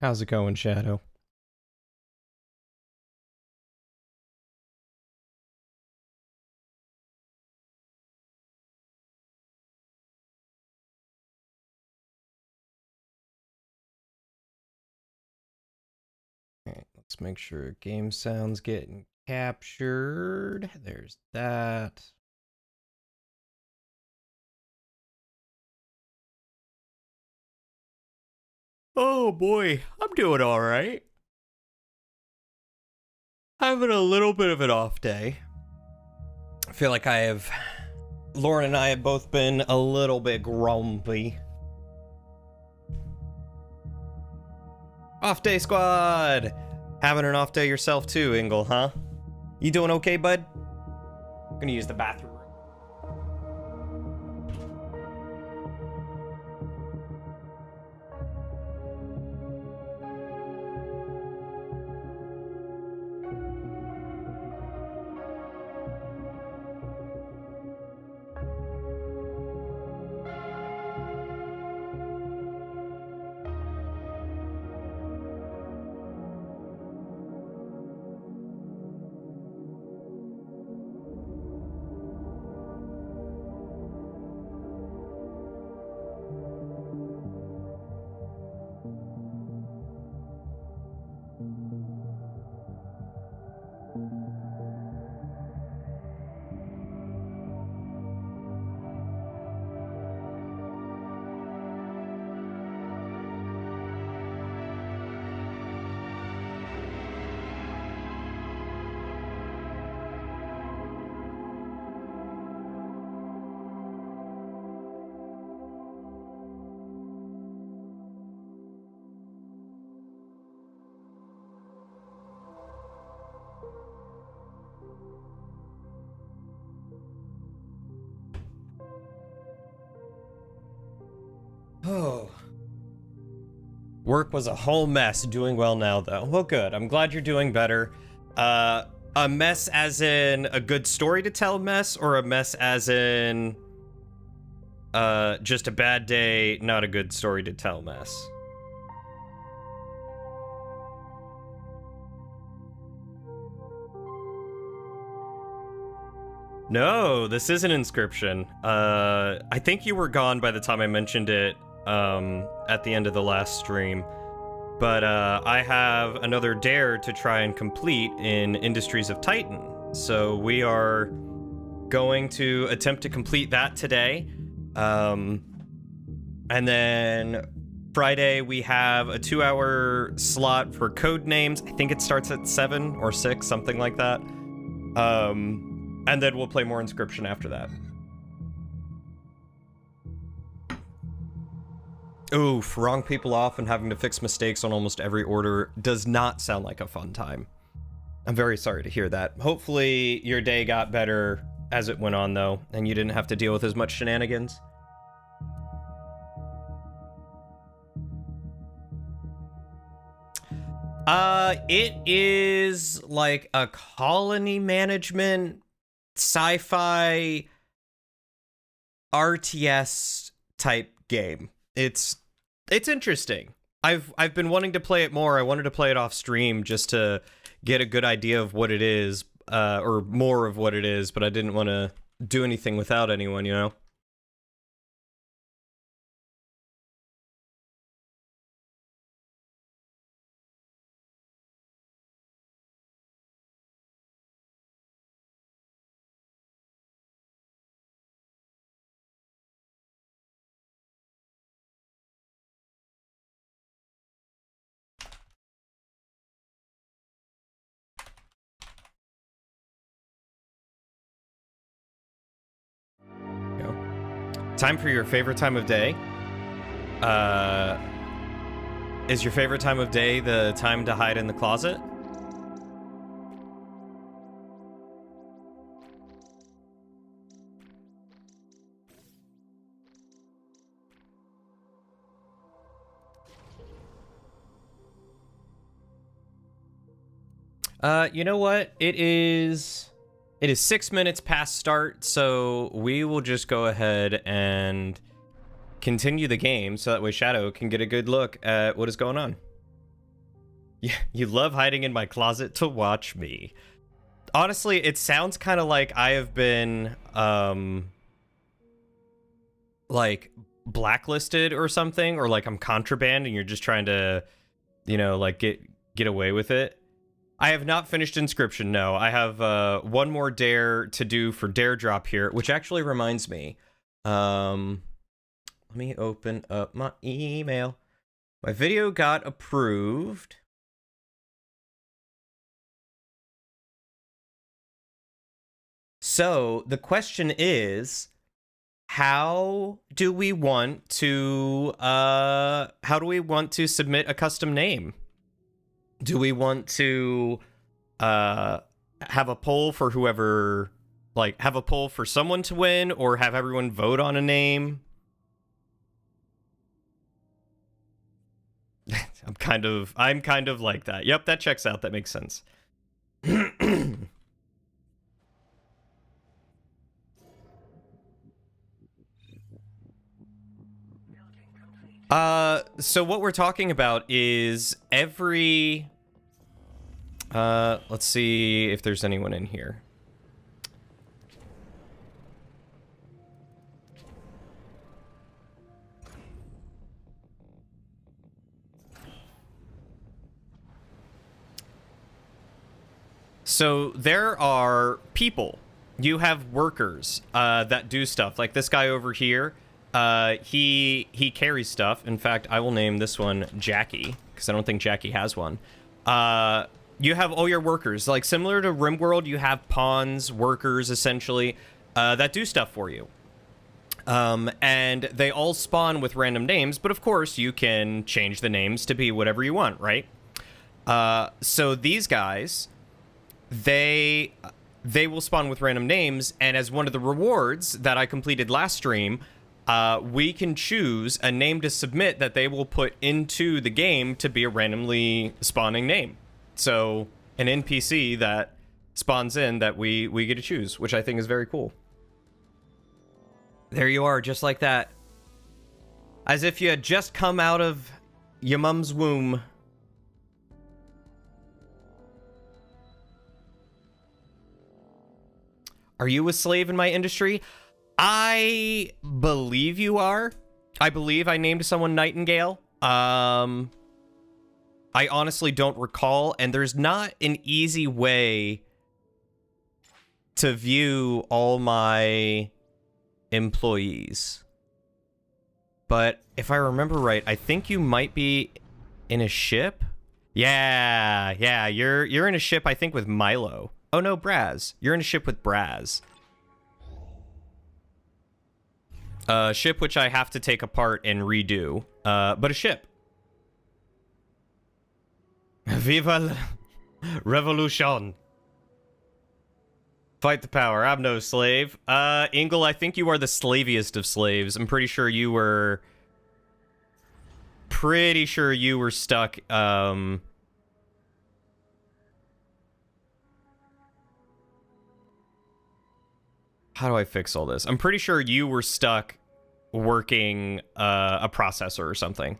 How's it going, Shadow? Alright, let's make sure game sound's getting captured. There's that. Oh boy, I'm doing alright. Having a little bit of an off day. I feel like Lauren and I have both been a little bit grumpy. Off day squad! Having an off day yourself too, Ingle, huh? You doing okay, bud? I'm gonna use the bathroom. Oh. Work was a whole mess. Doing well now, though. Well, good. I'm glad you're doing better. A mess as in a good story to tell mess, or a mess as in just a bad day, not a good story to tell mess? No, this is an Inscryption. I think you were gone by the time I mentioned it at the end of the last stream. But I have another dare to try and complete in Industries of Titan. So we are going to attempt to complete that today. And then Friday we have a 2-hour slot for code names. I think it starts at 7 or 6, something like that. And then we'll play more Inscryption after that. Oof, wrong people off and having to fix mistakes on almost every order does not sound like a fun time. I'm very sorry to hear that. Hopefully your day got better as it went on, though, and you didn't have to deal with as much shenanigans. It is like a colony management sci-fi RTS type game. It's interesting. I've been wanting to play it more. I wanted to play it off stream just to get a good idea of what it is, or more of what it is, but I didn't want to do anything without anyone, you know? Time for your favorite time of day. Is your favorite time of day the time to hide in the closet? You know what? It is 6 minutes past start, so we will just go ahead and continue the game so that way Shadow can get a good look at what is going on. You love hiding in my closet to watch me. Honestly, it sounds kind of like I have been, like, blacklisted or something, or like I'm contraband and you're just trying to, you know, like get away with it. I have not finished Inscryption, no. I have one more dare to do for Dare Drop here, which actually reminds me. Let me open up my email. My video got approved. So the question is, how do we want to submit a custom name? Do we want to have a poll for whoever, like, have a poll for someone to win, or have everyone vote on a name? I'm kind of like that. Yep, that checks out. That makes sense. So what we're talking about is every... let's see if there's anyone in here. So there are people. You have workers that do stuff. Like this guy over here. He carries stuff. In fact, I will name this one Jackie, because I don't think Jackie has one. You have all your workers. Like, similar to RimWorld, you have pawns, workers, essentially, that do stuff for you. And they all spawn with random names, but of course, you can change the names to be whatever you want, right? So these guys, they will spawn with random names, and as one of the rewards that I completed last stream, we can choose a name to submit that they will put into the game to be a randomly spawning name. So an NPC that spawns in that we get to choose, which I think is very cool. There you are, just like that. As if you had just come out of your mum's womb. Are you a slave in my industry? I believe you are. I believe I named someone Nightingale. I honestly don't recall, and there's not an easy way to view all my employees. But if I remember right, I think you might be in a ship. Yeah, you're in a ship, I think, with Milo. Oh no, Braz. You're in a ship with Braz. A ship which I have to take apart and redo. But a ship. Viva la revolution. Fight the power. I'm no slave. Ingle, I think you are the slaviest of slaves. I'm pretty sure you were... stuck, How do I fix all this? I'm pretty sure you were stuck working a processor or something.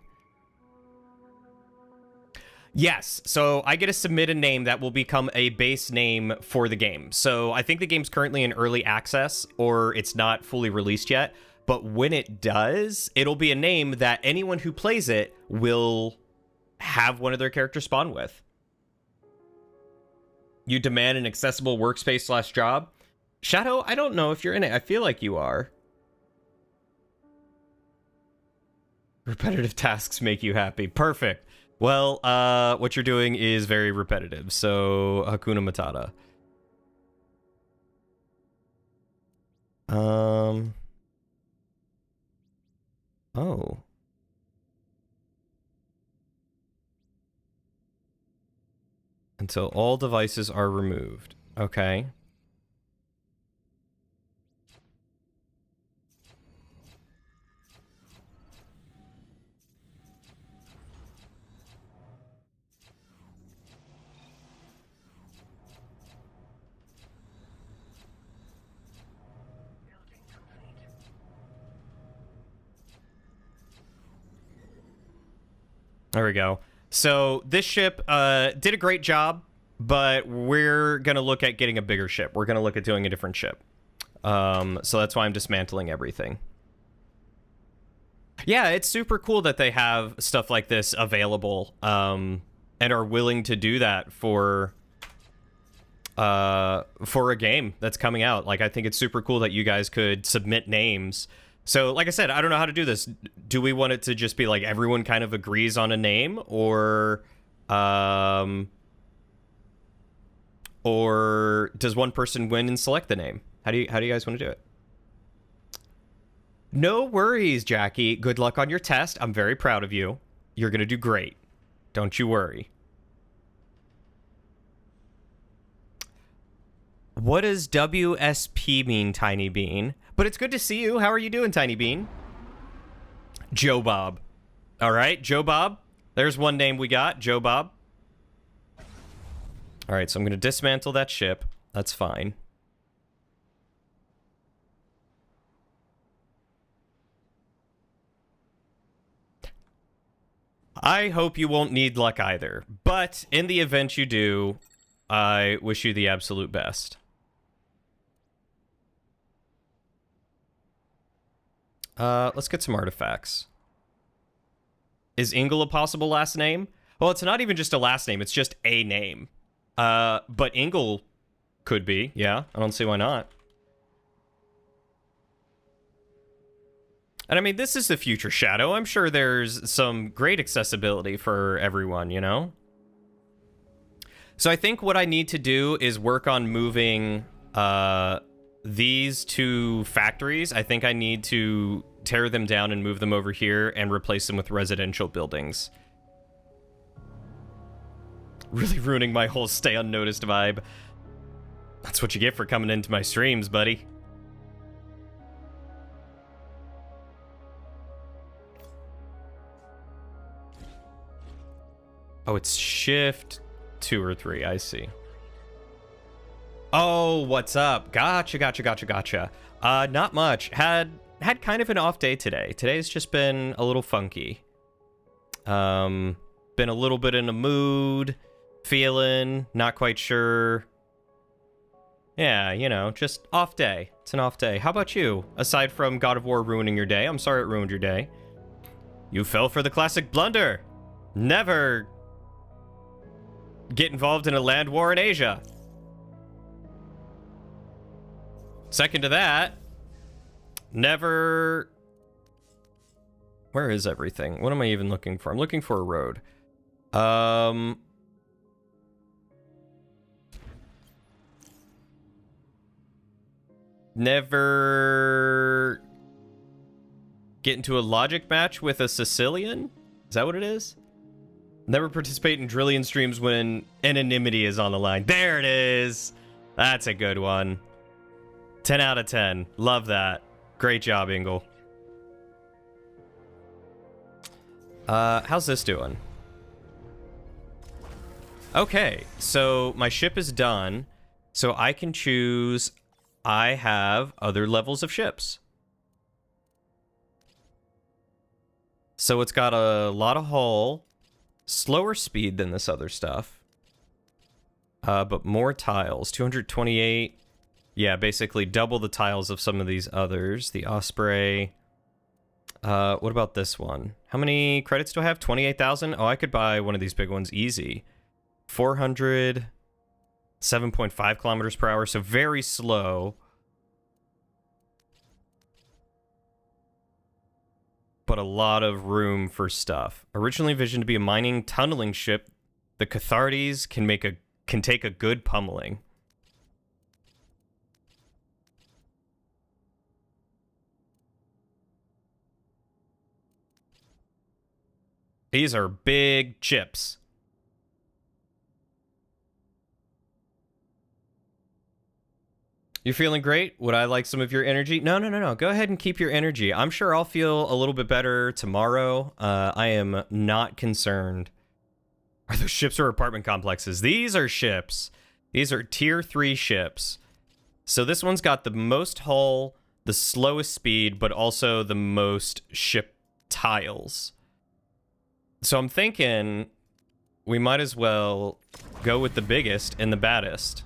Yes, so I get to submit a name that will become a base name for the game. So I think the game's currently in early access, or it's not fully released yet. But when it does, it'll be a name that anyone who plays it will have one of their characters spawn with. You demand an accessible workspace / job. Shadow, I don't know if you're in it. I feel like you are. Repetitive tasks make you happy. Perfect. Well, what you're doing is very repetitive, so Hakuna Matata. Oh. Until all devices are removed. Okay. There we go. So this ship did a great job, but we're going to look at getting a bigger ship. We're going to look at doing a different ship. So that's why I'm dismantling everything. Yeah, it's super cool that they have stuff like this available, and are willing to do that for a game that's coming out. Like, I think it's super cool that you guys could submit names. So, like I said, I don't know how to do this. Do we want it to just be like everyone kind of agrees on a name, or does one person win and select the name? How do you guys want to do it? No worries, Jackie. Good luck on your test. I'm very proud of you. You're going to do great. Don't you worry. What does WSP mean, Tiny Bean? But it's good to see you. How are you doing, Tiny Bean? Joe Bob. All right, Joe Bob. There's one name we got, Joe Bob. All right, so I'm going to dismantle that ship. That's fine. I hope you won't need luck either. But in the event you do, I wish you the absolute best. Let's get some artifacts. Is Ingle a possible last name? Well, it's not even just a last name, it's just a name. But Ingle could be, yeah. I don't see why not. And I mean, this is the future Shadow. I'm sure there's some great accessibility for everyone, you know? So I think what I need to do is work on moving these two factories. I think I need to tear them down and move them over here and replace them with residential buildings. Really ruining my whole stay unnoticed vibe. That's what you get for coming into my streams, buddy. Oh, it's shift 2 or 3. I see. Oh, what's up? Gotcha. Not much. Had kind of an off day today. Today's just been a little funky. Been a little bit in a mood, feeling, not quite sure. Yeah, you know, just off day. It's an off day. How about you? Aside from God of War ruining your day, I'm sorry it ruined your day. You fell for the classic blunder. Never get involved in a land war in Asia. Second to that, never... Where is everything? What am I even looking for? I'm looking for a road. Never get into a logic match with a Sicilian? Is that what it is? Never participate in Drillian streams when anonymity is on the line. There it is. That's a good one. 10 out of 10. Love that. Great job, Ingle. How's this doing? Okay, so my ship is done. So I can choose... I have other levels of ships. So it's got a lot of hull. Slower speed than this other stuff. But more tiles. 228. Yeah, basically double the tiles of some of these others. The Osprey. What about this one? How many credits do I have? 28,000? Oh, I could buy one of these big ones easy. 400. 7.5 kilometers per hour, so very slow. But a lot of room for stuff. Originally envisioned to be a mining tunneling ship, the Cathartes can take a good pummeling. These are big chips. You're feeling great? Would I like some of your energy? No. Go ahead and keep your energy. I'm sure I'll feel a little bit better tomorrow. I am not concerned. Are those ships or apartment complexes? These are ships. These are tier 3 ships. So this one's got the most hull, the slowest speed, but also the most ship tiles. So I'm thinking we might as well go with the biggest and the baddest.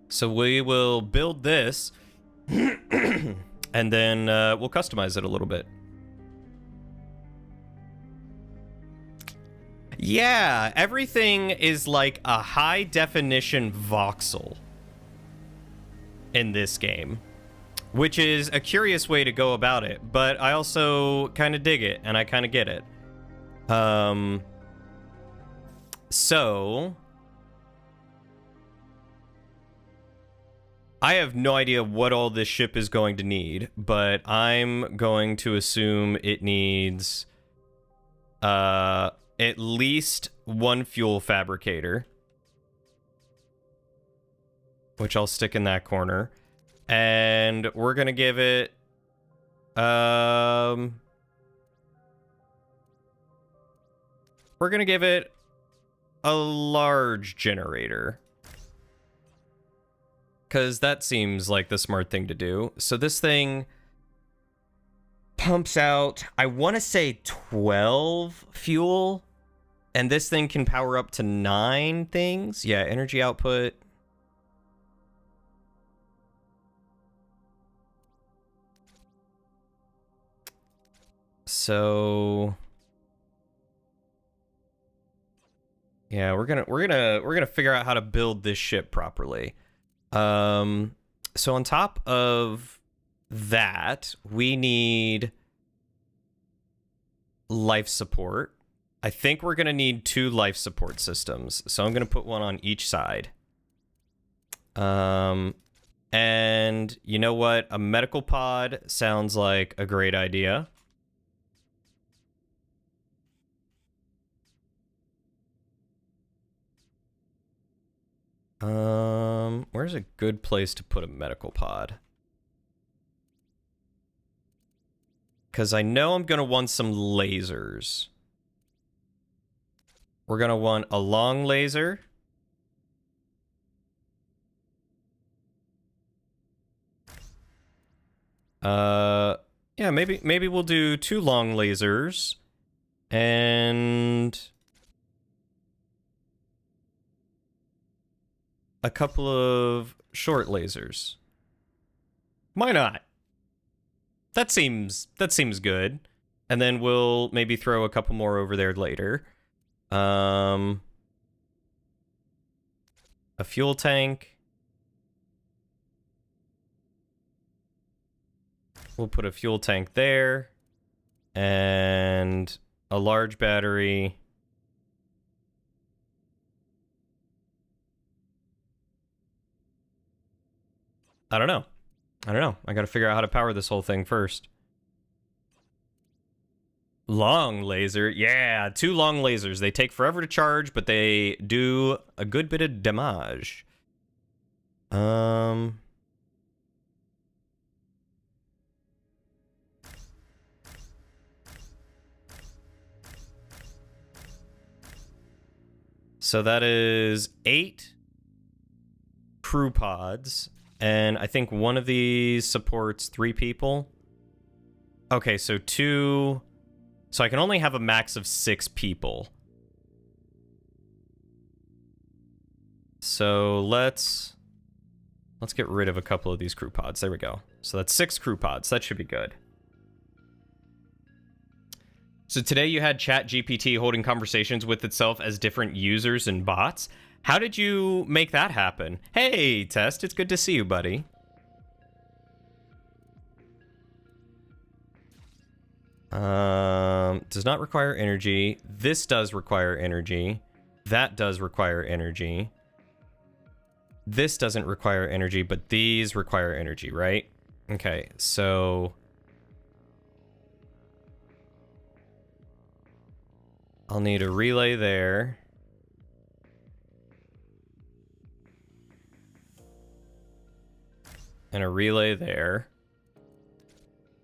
So we will build this, and then we'll customize it a little bit. Yeah, everything is like a high-definition voxel in this game, which is a curious way to go about it, but I also kind of dig it, and I kind of get it. So I have no idea what all this ship is going to need, but I'm going to assume it needs at least one fuel fabricator, which I'll stick in that corner, and we're gonna give it we're gonna give it a large generator, because that seems like the smart thing to do. So this thing pumps out, I want to say 12 fuel, and this thing can power up to 9 things. Yeah, energy output. So yeah, we're gonna figure out how to build this ship properly. So on top of that, we need life support. I think we're going to need 2 life support systems, so I'm going to put one on each side. And you know what? A medical pod sounds like a great idea. Where's a good place to put a medical pod? Because I know I'm going to want some lasers. We're going to want a long laser. Yeah, maybe we'll do 2 long lasers and a couple of short lasers. Why not? That seems good. And then we'll maybe throw a couple more over there later. A fuel tank. We'll put a fuel tank there. And a large battery. I don't know. I gotta figure out how to power this whole thing first. Long laser. Yeah, 2 long lasers. They take forever to charge, but they do a good bit of damage. So that is 8 crew pods. And I think one of these supports 3 people. Okay, so 2... So I can only have a max of 6 people. So let's get rid of a couple of these crew pods. There we go. So that's 6 crew pods. That should be good. So today you had ChatGPT holding conversations with itself as different users and bots. How did you make that happen? Hey, Test, it's good to see you, buddy. Does not require energy. This does require energy. That does require energy. This doesn't require energy, but these require energy, right? Okay, so... I'll need a relay there. And a relay there.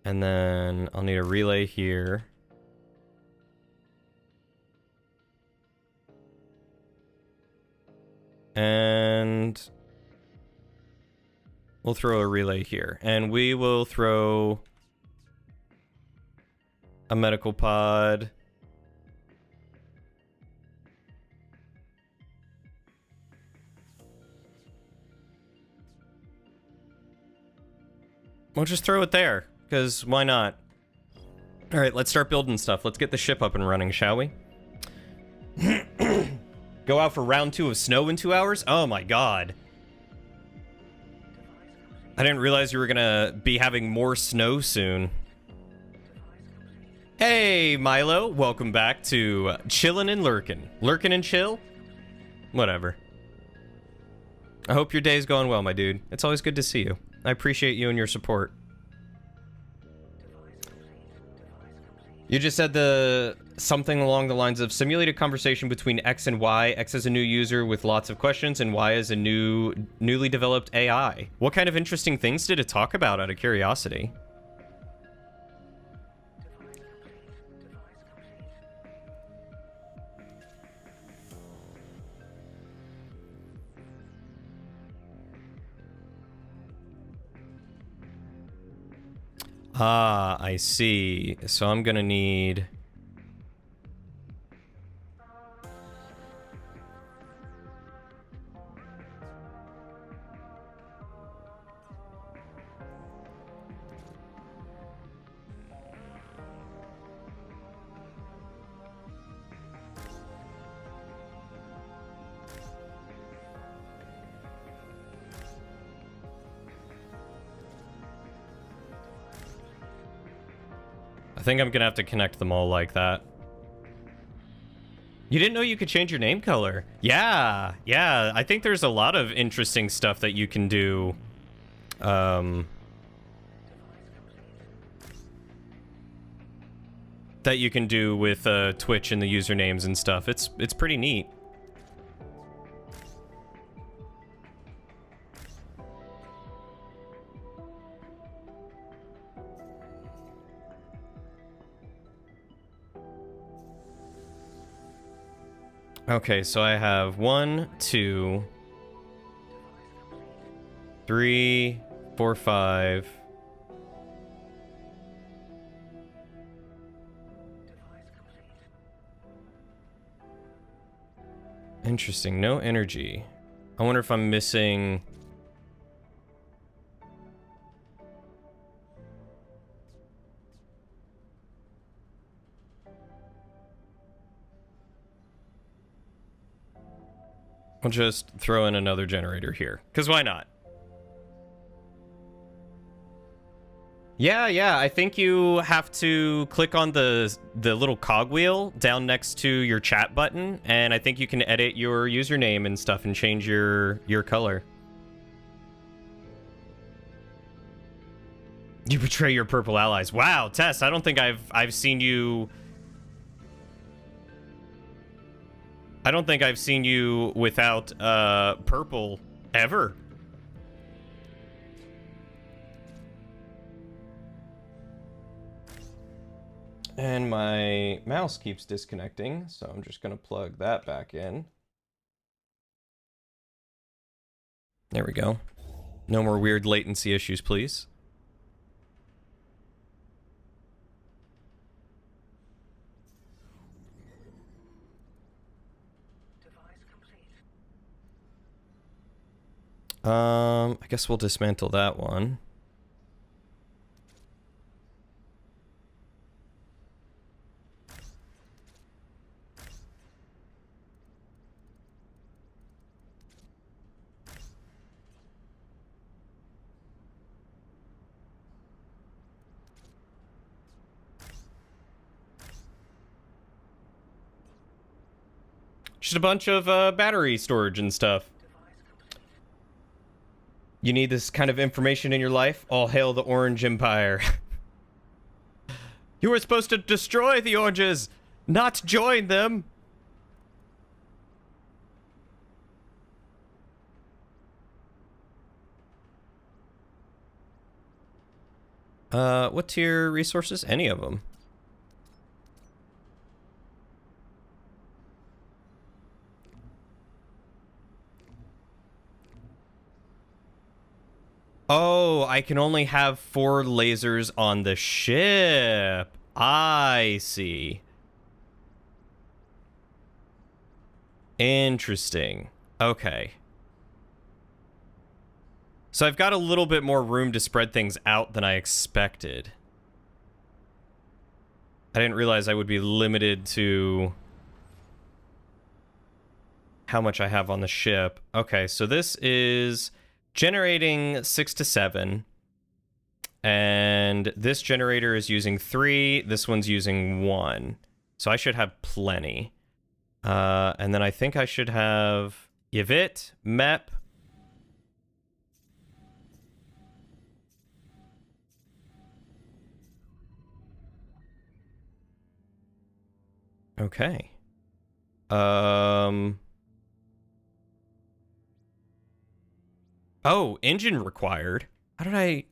And then I'll need a relay here. And we'll throw a relay here. And we will throw a medical pod We'll just throw it there, because why not? Alright, let's start building stuff. Let's get the ship up and running, shall we? Go out for round 2 of snow in 2 hours? Oh my god. I didn't realize you were gonna be having more snow soon. Hey, Milo. Welcome back to Chillin' and Lurkin'. Lurkin' and chill? Whatever. I hope your day's going well, my dude. It's always good to see you. I appreciate you and your support. You just said something along the lines of simulated conversation between X and Y. X is a new user with lots of questions, and Y is a newly developed AI. What kind of interesting things did it talk about, out of curiosity? Ah, I see. So I'm gonna need... I think I'm gonna have to connect them all like that. You didn't know you could change your name color? Yeah, I think there's a lot of interesting stuff that you can do. That you can do with Twitch and the usernames and stuff. It's pretty neat. Okay, so I have 1, 2, 3, 4, 5. Interesting, no energy. I wonder if I'm missing... We'll just throw in another generator here, because why not? Yeah, I think you have to click on the little cogwheel down next to your chat button, and I think you can edit your username and stuff and change your color. You betray your purple allies. Wow, Tess, I don't think I've seen you... I don't think I've seen you without purple ever. And my mouse keeps disconnecting, so I'm just gonna plug that back in. There we go. No more weird latency issues, please. I guess we'll dismantle that one. Just a bunch of battery storage and stuff. You need this kind of information in your life? All hail the Orange Empire. You were supposed to destroy the oranges, not join them. What tier resources? Any of them. Oh, I can only have 4 lasers on the ship. I see. Interesting. Okay. So I've got a little bit more room to spread things out than I expected. I didn't realize I would be limited to how much I have on the ship. Okay, so this is generating 6 to 7. And this generator is using 3. This one's using 1. So I should have plenty. And then I think I should have Yvette, Mep. Okay. Oh, engine required. How did I...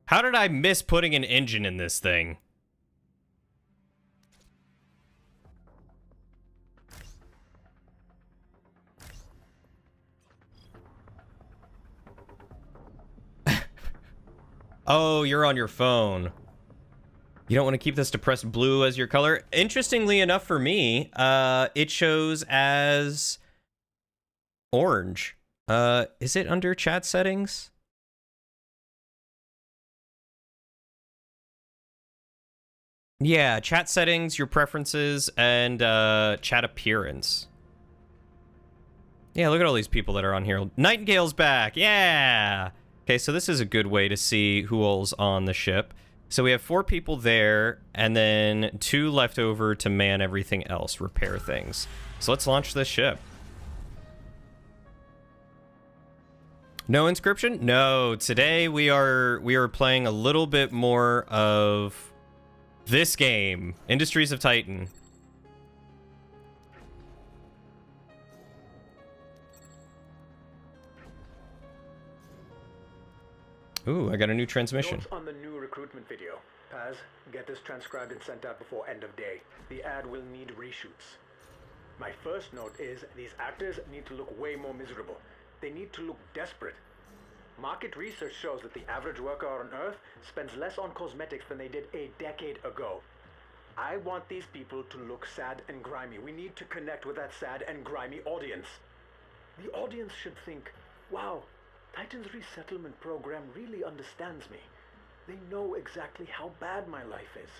How did I miss putting an engine in this thing? Oh, you're on your phone. You don't want to keep this depressed blue as your color? Interestingly enough for me, it shows as orange. Is it under chat settings? Yeah, chat settings, your preferences, and chat appearance. Yeah, look at all these people that are on here. Nightingale's back, yeah! Okay, so this is a good way to see who all's on the ship. So we have 4 people there, and then 2 left over to man everything else, repair things. So let's launch this ship. No inscription? No, today we are playing a little bit more of this game, Industries of Titan. Ooh, I got a new transmission. Notes on the new recruitment video. Paz, get this transcribed and sent out before end of day. The ad will need reshoots. My first note is these actors need to look way more miserable. They need to look desperate. Market research shows that the average worker on Earth spends less on cosmetics than they did a decade ago. I want these people to look sad and grimy. We need to connect with that sad and grimy audience. The audience should think, wow, Titan's resettlement program really understands me. They know exactly how bad my life is.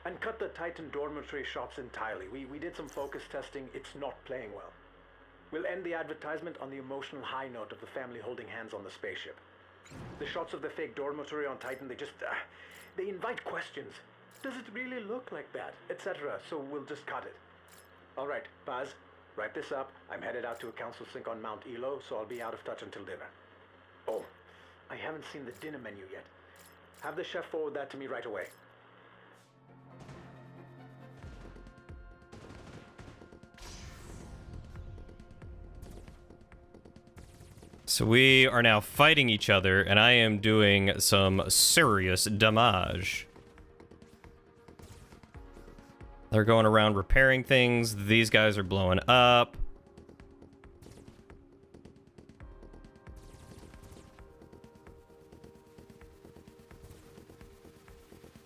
And cut the Titan dormitory shots entirely. We did some focus testing. It's not playing well. We'll end the advertisement on the emotional high note of the family holding hands on the spaceship. The shots of the fake dormitory on Titan, they invite questions. Does it really look like that? Etc. So we'll just cut it. All right, Paz, write this up. I'm headed out to a council sync on Mount Elo, so I'll be out of touch until dinner. Oh, I haven't seen the dinner menu yet. Have the chef forward that to me right away. So we are now fighting each other, and I am doing some serious damage. They're going around repairing things. These guys are blowing up.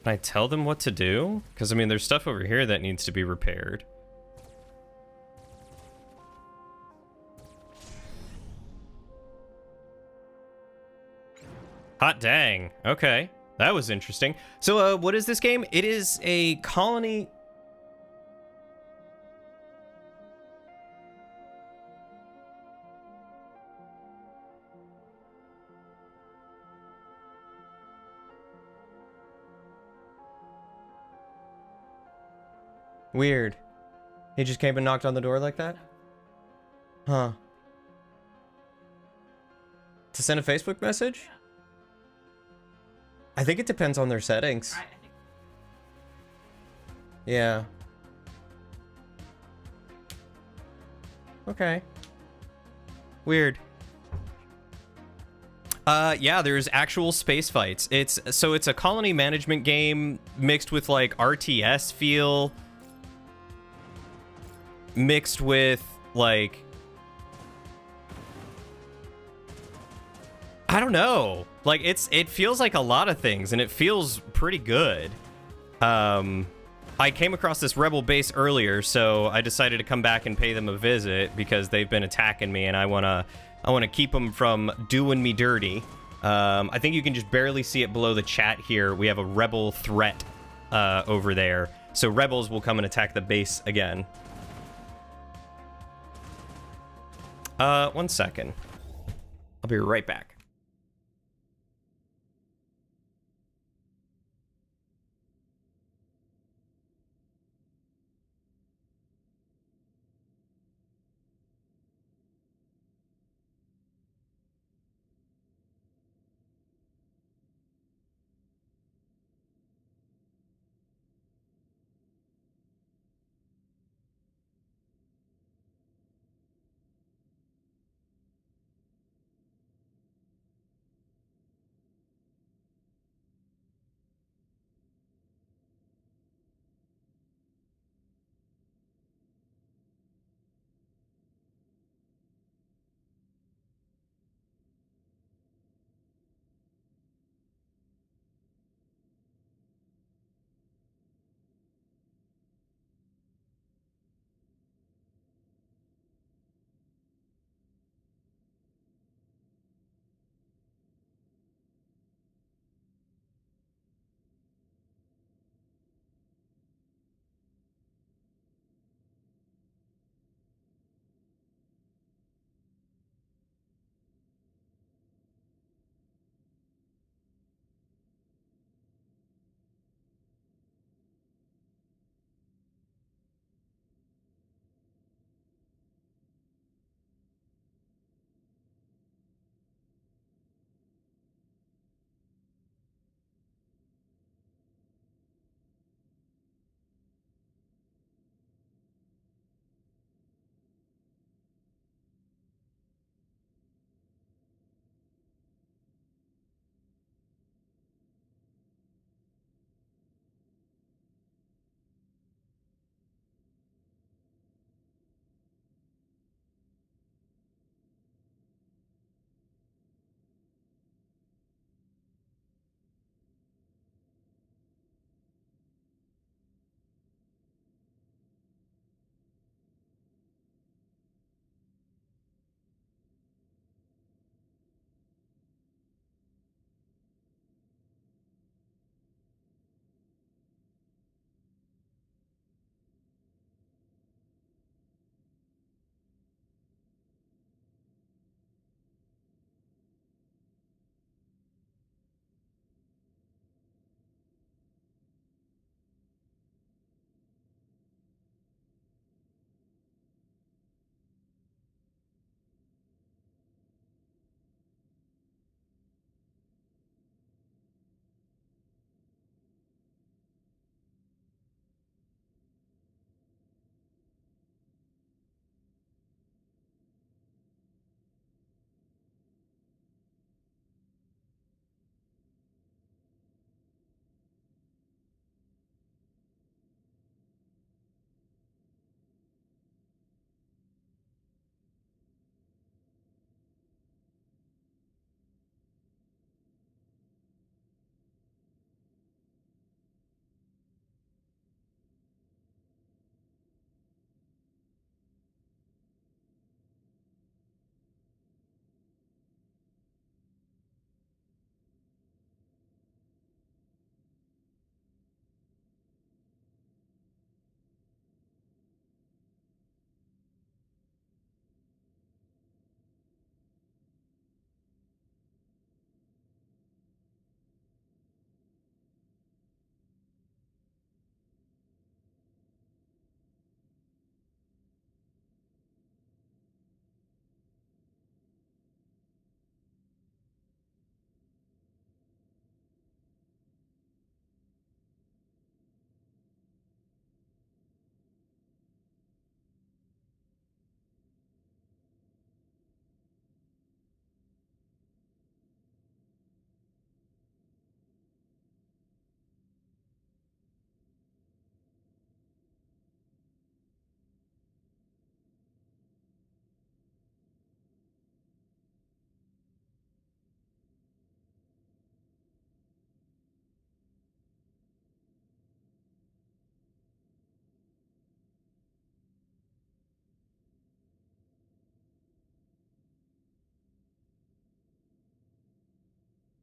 Can I tell them what to do? Because, I mean, there's stuff over here that needs to be repaired. Hot dang. Okay. That was interesting. So, what is this game? It is a colony... Weird. He just came and knocked on the door like that? Huh. To send a Facebook message? I think it depends on their settings. Yeah. Okay. Weird. Yeah, there's actual space fights. It's a colony management game mixed with like RTS feel, mixed with like, I don't know. Like it feels like a lot of things and it feels pretty good. I came across this rebel base earlier, so I decided to come back and pay them a visit because they've been attacking me, and I wanna keep them from doing me dirty. I think you can just barely see it below the chat here. We have a rebel threat over there, so rebels will come and attack the base again. 1 second. I'll be right back.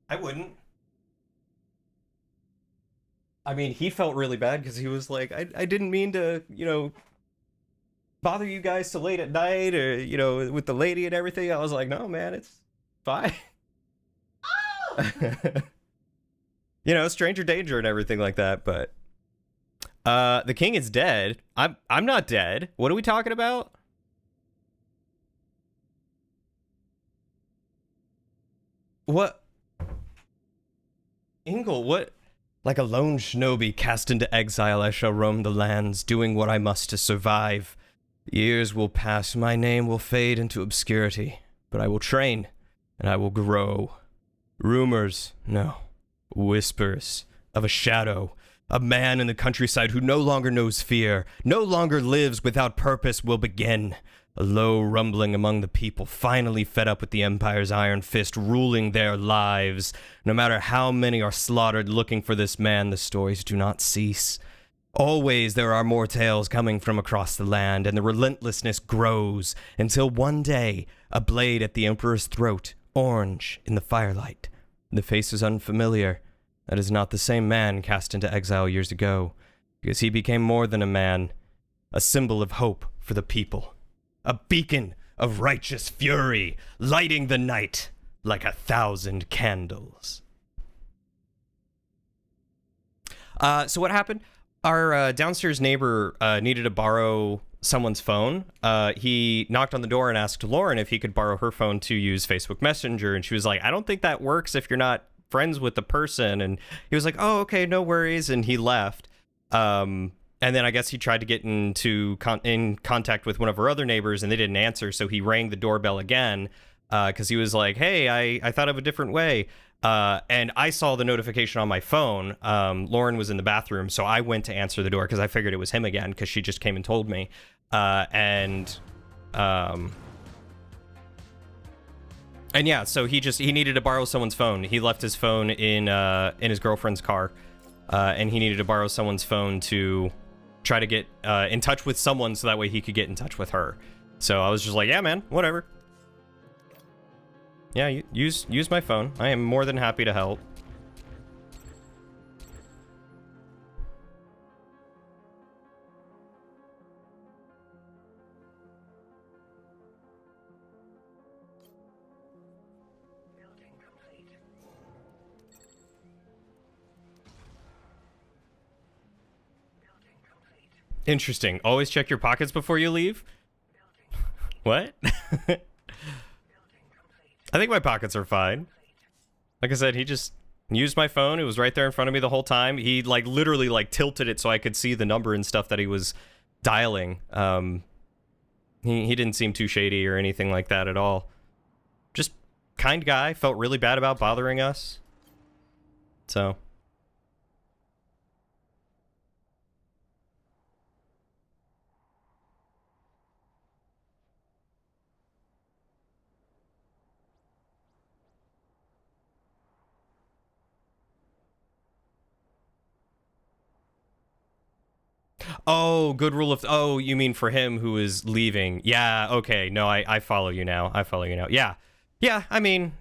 I wouldn't. I mean, he felt really bad because he was like, I didn't mean to, bother you guys so late at night or, with the lady and everything. I was like, no, man, it's fine. Stranger danger and everything like that, but the king is dead. I'm not dead. What are we talking about? What? Ingle, what? Like a lone shinobi cast into exile, I shall roam the lands, doing what I must to survive. Years will pass, my name will fade into obscurity, but I will train, and I will grow. Rumors, no. Whispers of a shadow, a man in the countryside who no longer knows fear, no longer lives without purpose will begin. A low rumbling among the people, finally fed up with the Empire's iron fist ruling their lives. No matter how many are slaughtered looking for this man, the stories do not cease. Always there are more tales coming from across the land, and the relentlessness grows, until one day, a blade at the Emperor's throat, orange in the firelight. The face is unfamiliar. That is not the same man cast into exile years ago, because he became more than a man, a symbol of hope for the people. A beacon of righteous fury, lighting the night like 1,000 candles. So what happened? Our downstairs neighbor needed to borrow someone's phone. He knocked on the door and asked Lauren if he could borrow her phone to use Facebook Messenger, and she was like, I don't think that works if you're not friends with the person. And he was like, oh, okay, no worries, and he left. And then I guess he tried to get into in contact with one of our other neighbors, and they didn't answer, so he rang the doorbell again, because he was like, hey, I thought of a different way. And I saw the notification on my phone. Lauren was in the bathroom, so I went to answer the door because I figured it was him again, because she just came and told me. And yeah, so he needed to borrow someone's phone. He left his phone in his girlfriend's car, and he needed to borrow someone's phone to try to get in touch with someone so that way he could get in touch with her. So I was just like, yeah, man, whatever. Yeah, use my phone. I am more than happy to help. Interesting. Always check your pockets before you leave? What? I think my pockets are fine. Like I said, he just used my phone. It was right there in front of me the whole time. He literally tilted it so I could see the number and stuff that he was dialing. He didn't seem too shady or anything like that at all. Just kind guy. Felt really bad about bothering us. So... Oh, good rule of... Oh, you mean for him who is leaving. Yeah, okay. No, I follow you now. Yeah. Yeah, I mean,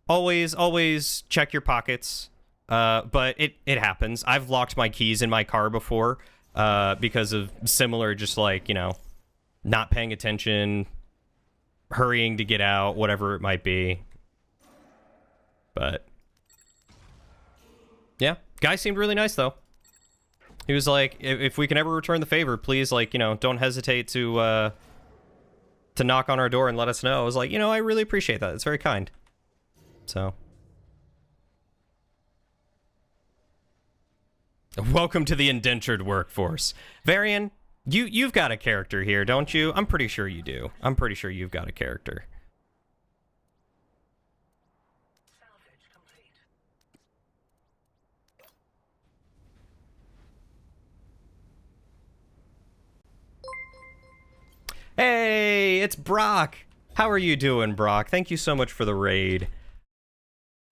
always check your pockets. But it happens. I've locked my keys in my car before because of similar just not paying attention, hurrying to get out, whatever it might be. But... yeah, guy seemed really nice, though. He was like, if we can ever return the favor, please, don't hesitate to knock on our door and let us know. I was like, I really appreciate that. It's very kind. So. Welcome to the indentured workforce. Varian, you've got a character here, don't you? I'm pretty sure you do. I'm pretty sure you've got a character. Hey, it's Brock. How are you doing, Brock? Thank you so much for the raid.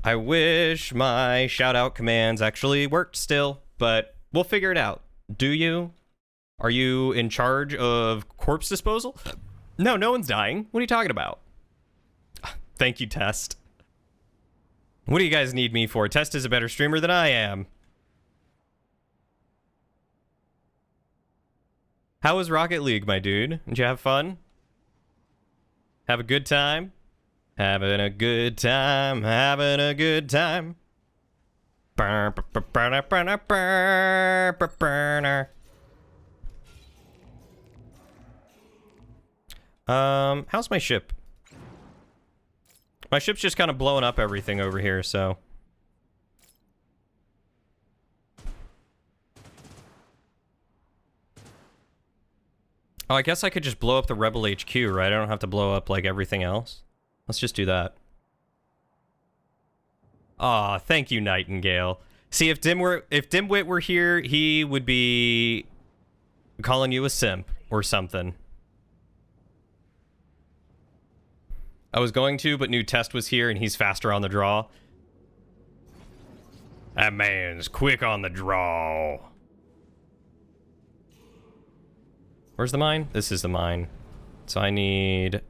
I wish my shout-out commands actually worked still, but we'll figure it out. Do you? Are you in charge of corpse disposal? No one's dying. What are you talking about? Thank you, Test. What do you guys need me for? Test is a better streamer than I am. How was Rocket League, my dude? Did you have fun? Have a good time? Having a good time, having a good time. How's my ship? My ship's just kind of blowing up everything over here, so... Oh, I guess I could just blow up the Rebel HQ, right? I don't have to blow up, like, everything else. Let's just do that. Aw, thank you, Nightingale. See, if Dimwit were here, he would be calling you a simp or something. I was going to, but new Test was here, and he's faster on the draw. That man's quick on the draw. Where's the mine? This is the mine. So I need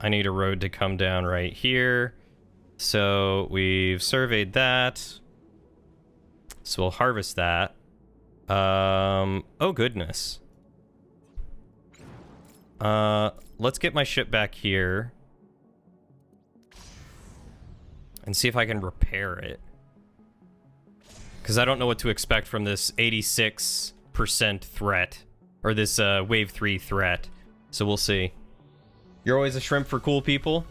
a road to come down right here. So we've surveyed that. So we'll harvest that. Oh goodness. Let's get my ship back here. And see if I can repair it. Because I don't know what to expect from this 86% threat. Or this wave 3 threat. So we'll see. You're always a shrimp for cool people?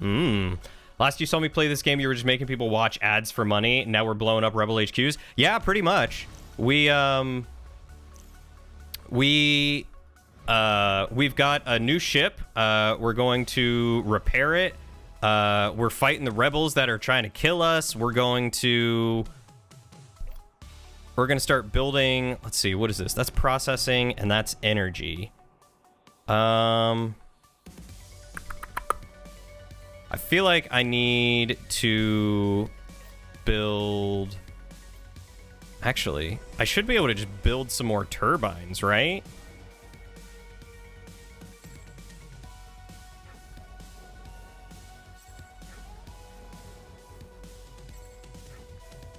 Last you saw me play this game, you were just making people watch ads for money. Now we're blowing up Rebel HQs? Yeah, pretty much. We've got a new ship. We're going to repair it. We're fighting the rebels that are trying to kill us. We're going to start building. Let's see, what is this? That's processing, and that's energy. I feel like I need to build... Actually, I should be able to just build some more turbines, right?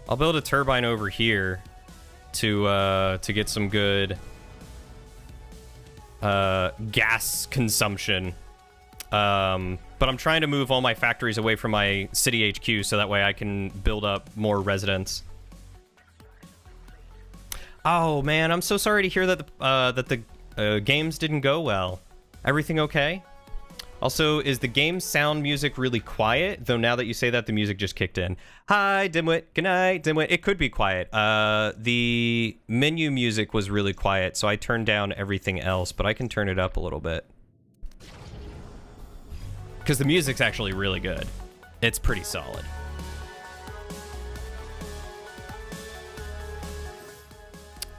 I'll build a turbine over here to get some good gas consumption. But I'm trying to move all my factories away from my city HQ so that way I can build up more residents. Oh man, I'm so sorry to hear that the games didn't go well. Everything okay? Also, is the game sound music really quiet? Though now that you say that, the music just kicked in. Hi, Dimwit. Good night, Dimwit. It could be quiet. The menu music was really quiet, so I turned down everything else, but I can turn it up a little bit. Because the music's actually really good. It's pretty solid.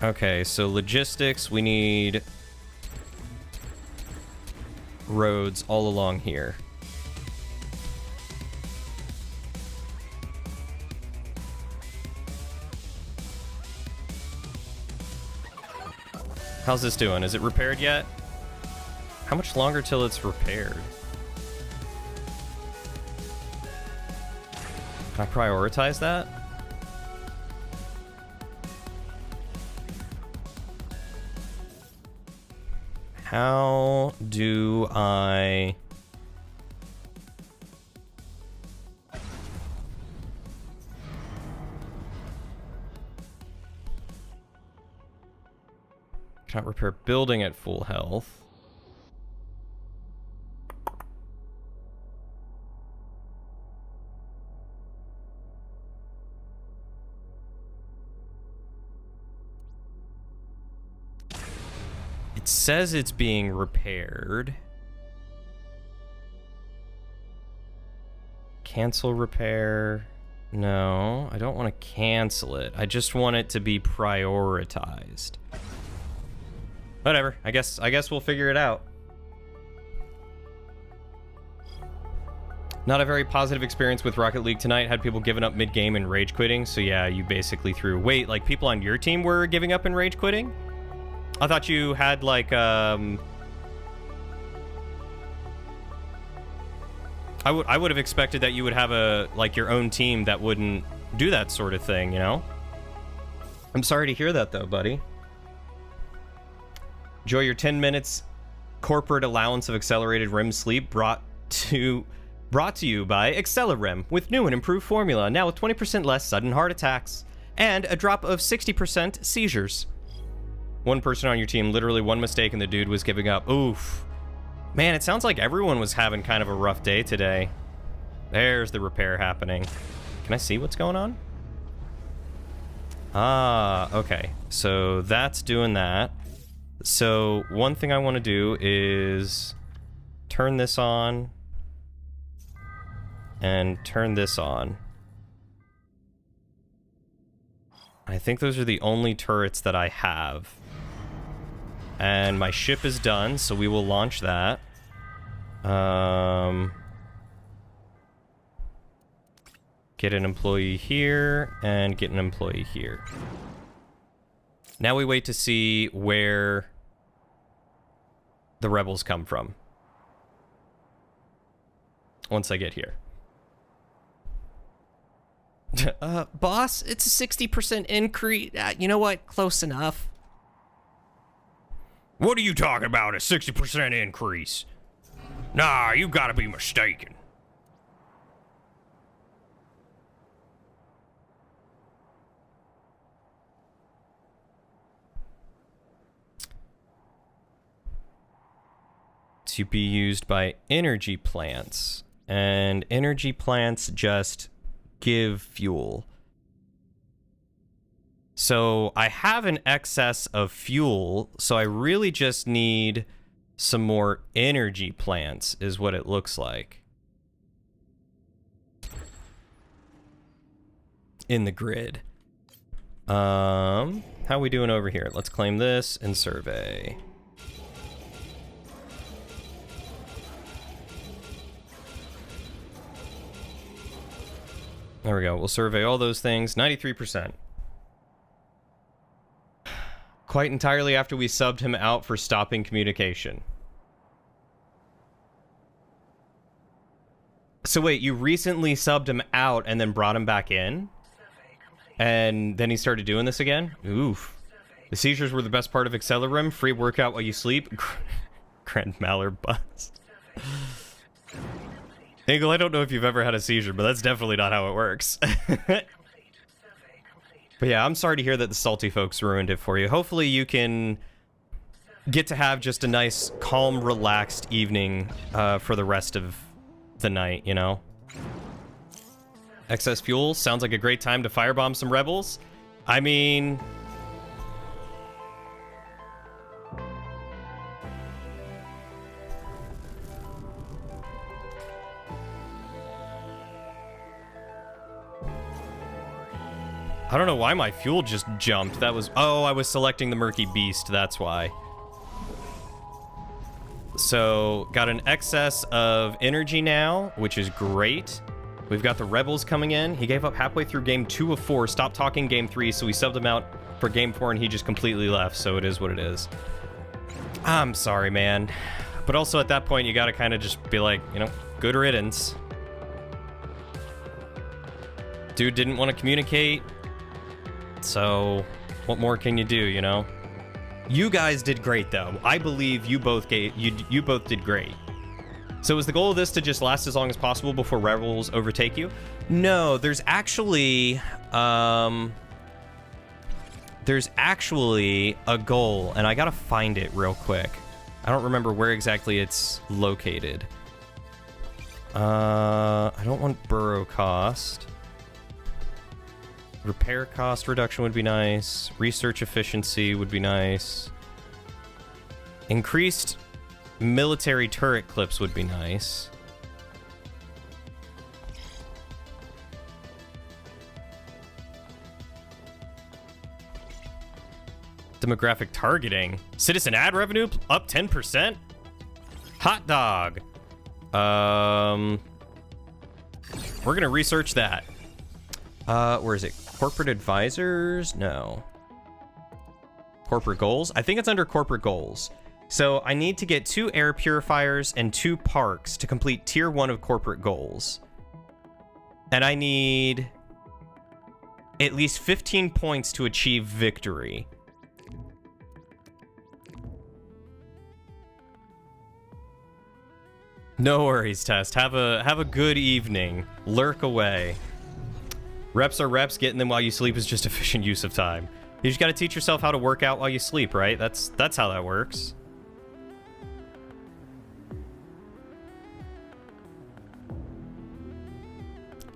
Okay, so logistics, we need roads all along here. How's this doing? Is it repaired yet? How much longer till it's repaired? Can I prioritize that? How do I... Cannot repair building at full health. It says it's being repaired. Cancel repair. No, I don't want to cancel it. I just want it to be prioritized. Whatever. I guess we'll figure it out. Not a very positive experience with Rocket League tonight. Had people giving up mid-game and rage quitting. So yeah, you basically threw... Wait, like people on your team were giving up and rage quitting? I thought you had like I I would have expected that you would have your own team that wouldn't do that sort of thing, you know? I'm sorry to hear that though, buddy. Enjoy your 10 minutes corporate allowance of accelerated REM sleep brought to you by Accelerem with new and improved formula, now with 20% less sudden heart attacks and a drop of 60% seizures. One person on your team, literally one mistake and the dude was giving up. Oof. Man, it sounds like everyone was having kind of a rough day today. There's the repair happening. Can I see what's going on? Ah, okay. So that's doing that. So one thing I want to do is turn this on and turn this on. I think those are the only turrets that I have. And my ship is done, so we will launch that. Get an employee here, and get an employee here. Now we wait to see where the rebels come from. Once I get here. Boss, it's a 60% increase. You know what? Close enough. What are you talking about, a 60% increase? Nah, you gotta be mistaken. To be used by energy plants, and energy plants just give fuel. So I have an excess of fuel, so I really just need some more energy plants, is what it looks like. In the grid. How are we doing over here? Let's claim this and survey. There we go. We'll survey all those things. 93%. Quite entirely after we subbed him out for stopping communication. So wait, you recently subbed him out and then brought him back in? And then he started doing this again? Oof. The seizures were the best part of Accelerem. Free workout while you sleep. Grand Mallard buzz. Eagle, I don't know if you've ever had a seizure, but that's definitely not how it works. But yeah, I'm sorry to hear that the salty folks ruined it for you. Hopefully you can get to have just a nice, calm, relaxed evening for the rest of the night, you know? Excess fuel sounds like a great time to firebomb some rebels. I mean... I don't know why my fuel just jumped. That was... Oh, I was selecting the Murky Beast, that's why. So, got an excess of energy now, which is great. We've got the rebels coming in. He gave up halfway through game 2 of 4, stopped talking game 3, so we subbed him out for game 4 and he just completely left, so it is what it is. I'm sorry, man. But also at that point, you gotta kind of just be like, you know, good riddance. Dude didn't want to communicate. So, what more can you do, you know? You guys did great, though. I believe you both did great. So is the goal of this to just last as long as possible before rebels overtake you? No, there's actually a goal, and I gotta find it real quick. I don't remember where exactly it's located. I don't want burrow cost. Repair cost reduction would be nice. Research efficiency would be nice. Increased military turret clips would be nice. Demographic targeting. Citizen ad revenue up 10%? Hot dog. We're gonna research that. Where is it? Corporate advisors? No. Corporate goals? I think it's under corporate goals. So I need to get 2 air purifiers and 2 parks to complete tier 1 of corporate goals. And I need at least 15 points to achieve victory. No worries, Test. Have a good evening. Lurk away. Reps are reps. Getting them while you sleep is just efficient use of time. You just gotta teach yourself how to work out while you sleep, right? That's how that works.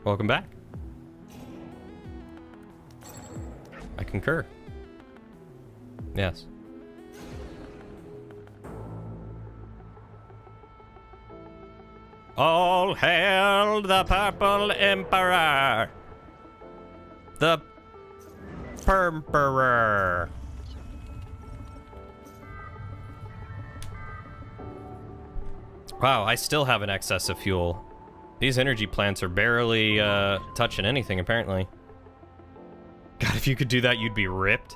Welcome back. I concur. Yes. All hail the Purple Emperor! The Permperor! Wow, I still have an excess of fuel. These energy plants are barely touching anything, apparently. God, if you could do that, you'd be ripped.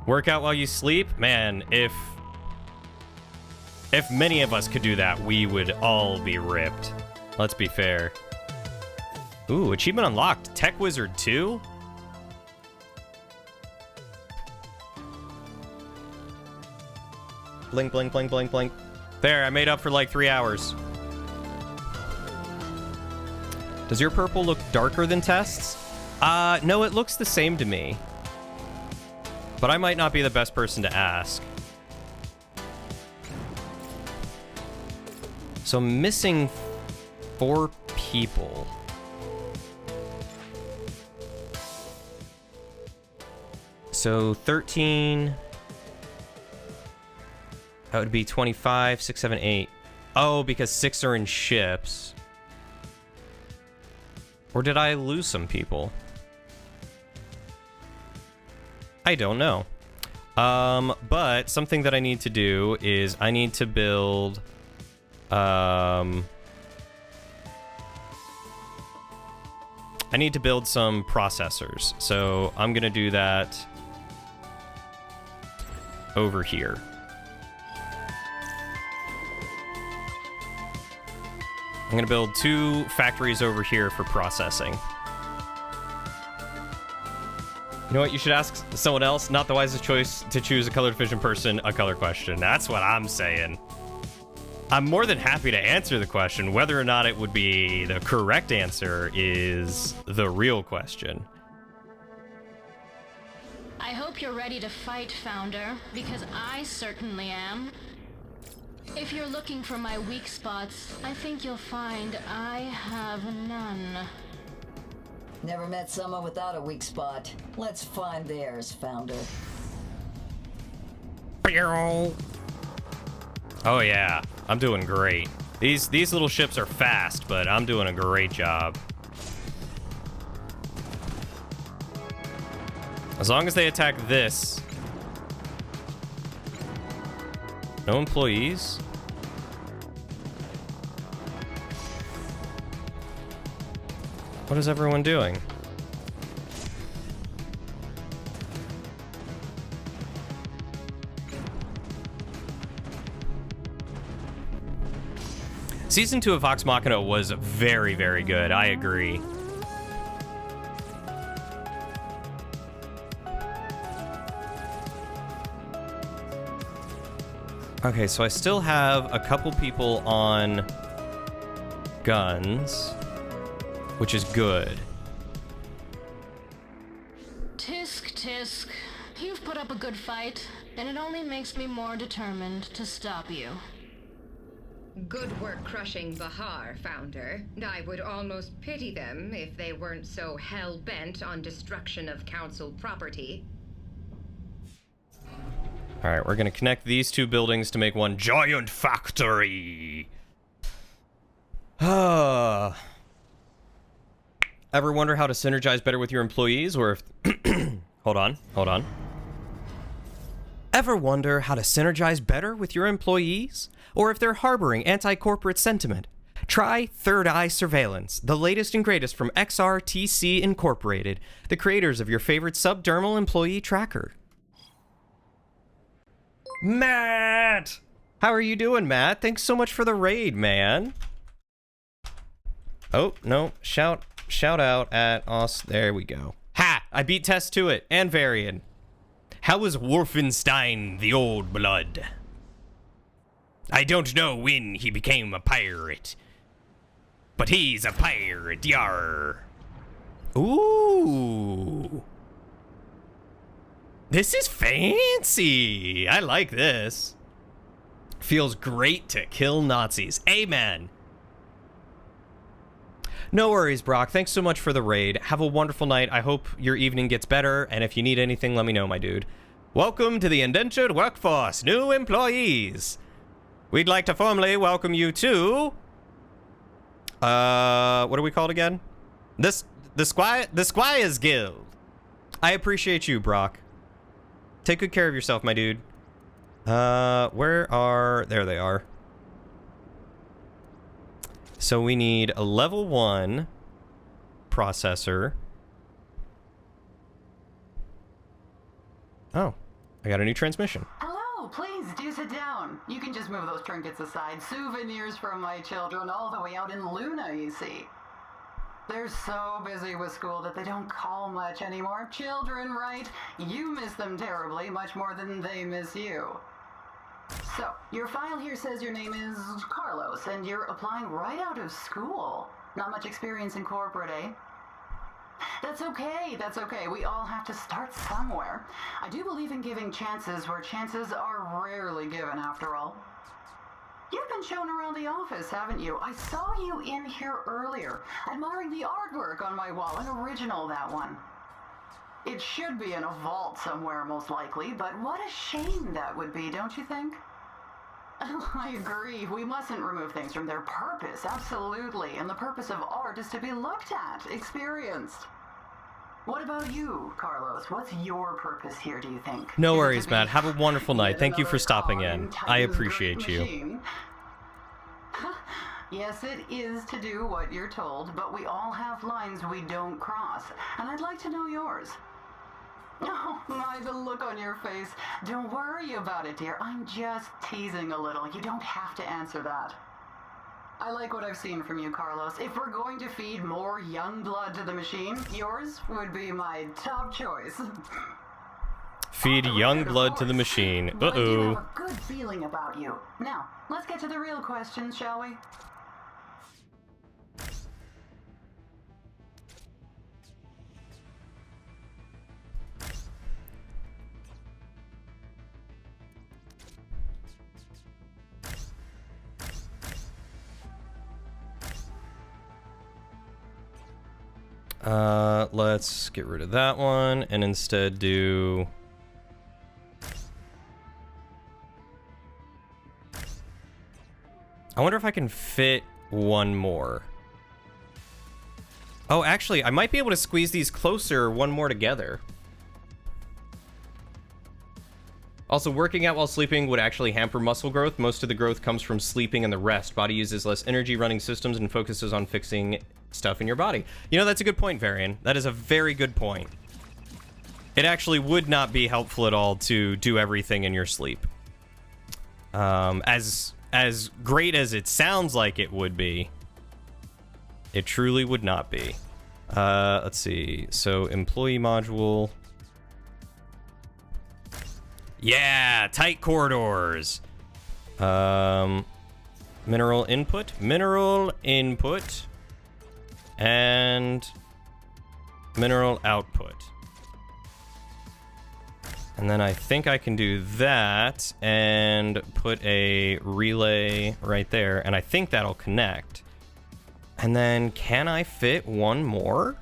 Work out while you sleep? Man, if many of us could do that, we would all be ripped. Let's be fair. Ooh, achievement unlocked. Tech Wizard 2? Blink, blink, blink, blink, blink. There, I made up for like 3 hours. Does your purple look darker than Test's? No, it looks the same to me. But I might not be the best person to ask. So I'm missing 4 people. So 13. That would be 25, 6, 7, 8. Oh, because 6 are in ships. Or did I lose some people? I don't know. But something that I need to do is I need to build... I need to build some processors. So I'm going to do that over here. I'm going to build 2 factories over here for processing. You know what? You should ask someone else. Not the wisest choice to choose a colored vision person, a color question. That's what I'm saying. I'm more than happy to answer the question. Whether or not it would be the correct answer is the real question. I hope you're ready to fight, Founder, because I certainly am. If you're looking for my weak spots, I think you'll find I have none. Never met someone without a weak spot. Let's find theirs, Founder. Oh yeah, I'm doing great. These little ships are fast, but I'm doing a great job. As long as they attack this. No employees? What is everyone doing? Season 2 of Vox Machina was very, very good. I agree. Okay, so I still have a couple people on guns, which is good. Tisk, tisk. You've put up a good fight, and it only makes me more determined to stop you. Good work crushing Bahar, Founder. I would almost pity them if they weren't so hell-bent on destruction of Council property. Alright, we're gonna connect these 2 buildings to make one giant factory! Ever wonder how to synergize better with your employees, or if... Hold on. Ever wonder how to synergize better with your employees? Or if they're harboring anti-corporate sentiment? Try Third Eye Surveillance, the latest and greatest from XRTC Incorporated, the creators of your favorite subdermal employee tracker. Matt! How are you doing, Matt? Thanks so much for the raid, man. Oh, no. Shout out at us. There we go. Ha! I beat Test to it and Varian. How was Wolfenstein the Old Blood? I don't know when he became a pirate, but he's a pirate, yar. Ooh. This is fancy. I like this. Feels great to kill Nazis. Amen. No worries, Brock. Thanks so much for the raid. Have a wonderful night. I hope your evening gets better, and if you need anything, let me know, my dude. Welcome to the indentured workforce, new employees. We'd like to formally welcome you to... what are we called again? The Squires Guild. I appreciate you, Brock. Take good care of yourself, my dude. Where are... There they are. So we need a level 1 processor. Oh, I got a new transmission. Hello, please do sit down. You can just move those trinkets aside. Souvenirs from my children all the way out in Luna, you see. They're so busy with school that they don't call much anymore. Children, right? You miss them terribly, much more than they miss you. So, your file here says your name is Carlos, and you're applying right out of school. Not much experience in corporate, eh? That's okay, that's okay. We all have to start somewhere. I do believe in giving chances where chances are rarely given, after all. You've been shown around the office, haven't you? I saw you in here earlier, admiring the artwork on my wall. An original, that one. It should be in a vault somewhere, most likely, but what a shame that would be, don't you think? I agree. We mustn't remove things from their purpose, absolutely. And the purpose of art is to be looked at, experienced. What about you, Carlos? What's your purpose here, do you think? No worries, Matt. Have a wonderful night. Thank you for stopping in. I appreciate you. Machine? Yes, it is to do what you're told, but we all have lines we don't cross. And I'd like to know yours. Oh, my, the look on your face. Don't worry about it, dear. I'm just teasing a little. You don't have to answer that. I like what I've seen from you, Carlos. If we're going to feed more young blood to the machine, yours would be my top choice. Feed young blood to the machine. But I do Uh-oh. have a good feeling about you. Now, let's get to the real questions, shall we? Let's get rid of that one and instead do... I wonder if I can fit one more. Oh, actually, I might be able to squeeze these closer, one more together. Also, working out while sleeping would actually hamper muscle growth. Most of the growth comes from sleeping and the rest. Body uses less energy running systems and focuses on fixing stuff in your body. You know, that's a good point, Varian. That is a very good point. It actually would not be helpful at all to do everything in your sleep. As great as it sounds like it would be, it truly would not be. Let's see. So, employee module. Yeah, tight corridors. Mineral input, and mineral output. And then I think I can do that and put a relay right there, and I think that'll connect. And then can I fit one more?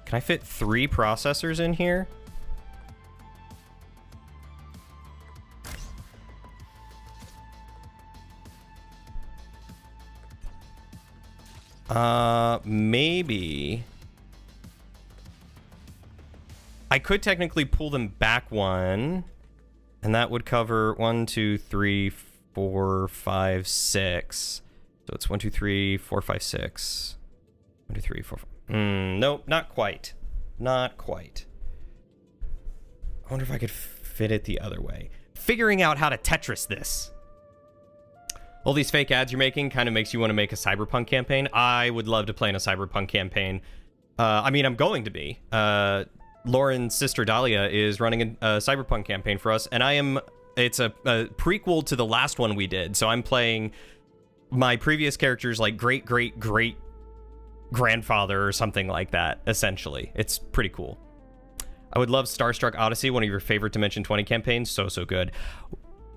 Can I fit 3 processors in here? Maybe. I could technically pull them back one, and that would cover 1, 2, 3, 4, 5, 6. So it's 1, 2, 3, 4, 5, 6. 1, 2, 3, 4, 5. Nope, not quite. Not quite. I wonder if I could fit it the other way. figuring out how to Tetris this. All these fake ads you're making kind of makes you want to make a Cyberpunk campaign. I would love to play in a Cyberpunk campaign. I mean, I'm going to be. Lauren's sister Dahlia is running a Cyberpunk campaign for us, and it's a prequel to the last one we did. So I'm playing my previous character's like great grandfather or something like that, essentially. It's pretty cool. I would love Starstruck Odyssey, one of your favorite Dimension 20 campaigns. So good.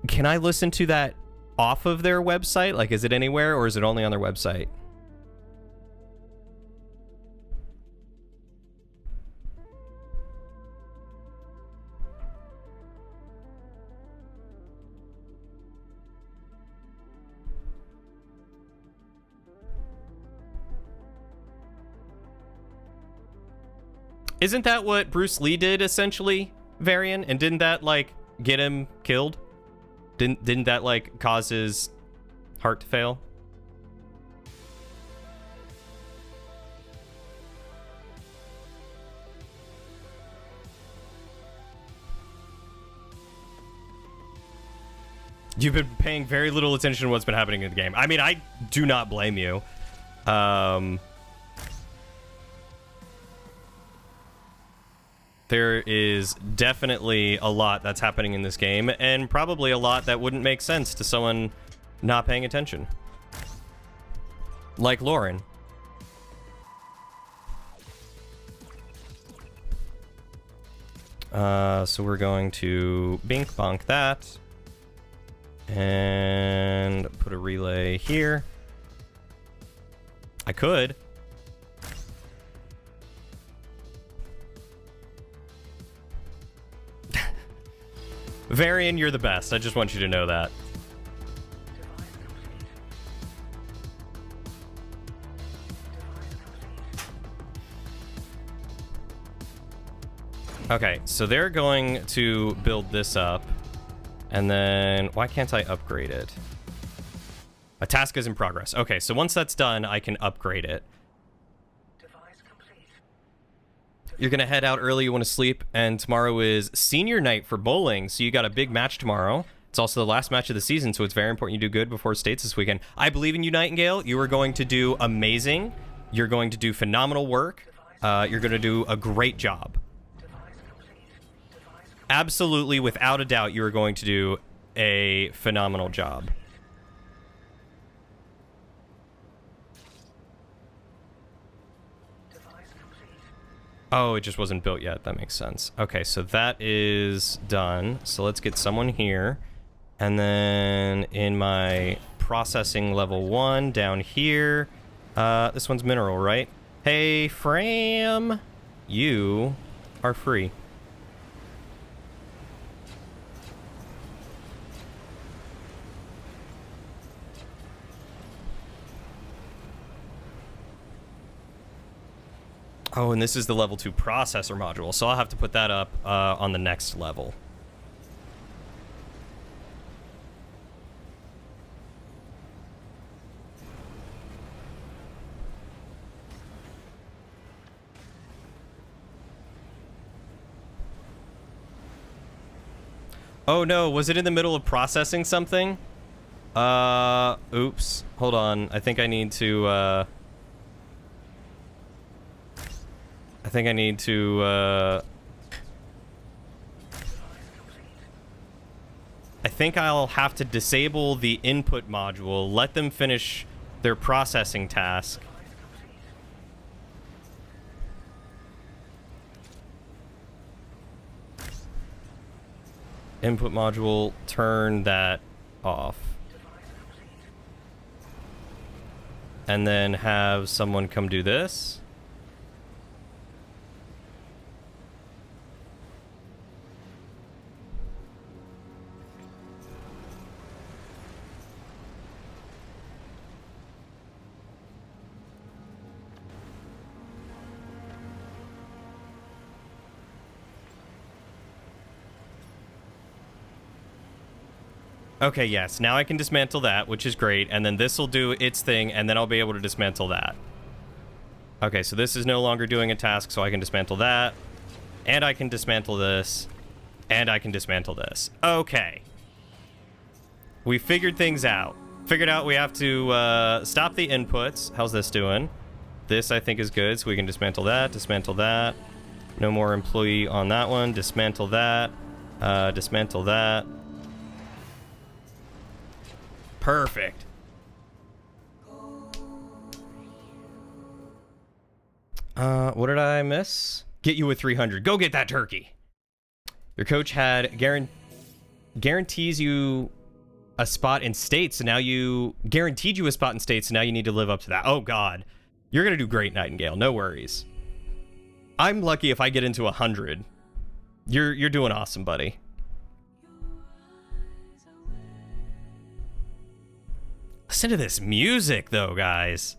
Can I listen to that off of their website? Like, is it anywhere, or is it only on their website? Isn't that what Bruce Lee did, essentially, Varian? And didn't that, like, get him killed? Didn't that, like, cause his heart to fail? You've been paying very little attention to what's been happening in the game. I mean, I do not blame you. There is definitely a lot that's happening in this game, and probably a lot that wouldn't make sense to someone not paying attention. Like Lauren. So we're going to bink bonk that. And put a relay here. I could. Varian, you're the best. I just want you to know that. Okay, so they're going to build this up. And then, why can't I upgrade it? A task is in progress. Okay, so once that's done, I can upgrade it. You're gonna head out early, you want to sleep, and tomorrow is senior night for bowling, so you got a big match tomorrow. It's also the last match of the season, so it's very important you do good before States this weekend. I believe in you, Nightingale. You are going to do amazing. You're going to do phenomenal work. You're going to do a great job. Absolutely, without a doubt, you are going to do a phenomenal job. Oh, it just wasn't built yet. That makes sense. Okay, so that is done. So let's get someone here. And then in my processing level 1 down here, this one's mineral, right? Hey, Fram, you are free. Oh, and this is the level 2 processor module, so I'll have to put that up on the next level. Oh no, was it in the middle of processing something? Oops. Hold on. I think I need to, I think I'll have to disable the input module, let them finish their processing task. Input module, turn that off. And then have someone come do this. Okay, yes, now I can dismantle that, which is great, and then this will do its thing, and then I'll be able to dismantle that. Okay, so this is no longer doing a task, so I can dismantle that, and I can dismantle this, and I can dismantle this. Okay, We figured things out. Figured out we have to stop the inputs. How's this doing? This, I think, is good, so we can dismantle that, dismantle that. No more employee on that one. Dismantle that. Dismantle that. Perfect. What did I miss? Get you a 300. Go get that turkey. Your coach had guarantees you a spot in state, so now you guaranteed you a spot in state, so now you need to live up to that. Oh God, you're gonna do great, Nightingale. No worries. I'm lucky if I get into 100. You're doing awesome, buddy. Listen to this music, though, guys.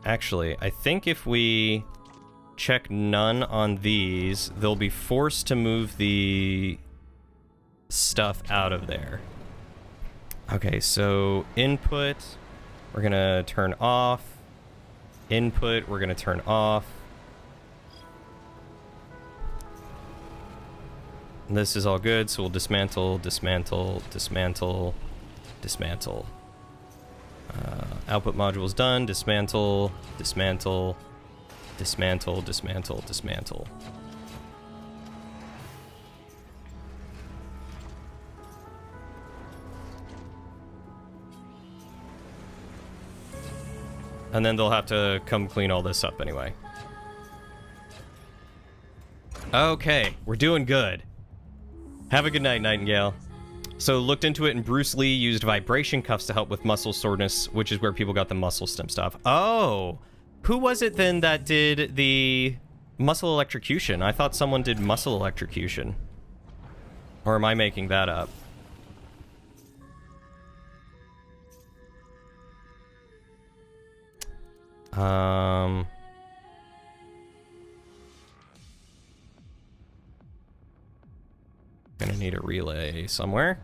Actually, I think if we check none on these, they'll be forced to move the stuff out of there. Okay, so input, we're gonna turn off. Input, we're gonna turn off. And this is all good, so we'll dismantle, dismantle, dismantle, dismantle. Output module's done. Dismantle, dismantle, dismantle, dismantle, dismantle. And then they'll have to come clean all this up anyway. Okay, we're doing good. Have a good night, Nightingale. So looked into it, and Bruce Lee used vibration cuffs to help with muscle soreness, which is where people got the muscle stem stuff. Oh, who was it then that did the muscle electrocution? I thought someone did muscle electrocution. Or am I making that up? Gonna need a relay somewhere.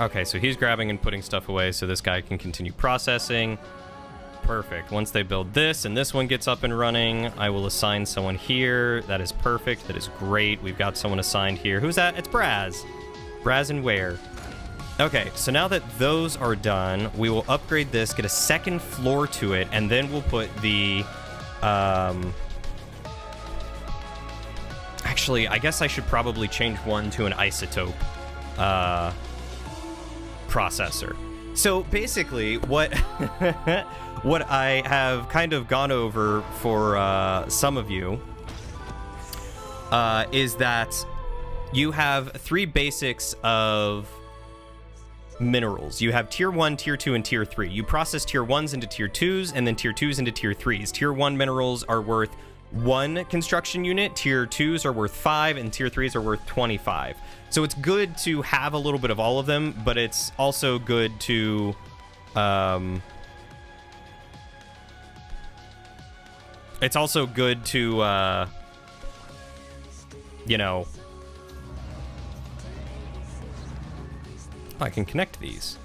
Okay, so he's grabbing and putting stuff away so this guy can continue processing. Perfect. Once they build this and this one gets up and running, I will assign someone here. That is perfect. That is great. We've got someone assigned here. Who's that? It's Braz. Braz and Ware. Okay, so now that those are done, we will upgrade this, get a second floor to it, and then we'll put the... Actually, I guess I should probably change one to an isotope processor. So basically, what what I have kind of gone over for some of you is that you have three basics of minerals. You have tier 1, tier 2, and tier 3. You process tier 1s into tier 2s, and then tier 2s into tier 3s. Tier 1 minerals are worth 1 construction unit, tier 2s are worth 5, and tier 3s are worth 25. So it's good to have a little bit of all of them, but it's also good to you know, I can connect these.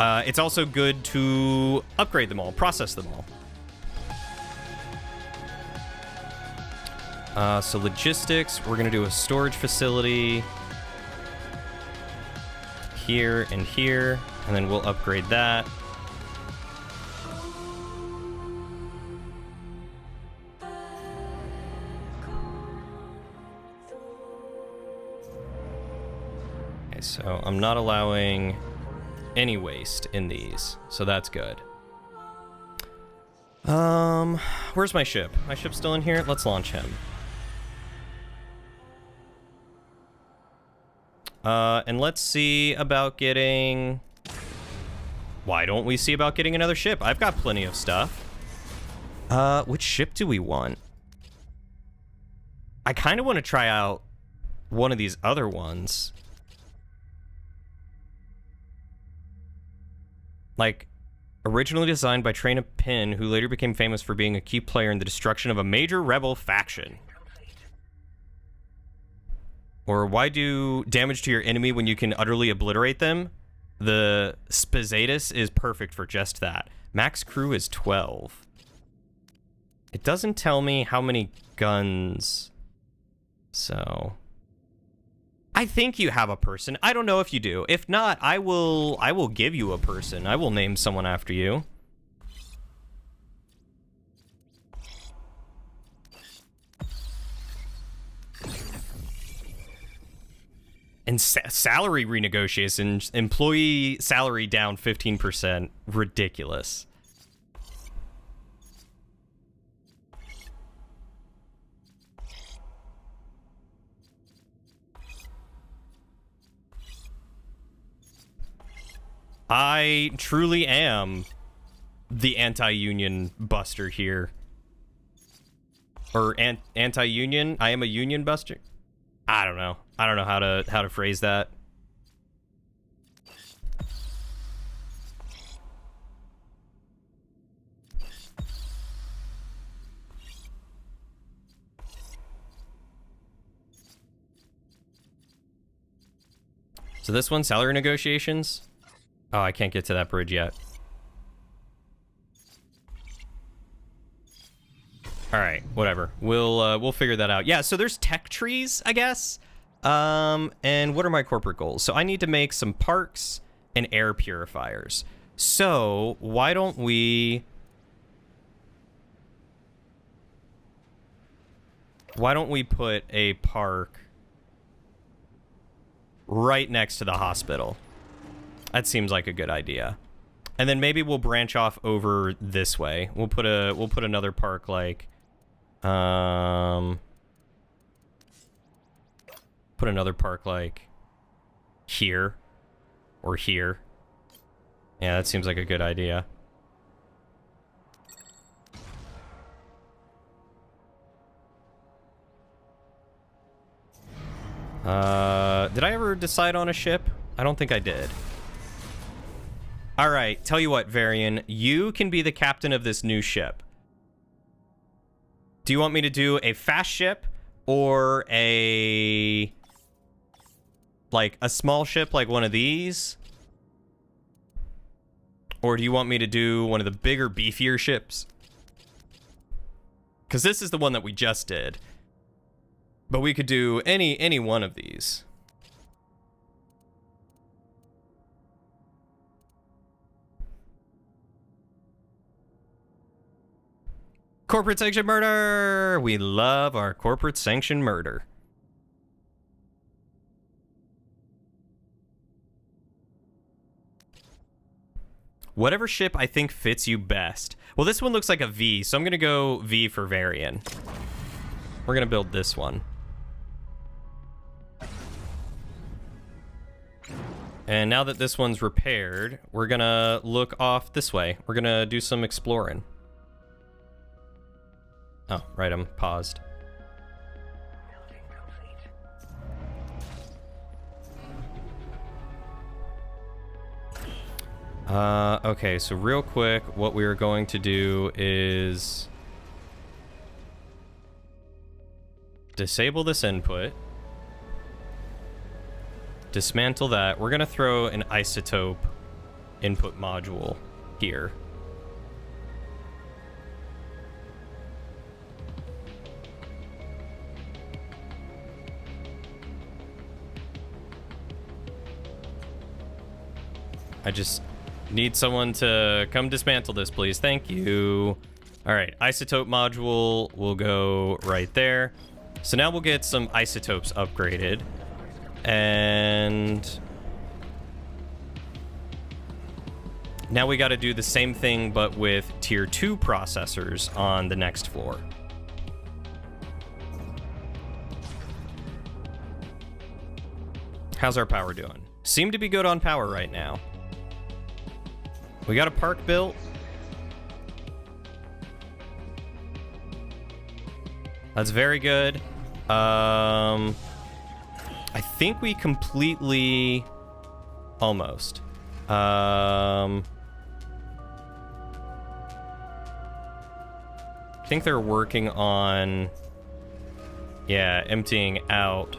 It's also good to upgrade them all, process them all. So logistics, we're gonna do a storage facility here and here, and then we'll upgrade that. Okay, so I'm not allowing any waste in these, so that's good. Where's my ship? My ship's still in here? Let's launch him. And let's see about getting... Why don't we see about getting another ship? I've got plenty of stuff. Which ship do we want? I kind of want to try out one of these other ones. Like, originally designed by Traina Pin, who later became famous for being a key player in the destruction of a major rebel faction. Or why do damage to your enemy when you can utterly obliterate them? The Spizzatus is perfect for just that. Max crew is 12. It doesn't tell me how many guns. So I think you have a person. I don't know if you do. If not, I will give you a person. I will name someone after you. And salary renegotiations, employee salary down 15%. Ridiculous. I truly am the anti-union buster here. Or anti-union? I am a union buster? I don't know. I don't know how to phrase that. So this one, salary negotiations? Oh, I can't get to that bridge yet. All right, whatever. We'll figure that out. Yeah, so there's tech trees, I guess. And what are my corporate goals? So I need to make some parks and air purifiers. So why don't we put a park right next to the hospital? That seems like a good idea. And then maybe we'll branch off over this way. We'll put another park like put another park like here or here. Yeah, that seems like a good idea. Did I ever decide on a ship? I don't think I did. All right, tell you what, Varian, you can be the captain of this new ship. Do you want me to do a fast ship or a small ship like one of these? Or do you want me to do one of the bigger, beefier ships? Because this is the one that we just did. But we could do any one of these. Corporate sanctioned murder! We love our corporate sanctioned murder. Whatever ship I think fits you best. Well, this one looks like a V, so I'm going to go V for Varian. We're going to build this one. And now that this one's repaired, we're going to look off this way. We're going to do some exploring. Oh, right, I'm paused. Okay, so real quick, what we are going to do is disable this input, dismantle that. We're gonna throw an isotope input module here. I just need someone to come dismantle this, please. Thank you. All right, isotope module will go right there. So now we'll get some isotopes upgraded. And now we got to do the same thing, but with tier 2 processors on the next floor. How's our power doing? Seem to be good on power right now. We got a park built. That's very good. I think we completely... Almost. I think they're working on, yeah, emptying out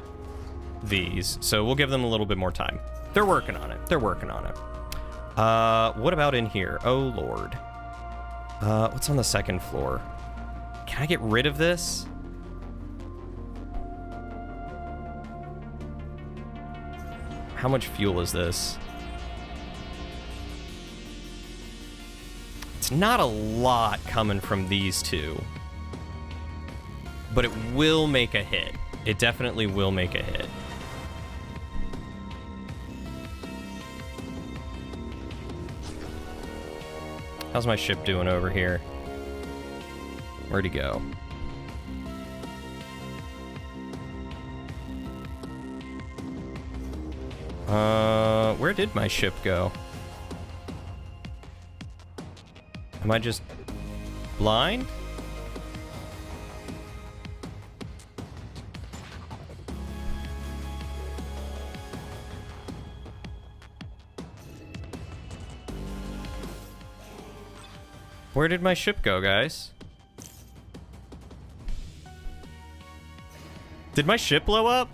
these. So we'll give them a little bit more time. They're working on it. They're working on it. What about in here? Oh, Lord. What's on the second floor? Can I get rid of this? How much fuel is this? It's not a lot coming from these two. But it will make a hit. It definitely will make a hit. How's my ship doing over here? Where'd he go? Where did my ship go? Am I just blind? Where did my ship go, guys? Did my ship blow up?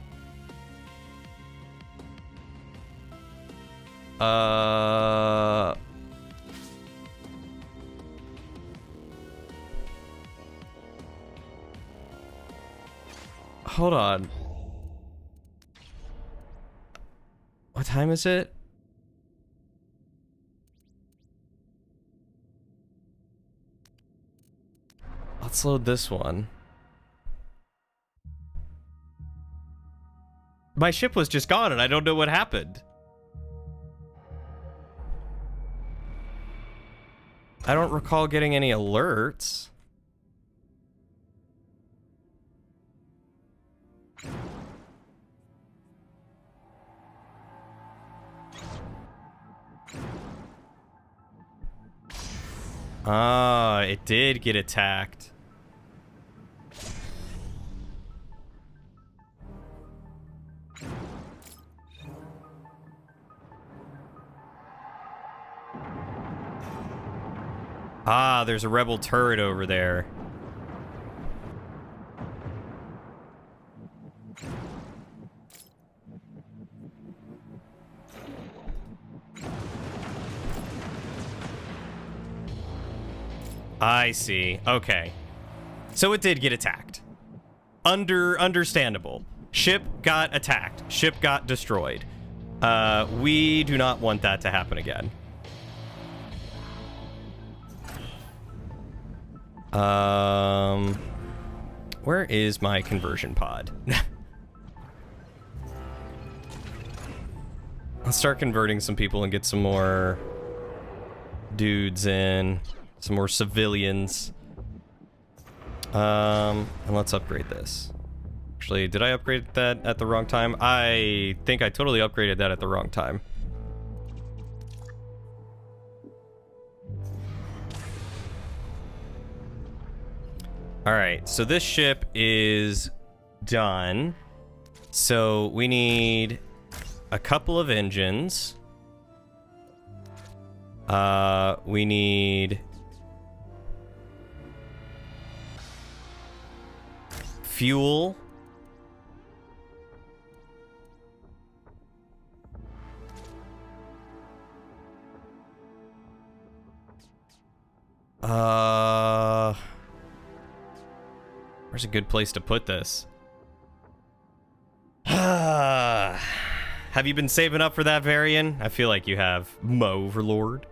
Hold on. What time is it? Let's load this one. My ship was just gone and I don't know what happened. I don't recall getting any alerts. Ah, it did get attacked. Ah, there's a rebel turret over there. I see. Okay. So it did get attacked. Understandable. Ship got attacked. Ship got destroyed. We do not want that to happen again. Where is my conversion pod? Let's start converting some people and get some more dudes in. Some more civilians. And let's upgrade this. Actually, did I upgrade that at the wrong time? I think I totally upgraded that at the wrong time. Alright, so this ship is done. So we need a couple of engines. We need fuel. Where's a good place to put this? Have you been saving up for that, Varian? I feel like you have, Mo Overlord.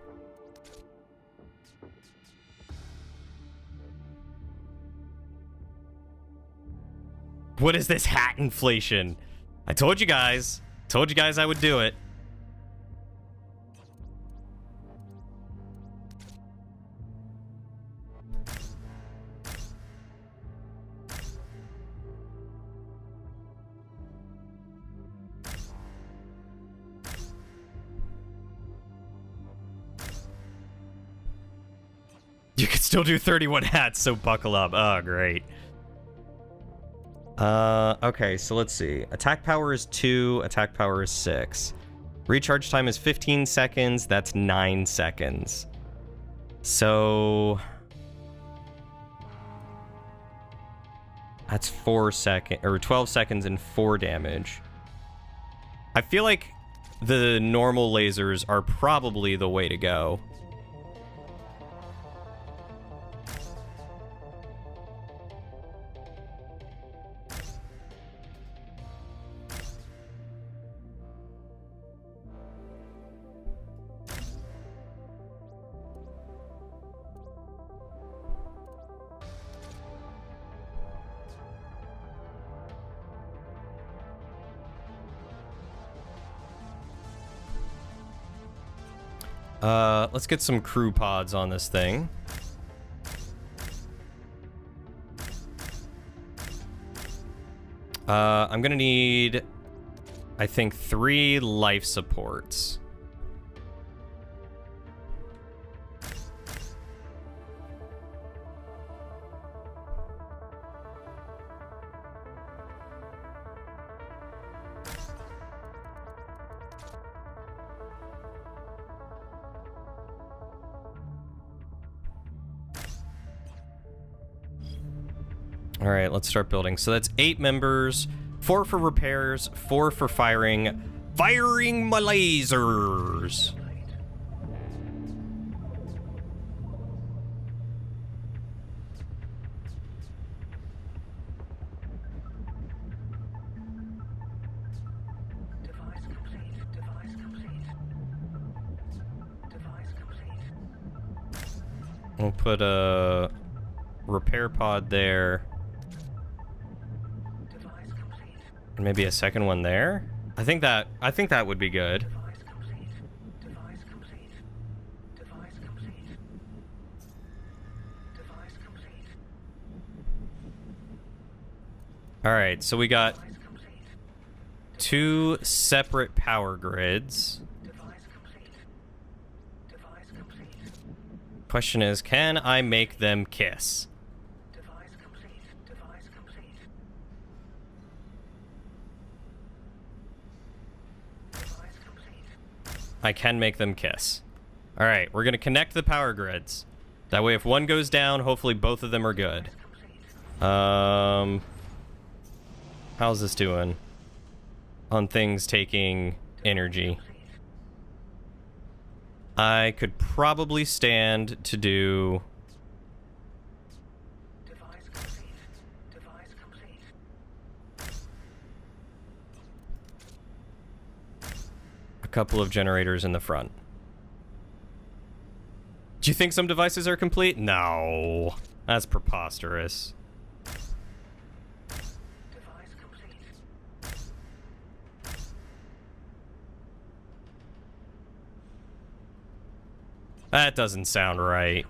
What is this hat inflation? I told you guys. Told you guys I would do it. You can still do 31 hats, so buckle up. Oh, great. Okay, so let's see. Attack power is 2, attack power is 6. Recharge time is 15 seconds, that's 9 seconds. So... That's 4 seconds, or 12 seconds and 4 damage. I feel like the normal lasers are probably the way to go. Let's get some crew pods on this thing. I'm gonna need, I think, 3 life supports. All right, let's start building. So that's 8 members, 4 for repairs, 4 for firing. Firing my lasers! Device complete. Device complete. Device complete. We'll put a repair pod there. And maybe a second one there. I think that would be good. Device complete. Device complete. Device complete. Device complete. All right, so we got Device complete. 2 separate power grids. Device complete. Device complete. Question is, can I make them kiss? Device complete. Device complete. Device complete. I can make them kiss. All right, we're gonna connect the power grids. That way, if one goes down, hopefully both of them are good. How's this doing on things taking energy? I could probably stand to do Device complete. Device complete. a couple of generators in the front. Do you think some devices are complete? No, that's preposterous. Device complete. That doesn't sound right.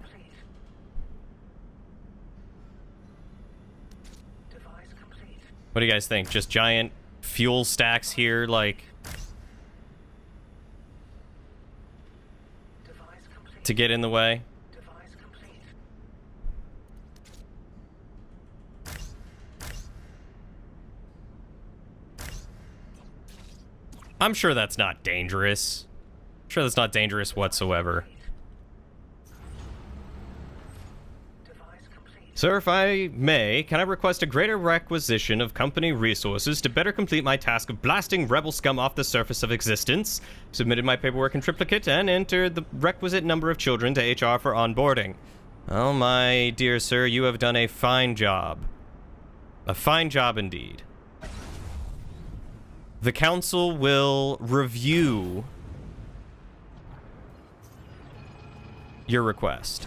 Device complete. What do you guys think? Just giant fuel stacks here, like, Device complete. to get in the way? Device complete. I'm sure that's not dangerous. I'm sure that's not dangerous whatsoever. Device complete. Sir, if I may, can I request a greater requisition of company resources to better complete my task of blasting rebel scum off the surface of existence? Submitted my paperwork in triplicate and entered the requisite number of children to HR for onboarding. Oh, my dear sir, you have done a fine job. A fine job indeed. The council will review your request.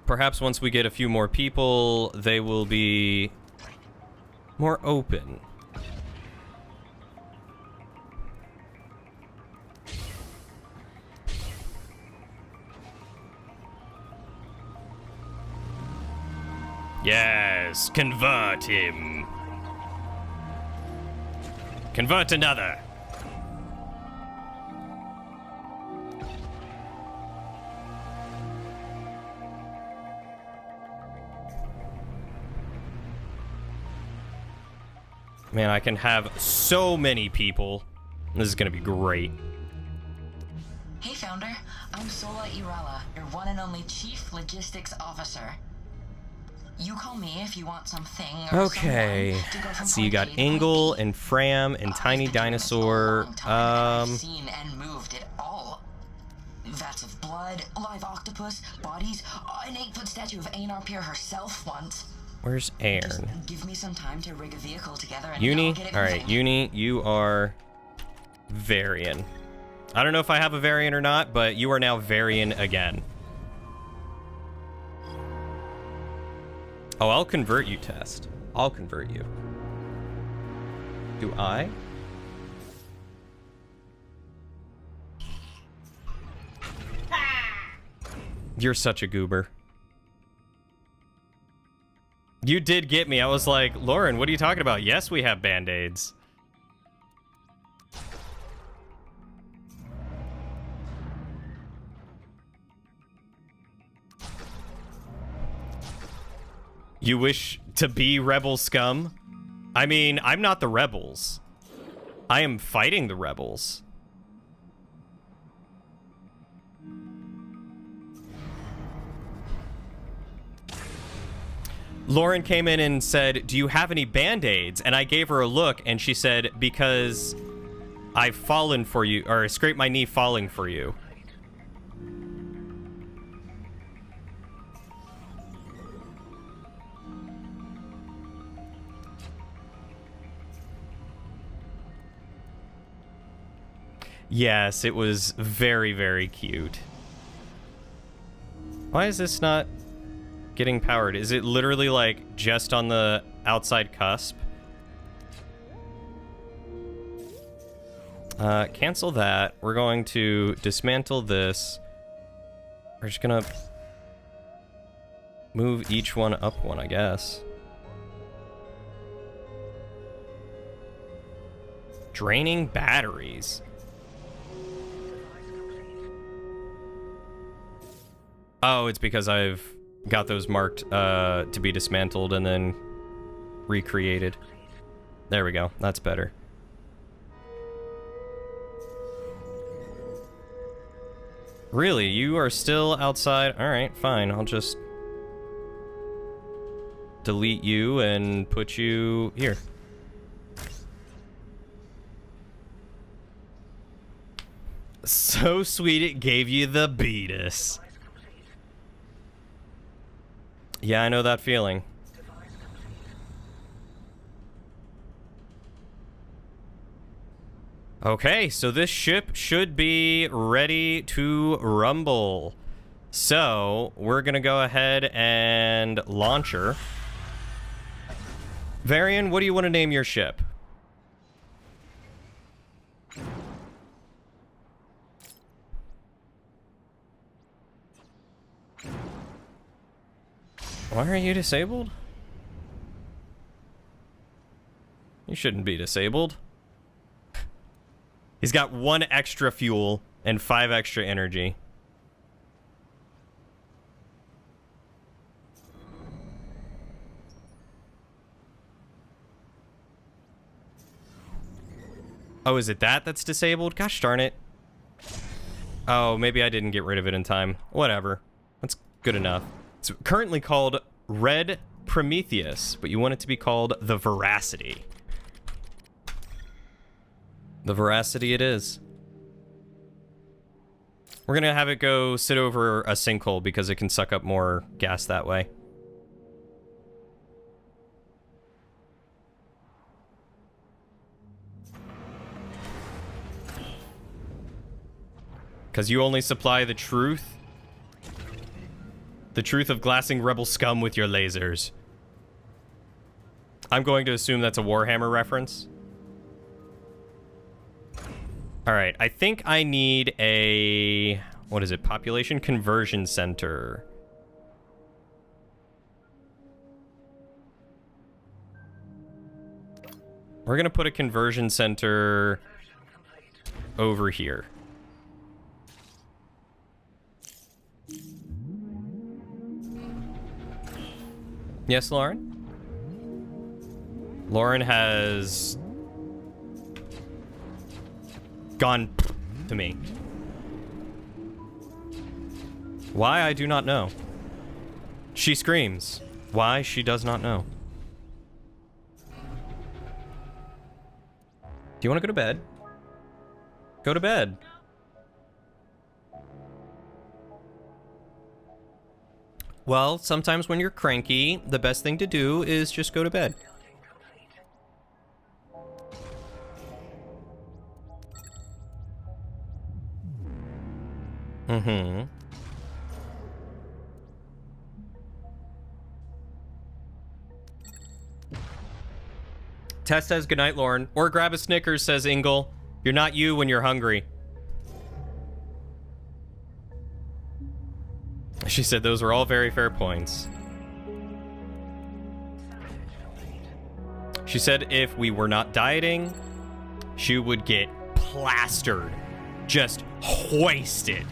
Perhaps once we get a few more people, they will be more open. Yes, convert him. Convert another. Man, I can have so many people. This is gonna be great. Hey, Founder. I I'm Sola Irala, your one and only Chief Logistics Officer. You call me if you want something or Okay. someone to go from So you point got A to point Ingle B. and Fram and Tiny I've been doing this for a Dinosaur. long time, and I've seen and moved it all. Vats of blood, live octopus, bodies, an 8-foot statue of Einar Peer herself once. Where's Aaron? Give me some time to rig a vehicle together and Uni? I'll get it Alright, moving. Uni, you are Varian. I don't know if I have a Varian or not, but you are now Varian again. Oh, I'll convert you, Test. I'll convert you. Do I? You're such a goober. You did get me. I was like, Lauren, what are you talking about? Yes, we have band-aids. You wish to be rebel scum? I mean, I'm not the rebels. I am fighting the rebels. Lauren came in and said, do you have any band-aids? And I gave her a look, and she said, because I've fallen for you, or scraped my knee falling for you. Yes, it was very, very cute. Why is this not getting powered? Is it literally like just on the outside cusp? Cancel that. We're going to dismantle this. We're just gonna move each one up one, I guess. Draining batteries. Oh, it's because I've got those marked to be dismantled and then recreated. There we go. That's better. Really? You are still outside? Alright, fine. I'll just delete you and put you here. So sweet it gave you the beatus. Yeah, I know that feeling. Okay, so this ship should be ready to rumble. So, we're gonna go ahead and launch her. Varian, what do you want to name your ship? Why are you disabled? You shouldn't be disabled. He's got 1 extra fuel and 5 extra energy. Oh, is it that's disabled? Gosh darn it. Oh, maybe I didn't get rid of it in time. Whatever. That's good enough. It's currently called Red Prometheus, but you want it to be called the Veracity. The Veracity it is. We're gonna have it go sit over a sinkhole because it can suck up more gas that way. Because you only supply the truth? The truth of glassing rebel scum with your lasers. I'm going to assume that's a Warhammer reference. Alright, I think I need a... what is it? Population Conversion Center. We're gonna put a conversion center over here. Yes, Lauren? Lauren has gone to me. Why, I do not know. She screams. Why, she does not know. Do you want to go to bed? Go to bed. Well, sometimes when you're cranky, the best thing to do is just go to bed. Mm-hmm. Tess says goodnight, Lauren. Or grab a Snickers, says Ingle. You're not you when you're hungry. She said those were all very fair points. She said if we were not dieting, she would get plastered. Just hoisted.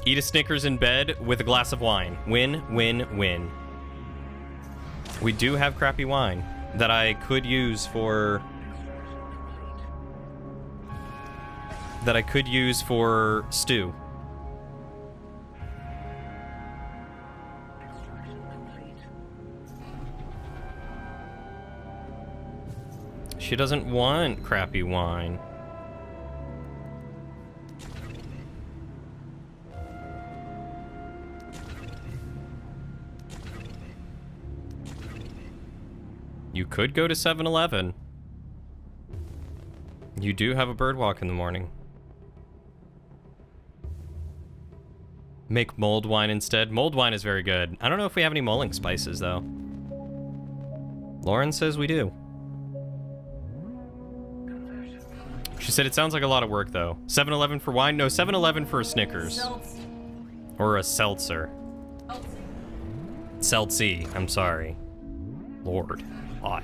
Eat a Snickers in bed with a glass of wine. Win, win, win. We do have crappy wine that I could use for... stew. She doesn't want crappy wine. You could go to 7-Eleven. You do have a bird walk in the morning. Make mulled wine instead. Mulled wine is very good. I don't know if we have any mulling spices, though. Lauren says we do. She said it sounds like a lot of work, though. 7-Eleven for wine? No, 7-Eleven for a Snickers. Or a seltzer. Seltzy, I'm sorry. Lord. Odd.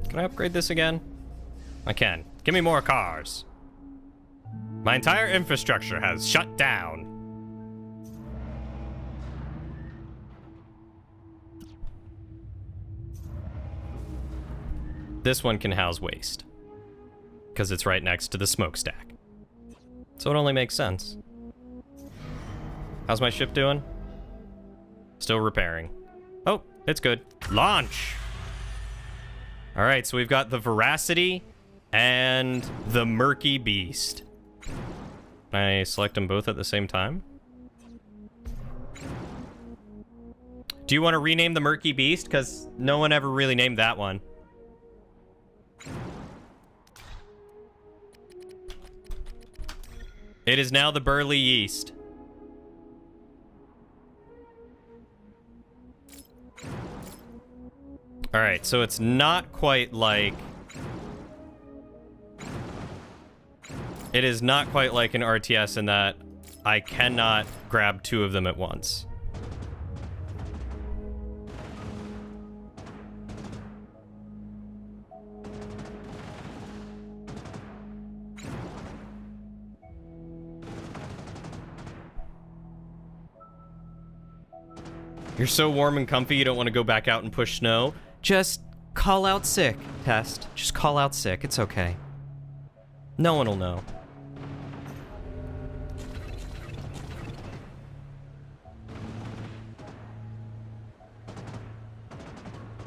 Can I upgrade this again? I can. Give me more cars. My entire infrastructure has shut down. This one can house waste, because it's right next to the smokestack. So it only makes sense. How's my ship doing? Still repairing. Oh, it's good. Launch! Alright, so we've got the Veracity and the Murky Beast. Can I select them both at the same time? Do you want to rename the Murky Beast? Because no one ever really named that one. It is now the Burly Yeast. Alright, so it's not quite like... It is not quite like an RTS in that I cannot grab two of them at once. You're so warm and comfy you don't want to go back out and push snow? Just call out sick, Test. Just call out sick. It's okay. No one will know.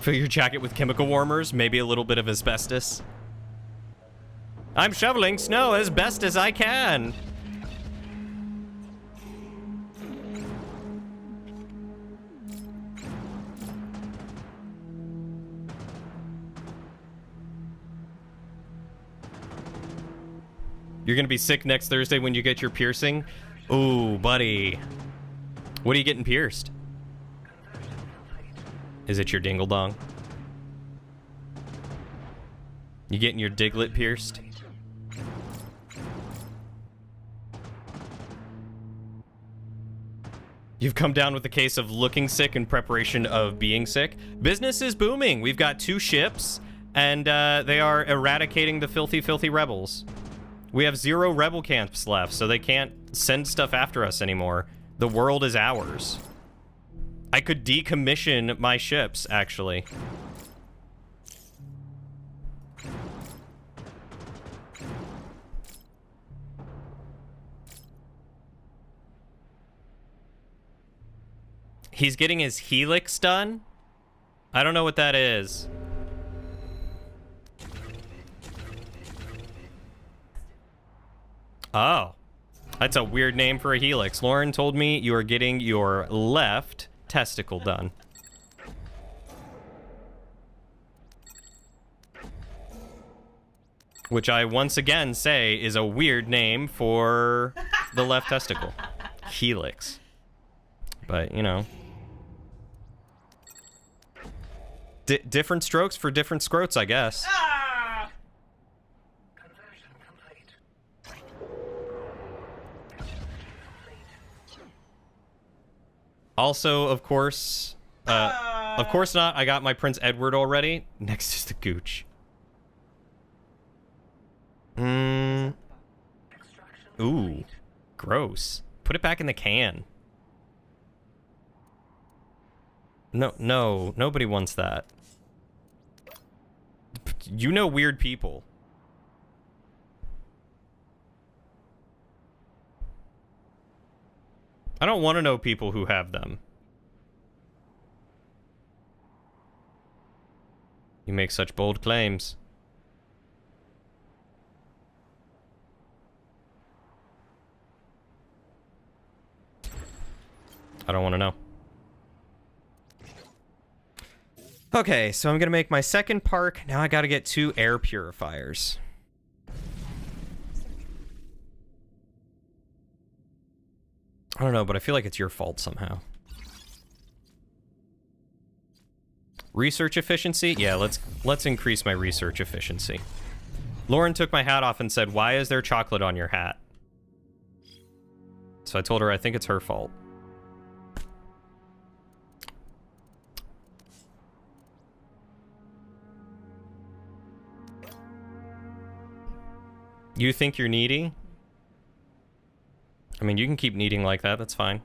Fill your jacket with chemical warmers, maybe a little bit of asbestos. I'm shoveling snow as best as I can. You're gonna be sick next Thursday when you get your piercing? Ooh, buddy. What are you getting pierced? Is it your dingle dong? You getting your diglet pierced? You've come down with a case of looking sick in preparation of being sick. Business is booming. We've got 2 ships and they are eradicating the filthy, filthy rebels. We have 0 rebel camps left, so they can't send stuff after us anymore. The world is ours. I could decommission my ships, actually. He's getting his helix done? I don't know what that is. Oh. That's a weird name for a helix. Lauren told me you are getting your left testicle done. Which I once again say is a weird name for the left testicle. Helix. But, you know. Different strokes for different scrotes, I guess. Also, of course not, I got my Prince Edward already. Next is the Gooch. Ooh, gross. Put it back in the can. No, nobody wants that. You know weird people. I don't want to know people who have them. You make such bold claims. I don't want to know. Okay, so I'm gonna make my second park. Now I gotta get 2 air purifiers. I don't know, but I feel like it's your fault somehow. Research efficiency? Yeah, let's increase my research efficiency. Lauren took my hat off and said, "Why is there chocolate on your hat?" So I told her I think it's her fault. You think you're needy? I mean, you can keep needing like that, that's fine.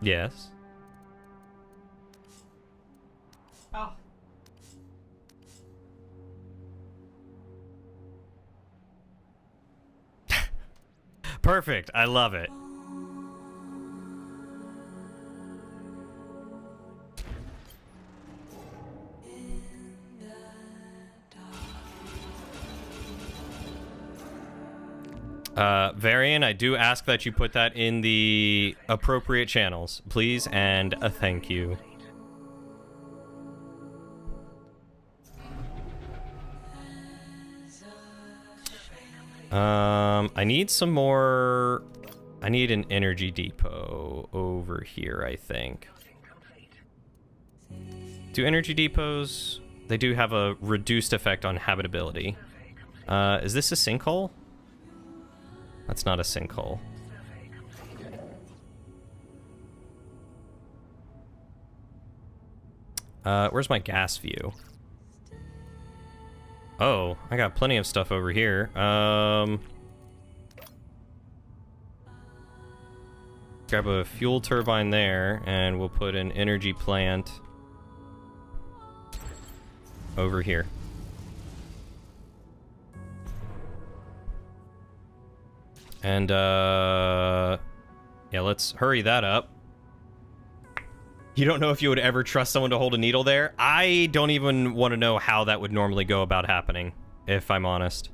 Yes. Oh. Perfect, I love it. Varian, I do ask that you put that in the appropriate channels, please, and a thank you. I need some more... I need an energy depot over here, I think. Do energy depots... They do have a reduced effect on habitability. Is this a sinkhole? That's not a sinkhole. Where's my gas view? Oh, I got plenty of stuff over here. Grab a fuel turbine there, and we'll put an energy plant over here. And, yeah, let's hurry that up. You don't know if you would ever trust someone to hold a needle there? I don't even want to know how that would normally go about happening, if I'm honest.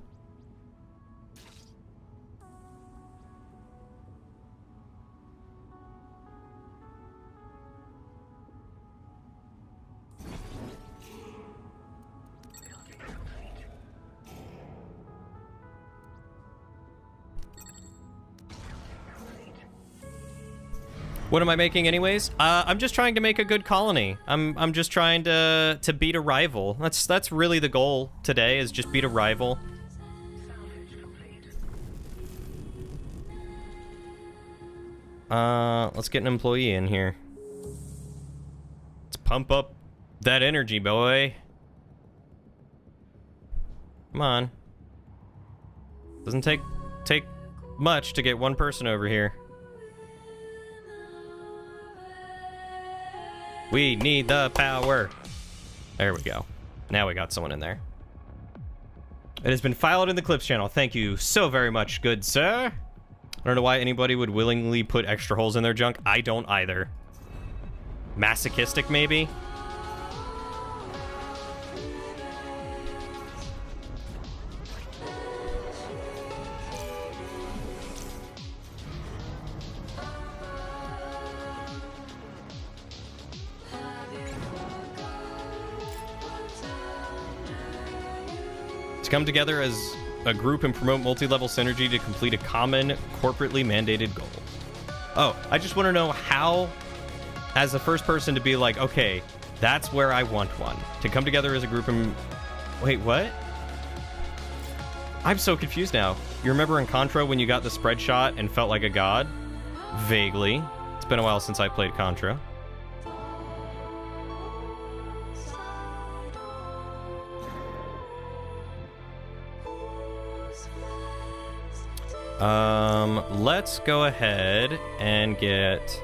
What am I making anyways? I'm just trying to make a good colony. I'm just trying to beat a rival. That's really the goal today, is just beat a rival. Let's get an employee in here. Let's pump up that energy, boy. Come on. Doesn't take much to get one person over here. We need the power. There we go. Now we got someone in there. It has been filed in the Clips channel. Thank you so very much, good sir. I don't know why anybody would willingly put extra holes in their junk. I don't either. Masochistic, maybe? To come together as a group and promote multi-level synergy to complete a common, corporately mandated goal. Oh, I just want to know how, as the first person to be like, okay, that's where I want one. To come together as a group and... Wait, what? I'm so confused now. You remember in Contra when you got the spread shot and felt like a god? Vaguely. It's been a while since I played Contra. Let's go ahead and get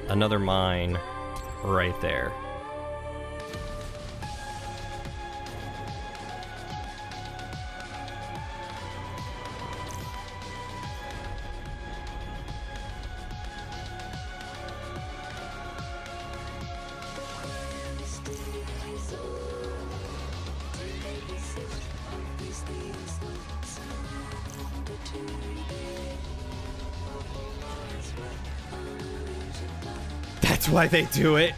another mine right there. That's why they do it.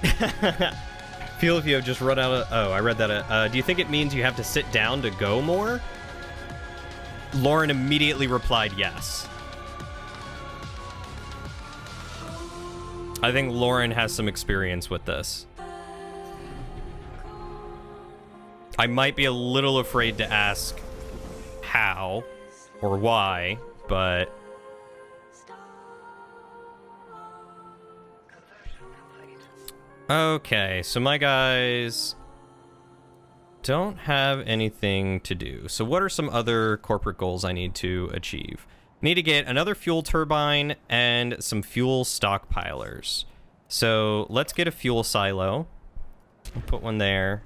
Feel if you have just run out of... Oh, I read that. Do you think it means you have to sit down to go more? Lauren immediately replied yes. I think Lauren has some experience with this. I might be a little afraid to ask how or why, but... Okay, so my guys don't have anything to do. So what are some other corporate goals I need to achieve? Need to get another fuel turbine and some fuel stockpilers. So let's get a fuel silo. We'll put one there.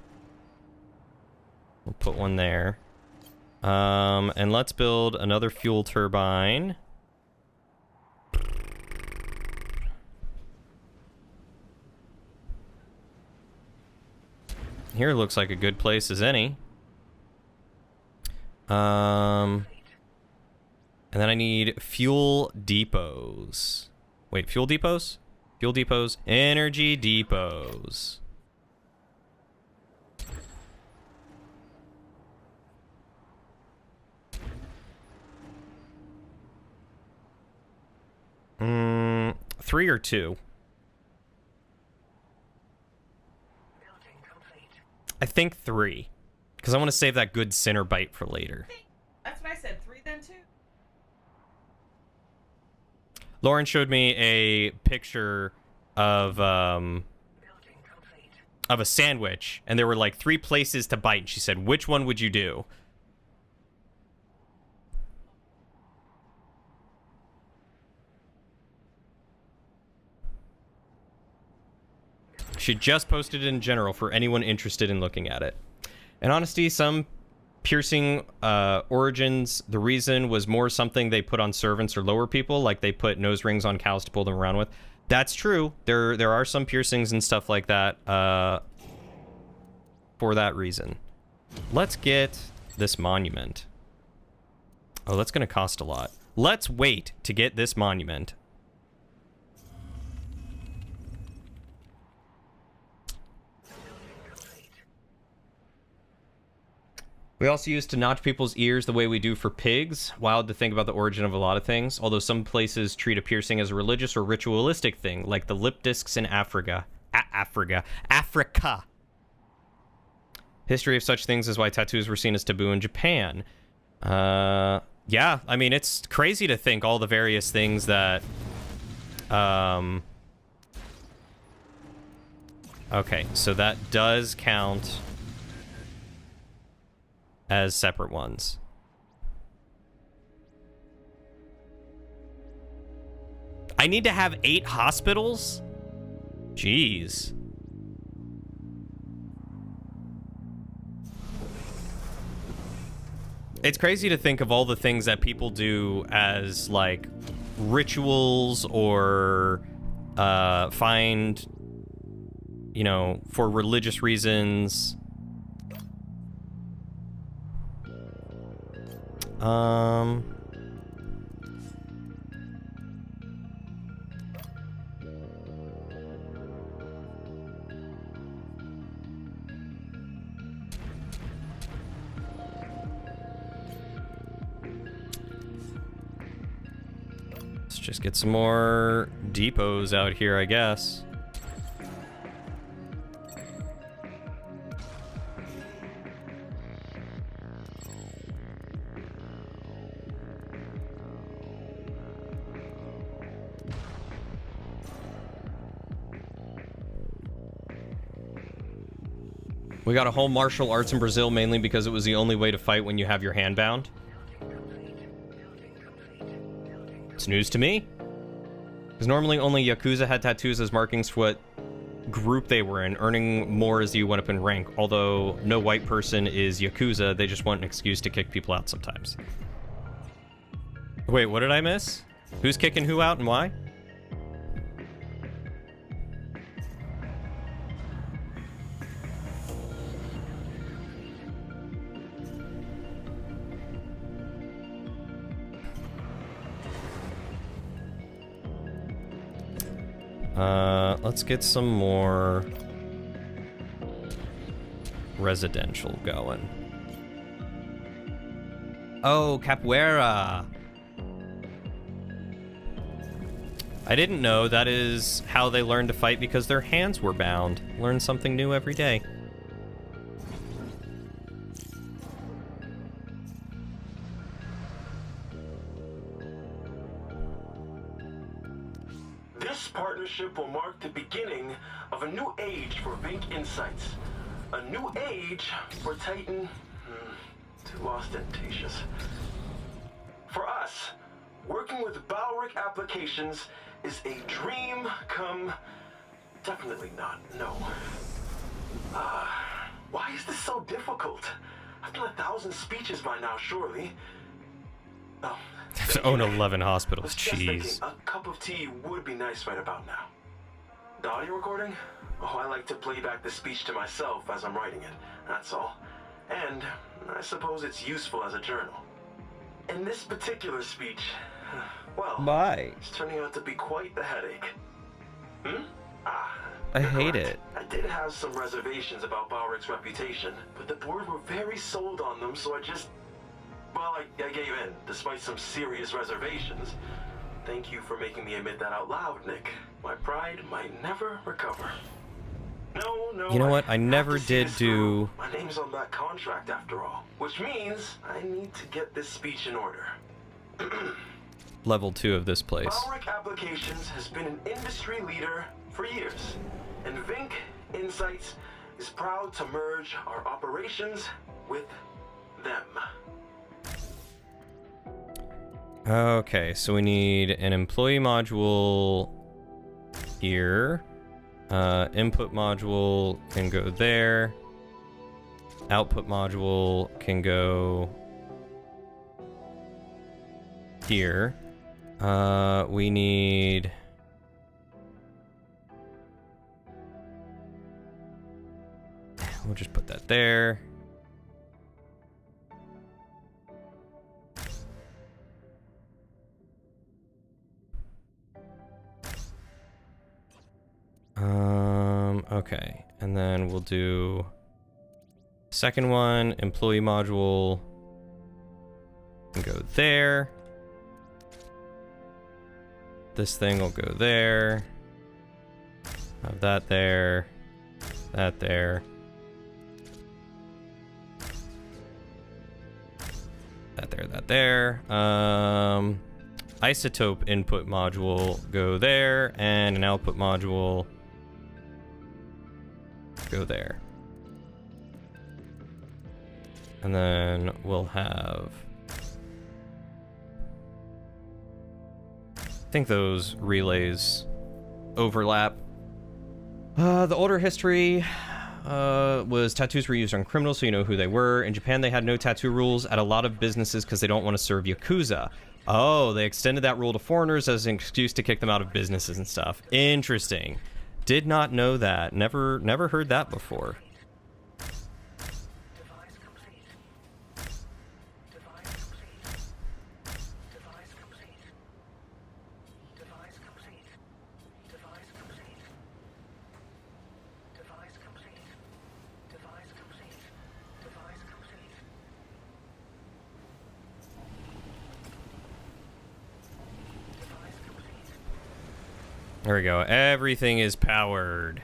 We'll put one there. And let's build another fuel turbine. Here looks like a good place as any. And then I need fuel depots. Wait, fuel depots? Fuel depots. Energy depots. Three or two? I think 3. Because I want to save that good center bite for later. That's what I said. 3 then 2. Lauren showed me a picture of a sandwich, and there were like 3 places to bite, and she said, which one would you do? She just posted it in general for anyone interested in looking at it. In honesty, some piercing origins, the reason was more something they put on servants or lower people, like they put nose rings on cows to pull them around with. That's true. There are some piercings and stuff like that for that reason. Let's get this monument. Oh, that's going to cost a lot. Let's wait to get this monument. We also used to notch people's ears the way we do for pigs. Wild to think about the origin of a lot of things, although some places treat a piercing as a religious or ritualistic thing, like the lip discs in Africa. Africa. History of such things is why tattoos were seen as taboo in Japan. Yeah, I mean, it's crazy to think all the various things that Okay, so that does count as separate ones. I need to have 8 hospitals? Jeez. It's crazy to think of all the things that people do as, like, rituals or find, you know, for religious reasons. Let's just get some more depots out here, I guess. We got a whole martial arts in Brazil mainly because it was the only way to fight when you have your hand bound. It's news to me. Because normally only Yakuza had tattoos as markings for what group they were in, earning more as you went up in rank. Although no white person is Yakuza, they just want an excuse to kick people out sometimes. Wait, what did I miss? Who's kicking who out and why? Let's get some more residential going. Oh, capoeira. I didn't know that is how they learned to fight because their hands were bound. Learn something new every day. This partnership will mark the beginning of a new age for Vink Insights. A new age for Titan. Too ostentatious. For us, working with Balric Applications is a dream come... Definitely not, no. Why is this so difficult? I've done 1,000 speeches by now, surely. Oh. To own 11 hospitals, jeez. A cup of tea would be nice right about now. The audio recording? Oh, I like to play back the speech to myself as I'm writing it, that's all. And I suppose it's useful as a journal. In this particular speech, well, it's turning out to be quite the headache. I hate it. I did have some reservations about Balric's reputation, but the board were very sold on them, so I just... Well, I gave in, despite some serious reservations. Thank you for making me admit that out loud, Nick. My pride might never recover. No. You know what? I never did do... My name's on that contract after all, which means I need to get this speech in order. Level 2 of this place. Balric Applications has been an industry leader for years, and Vink Insights is proud to merge our operations with them. Okay, so we need an employee module here. Input module can go there. Output module can go here. We need... We'll just put that there. Okay, and then we'll do second one, employee module can go there. This thing will go there. Have that there, that there. That there, that there. Isotope input module go there, and an output module go there. And then we'll have... I think those relays overlap. The older history was tattoos were used on criminals so you know who they were. In Japan, they had no tattoo rules at a lot of businesses because they don't want to serve Yakuza. Oh, they extended that rule to foreigners as an excuse to kick them out of businesses and stuff. Interesting. Did not know that. Never heard that before. There we go. Everything is powered.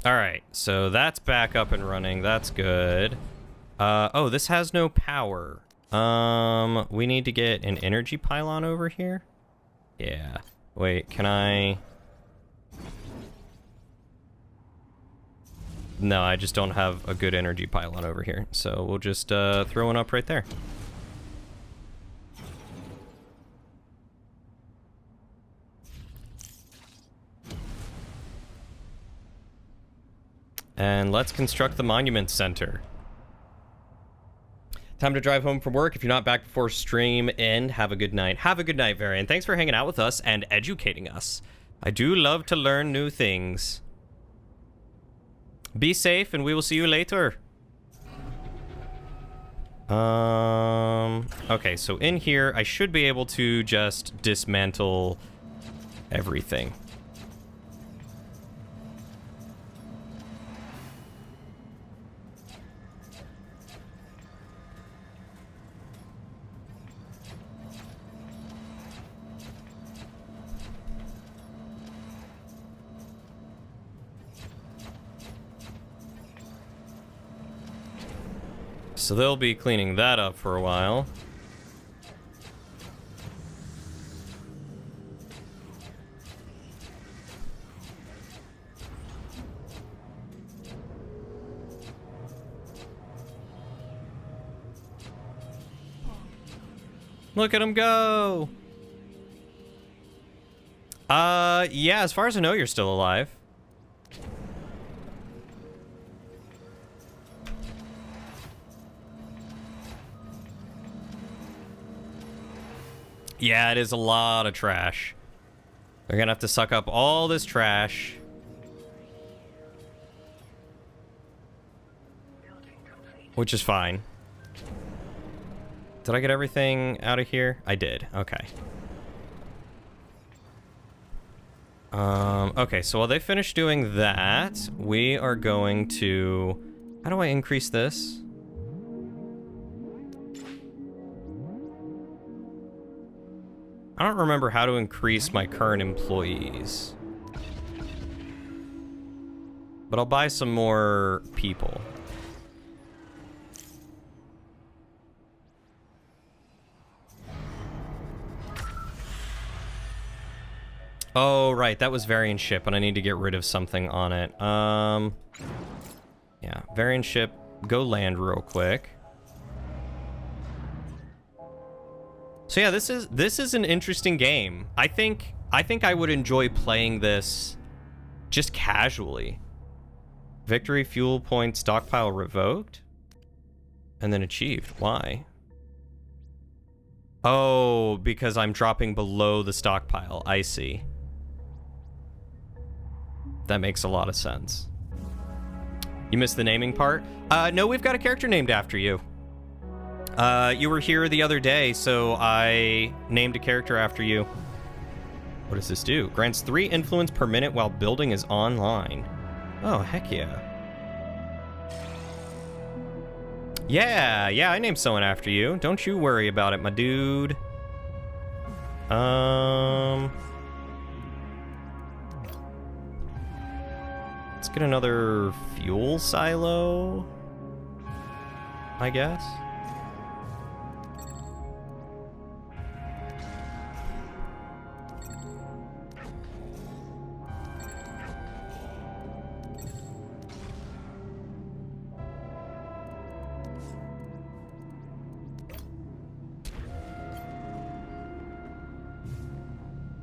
Alright, so that's back up and running. That's good. Oh, this has no power. We need to get an energy pylon over here? Yeah. Wait, can I... No, I just don't have a good energy pylon over here. So we'll just throw one up right there. And let's construct the Monument Center. Time to drive home from work. If you're not back before stream end, have a good night. Have a good night, Varian. Thanks for hanging out with us and educating us. I do love to learn new things. Be safe, and we will see you later. Okay, so in here, I should be able to just dismantle everything. So they'll be cleaning that up for a while. Look at him go! Yeah, as far as I know, you're still alive. Yeah, it is a lot of trash. They're gonna have to suck up all this trash. Which is fine. Did I get everything out of here? I did. Okay. Okay, so while they finish doing that, we are going to... How do I increase this? I don't remember how to increase my current employees. But I'll buy some more people. Oh, right, that was Varian ship, and I need to get rid of something on it. Yeah, Varian ship, go land real quick. So yeah, this is an interesting game. I think I would enjoy playing this just casually. Victory, fuel point, stockpile revoked, and then achieved. Why? Oh, because I'm dropping below the stockpile. I see. That makes a lot of sense. You missed the naming part? No, we've got a character named after you. You were here the other day, so I named a character after you. What does this do? Grants 3 influence per minute while building is online. Oh, heck yeah. Yeah, I named someone after you. Don't you worry about it, my dude. Let's get another fuel silo, I guess.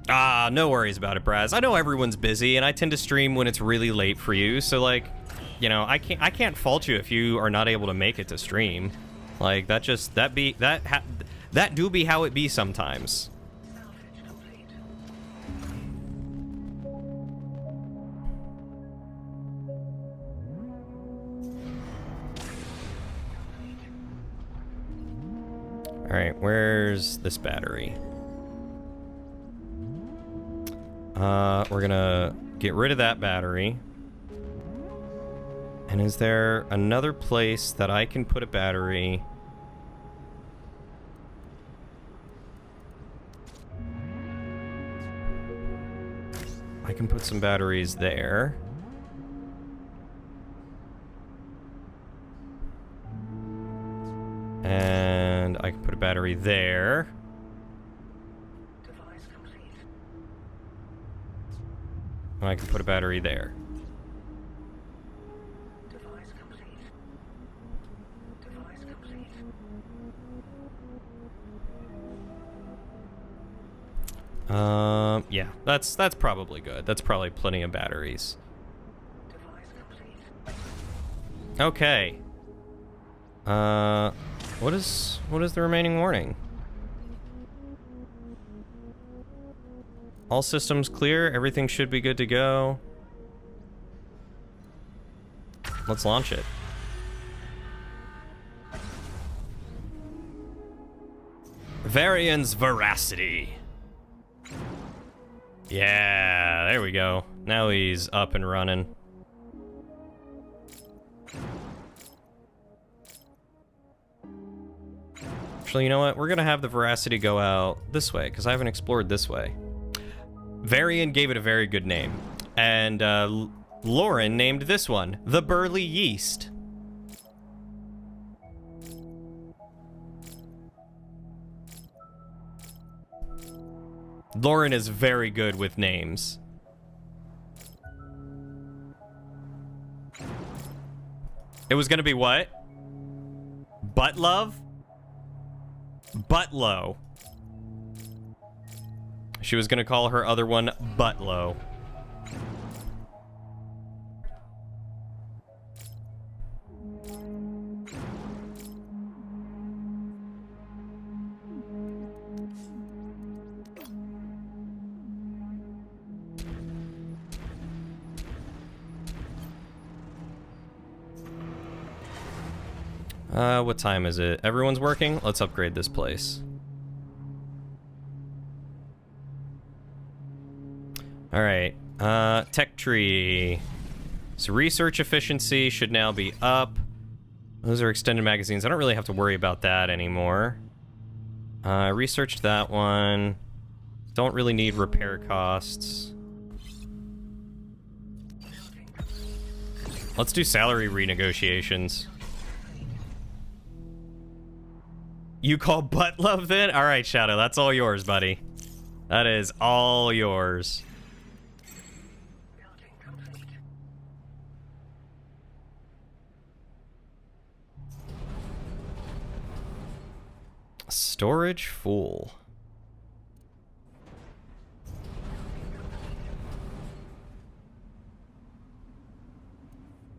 Ah, no worries about it, Braz. I know everyone's busy, and I tend to stream when it's really late for you, so, like, you know, I can't fault you if you are not able to make it to stream. Like, that do be how it be sometimes. Alright, where's this battery? We're gonna get rid of that battery. And is there another place that I can put a battery? I can put some batteries there. And I can put a battery there. And I can put a battery there. Yeah, that's probably good. That's probably plenty of batteries. Okay. What is the remaining warning? All systems clear. Everything should be good to go. Let's launch it. Varian's Veracity. Yeah, there we go. Now he's up and running. Actually, you know what? We're gonna have the Veracity go out this way, because I haven't explored this way. Varian gave it a very good name. And Lauren named this one the Burly Yeast. Lauren is very good with names. It was gonna be what? Butt love? Buttlow. She was gonna call her other one Buttlow. What time is it? Everyone's working? Let's upgrade this place. Alright, tech tree. So research efficiency should now be up. Those are extended magazines. I don't really have to worry about that anymore. I researched that one. Don't really need repair costs. Let's do salary renegotiations. You call butt love then? Alright, Shadow, that's all yours, buddy. That is all yours. Storage full.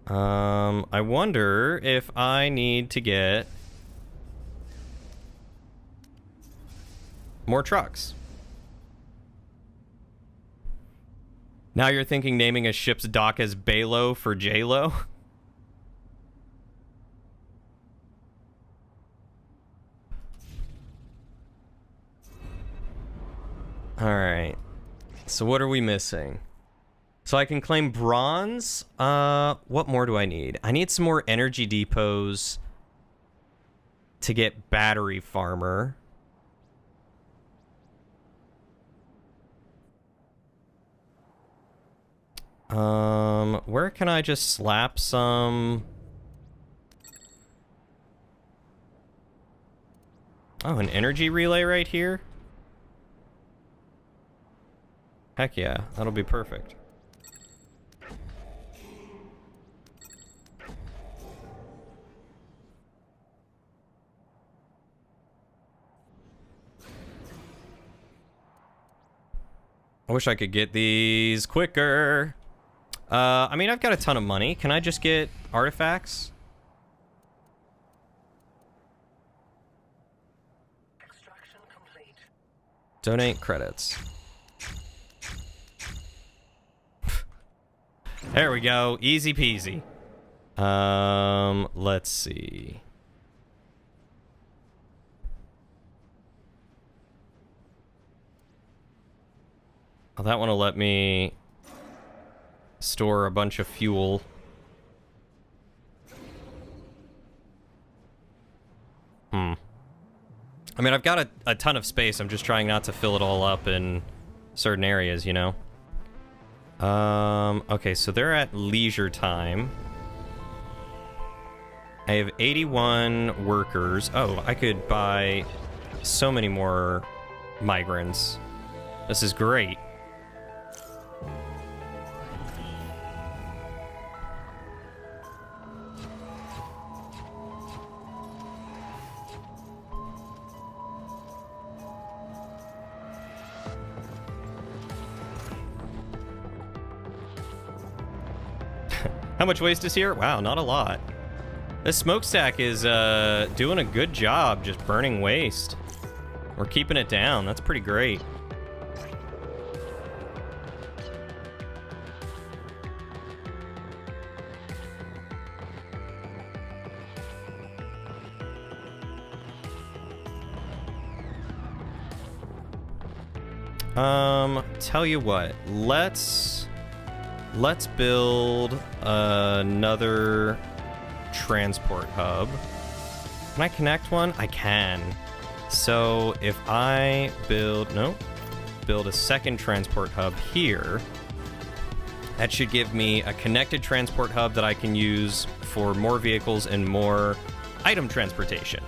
I wonder if I need to get more trucks. Now you're thinking naming a ship's dock as Balo for J-Lo? Alright. So what are we missing? So I can claim bronze? What more do I need? I need some more energy depots to get battery farmer. Where can I just slap some... Oh, an energy relay right here? Heck yeah, that'll be perfect. I wish I could get these quicker. I mean, I've got a ton of money. Can I just get artifacts? Extraction complete. Donate credits. There we go. Easy peasy. Let's see. Oh, that one will let me store a bunch of fuel. I mean, I've got a ton of space. I'm just trying not to fill it all up in certain areas, you know? Okay, so they're at leisure time. I have 81 workers. Oh, I could buy so many more migrants. This is great. How much waste is here? Wow, not a lot. This smokestack is doing a good job just burning waste. We're keeping it down. That's pretty great. Tell you what, let's build another transport hub. Can I connect one? I can. So if I build a second transport hub here, that should give me a connected transport hub that I can use for more vehicles and more item transportation.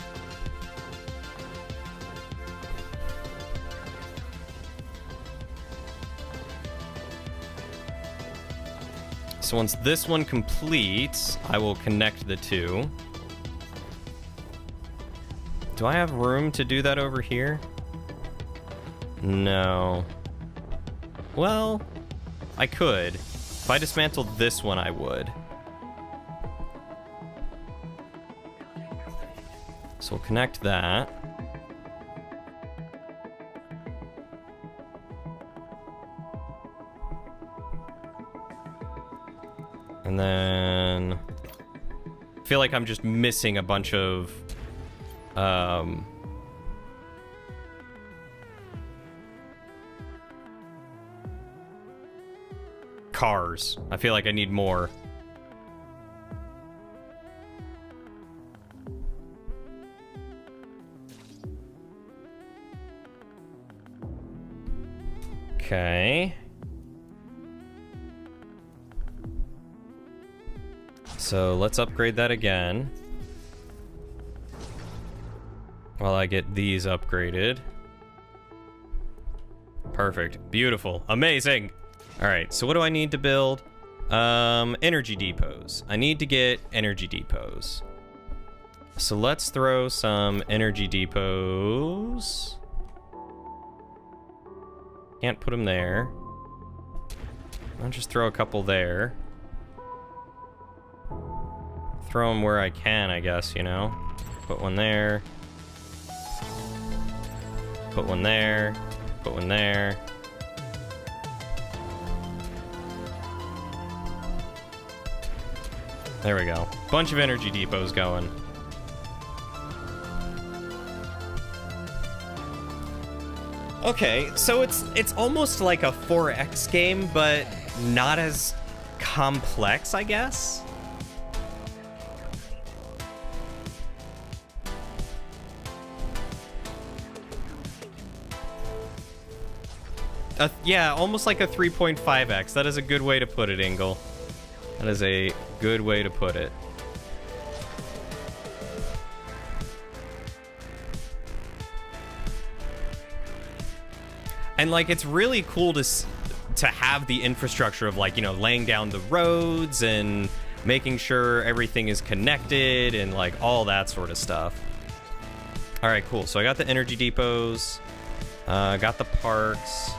So once this one completes, I will connect the two. Do I have room to do that over here? No. Well, I could. If I dismantled this one, I would. So we'll connect that. And then I feel like I'm just missing a bunch of cars. I feel like I need more. Okay. So let's upgrade that again. While I get these upgraded. Perfect. Beautiful. Amazing. All right, so what do I need to build? Energy depots. I need to get energy depots. So let's throw some energy depots. Can't put them there. I'll just throw a couple there. Throw them where I can, I guess, you know? Put one there. Put one there. Put one there. There we go. Bunch of energy depots going. Okay, so it's almost like a 4X game, but not as complex, I guess. Yeah, almost like a 3.5x. That is a good way to put it, Ingle. That is a good way to put it. And like, it's really cool to have the infrastructure of, like, you know, laying down the roads and making sure everything is connected and like all that sort of stuff. All right, cool. So I got the energy depots, got the parks.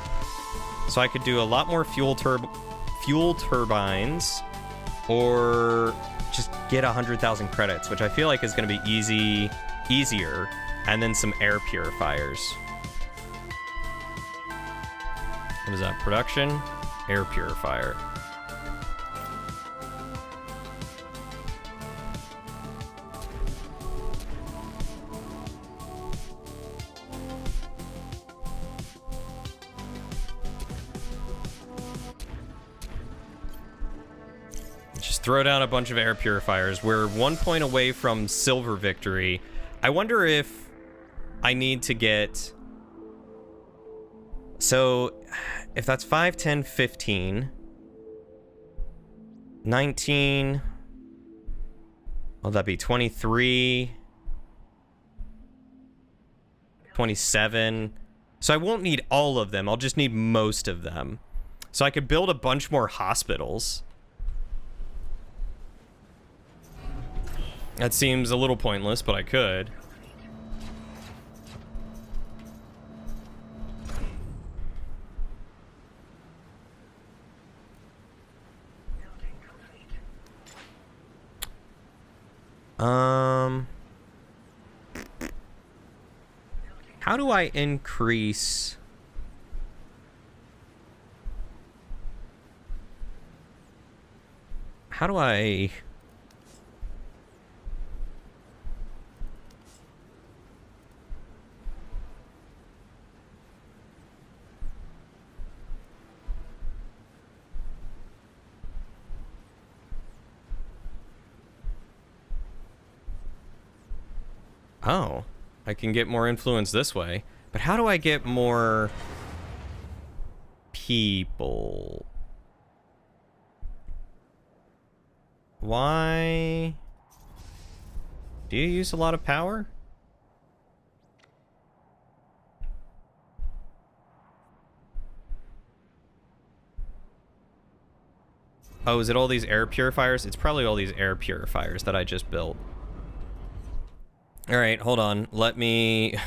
So I could do a lot more fuel turbines, or just get 100,000 credits, which I feel like is going to be easier, and then some air purifiers. What is that? Production? Air purifier. Just throw down a bunch of air purifiers. We're 1 point away from silver victory. I wonder if I need to get... So, if that's 5, 10, 15... 19... Will that be 23... 27... So I won't need all of them. I'll just need most of them. So I could build a bunch more hospitals. That seems a little pointless, but I could. How do I increase... How do I... Oh, I can get more influence this way. But how do I get more people? Why? Do you use a lot of power? Oh, is it all these air purifiers? It's probably all these air purifiers that I just built. All right, hold on. Let me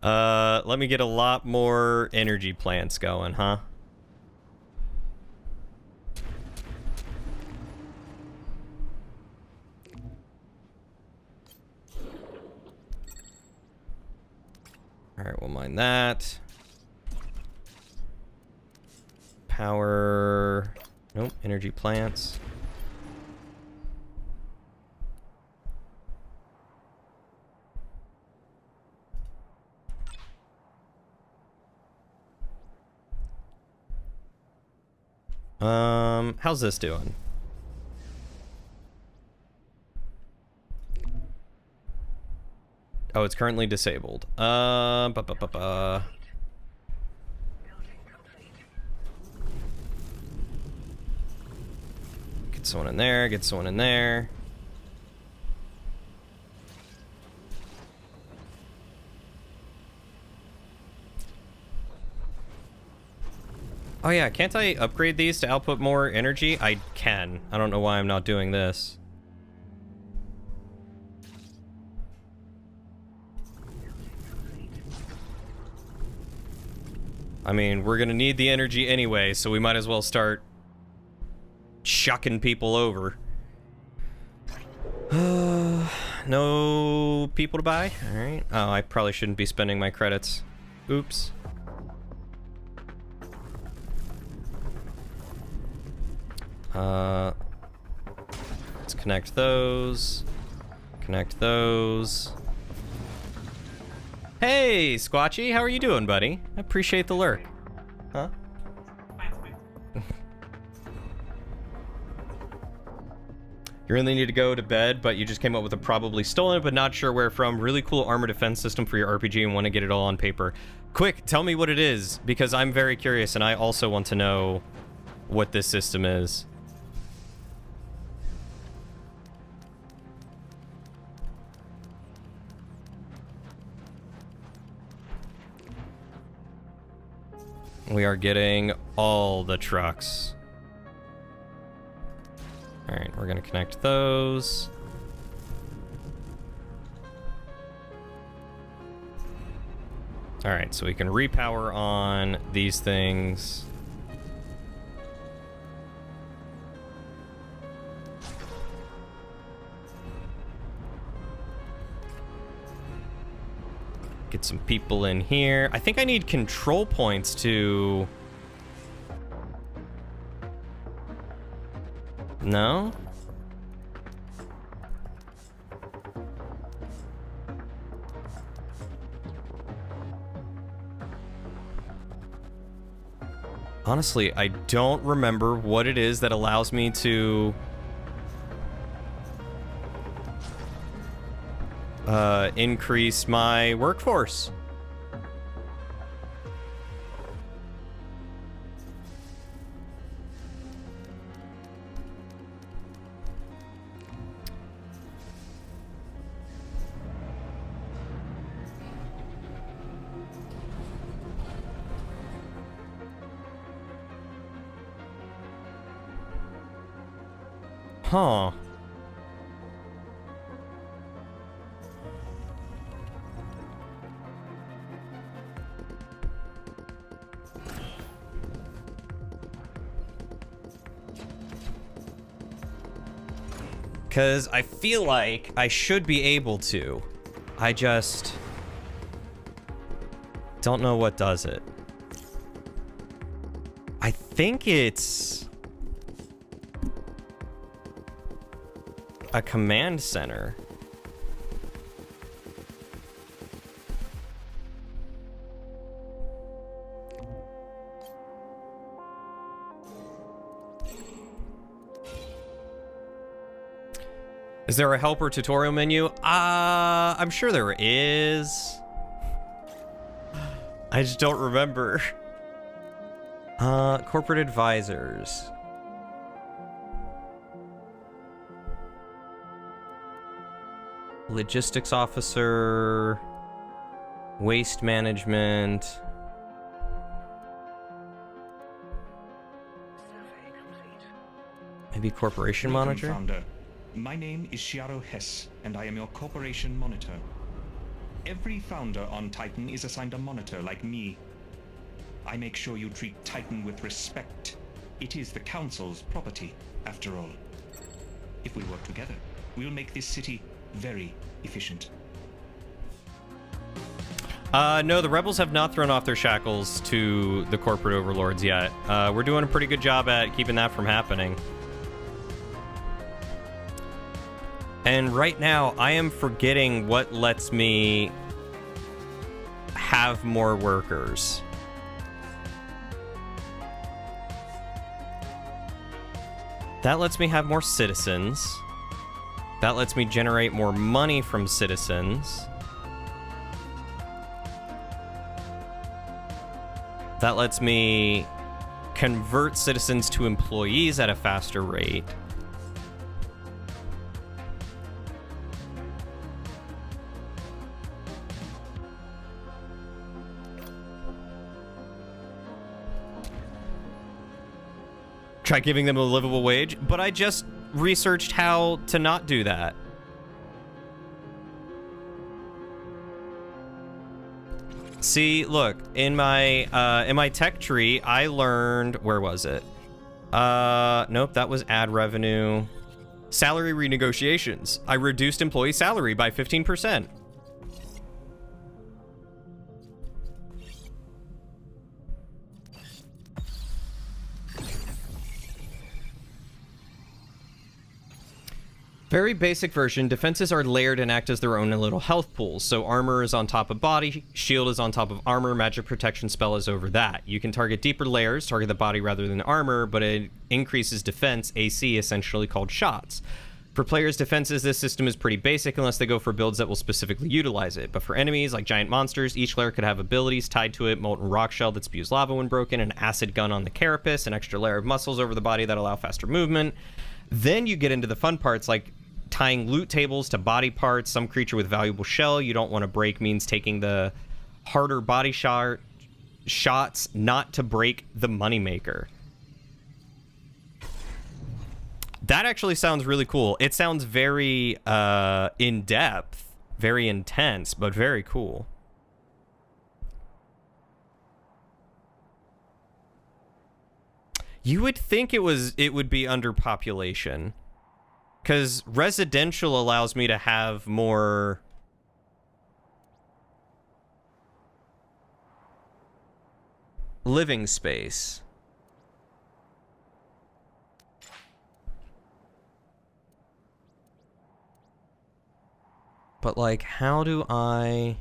get a lot more energy plants going, huh? All right, we'll mine that. Power. Nope, energy plants. How's this doing? Oh, it's currently disabled. Get someone in there, get someone in there. Oh yeah, can't I upgrade these to output more energy? I can. I don't know why I'm not doing this. I mean, we're gonna need the energy anyway, so we might as well start shucking people over. No people to buy? Alright. Oh, I probably shouldn't be spending my credits. Oops. Let's connect those. Connect those. Hey, Squatchy, how are you doing, buddy? I appreciate the lurk. Huh? You really need to go to bed, but you just came up with a probably stolen but not sure where from. Really cool armor defense system for your RPG and want to get it all on paper. Quick, tell me what it is, because I'm very curious and I also want to know what this system is. We are getting all the trucks. Alright, we're gonna connect those. Alright, so we can repower on these things. Get some people in here. I think I need control points to... No? Honestly, I don't remember what it is that allows me to increase my workforce. Huh. Because I feel like I should be able to. I just don't know what does it. I think it's a command center. Is there a helper tutorial menu? I'm sure there is. I just don't remember. Corporate advisors. Logistics officer. Waste management. Maybe corporation monitor? Founder. My name is Shiaro Hess, and I am your corporation monitor. Every founder on Titan is assigned a monitor like me. I make sure you treat Titan with respect. It is the Council's property, after all. If we work together, we'll make this city very efficient. No, the rebels have not thrown off their shackles to the corporate overlords yet. We're doing a pretty good job at keeping that from happening. And right now, I am forgetting what lets me have more workers. That lets me have more citizens. That lets me generate more money from citizens. That lets me convert citizens to employees at a faster rate. Try giving them a livable wage, but I just researched how to not do that. See, look, in my tech tree, I learned, where was it? Nope, that was ad revenue. Salary renegotiations. I reduced employee salary by 15%. Very basic version, defenses are layered and act as their own little health pools. So armor is on top of body, shield is on top of armor, magic protection spell is over that. You can target deeper layers, target the body rather than armor, but it increases defense, AC, essentially called shots. For players' defenses, this system is pretty basic unless they go for builds that will specifically utilize it. But for enemies, like giant monsters, each layer could have abilities tied to it, molten rock shell that spews lava when broken, an acid gun on the carapace, an extra layer of muscles over the body that allow faster movement. Then you get into the fun parts like tying loot tables to body parts. Some creature with valuable shell you don't want to break means taking the harder body shots not to break the moneymaker. That actually sounds really cool. It sounds very in-depth, very intense, but very cool. You would think it would be under population. Because residential allows me to have more... living space. But, like, how do I...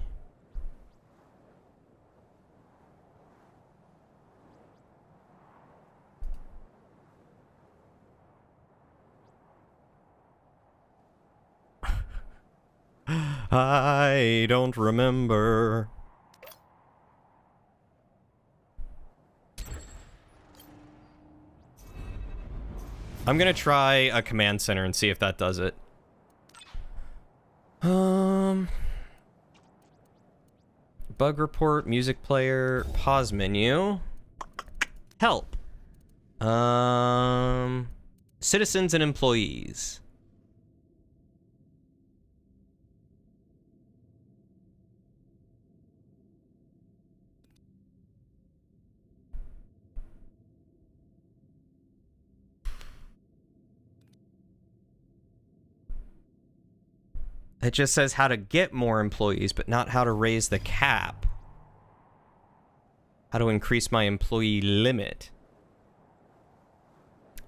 I don't remember. I'm gonna try a command center and see if that does it. Bug report, music player, pause menu. Help. Citizens and employees. It just says how to get more employees, but not how to raise the cap. How to increase my employee limit.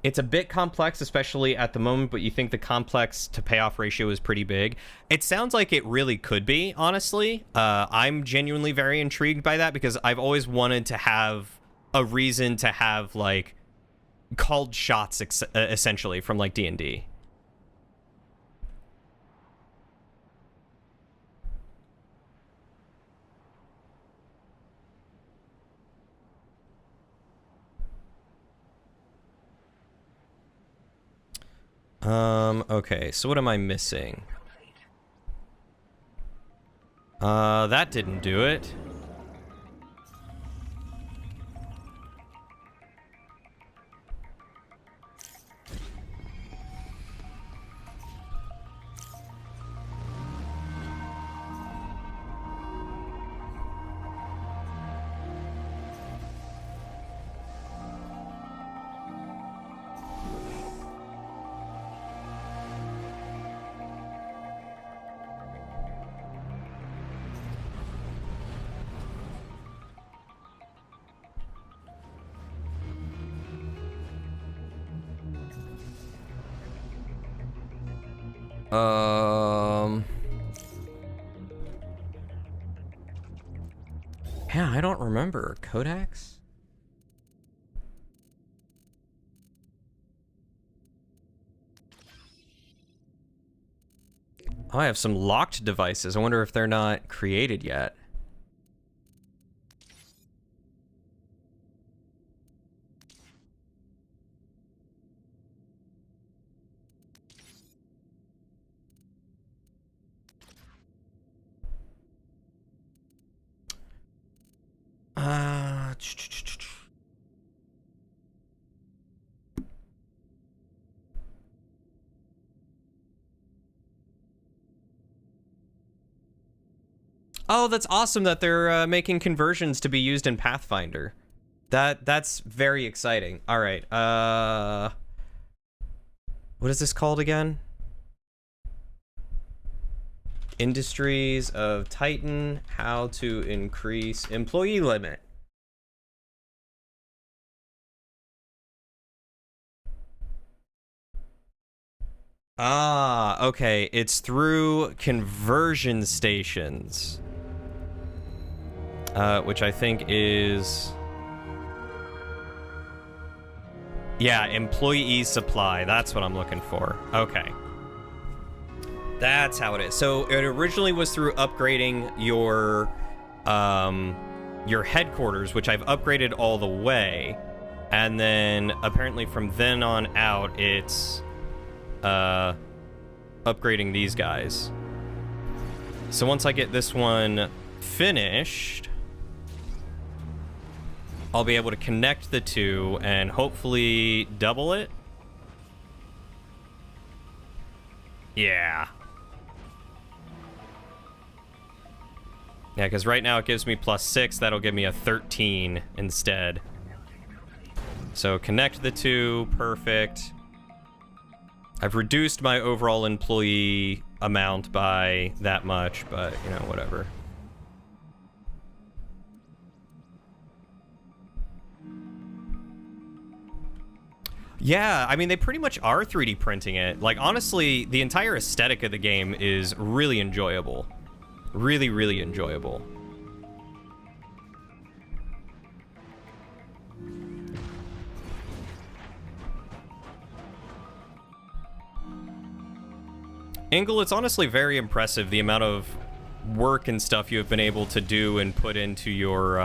It's a bit complex, especially at the moment, but you think the complex to payoff ratio is pretty big. It sounds like it really could be, honestly. I'm genuinely very intrigued by that because I've always wanted to have a reason to have, like, called shots, essentially, from, like, D&D. Okay, so what am I missing? That didn't do it. Yeah, I don't remember. Codex? Oh, I have some locked devices. I wonder if they're not created yet. Oh, that's awesome that they're making conversions to be used in Pathfinder. That's very exciting. All right. What is this called again? Industries of Titan, how to increase employee limit. Ah, okay. It's through conversion stations. Which I think is... Yeah, employee supply. That's what I'm looking for. Okay. That's how it is. So it originally was through upgrading your headquarters, which I've upgraded all the way. And then apparently from then on out, it's upgrading these guys. So once I get this one finished, I'll be able to connect the two and hopefully double it. Yeah. Yeah, because right now it gives me +6. That'll give me a 13 instead. So connect the two, perfect. I've reduced my overall employee amount by that much, but, you know, whatever. Yeah, I mean, they pretty much are 3D printing it. Like, honestly, the entire aesthetic of the game is really enjoyable. Really, really enjoyable. Ingle, it's honestly very impressive the amount of work and stuff you have been able to do and put into your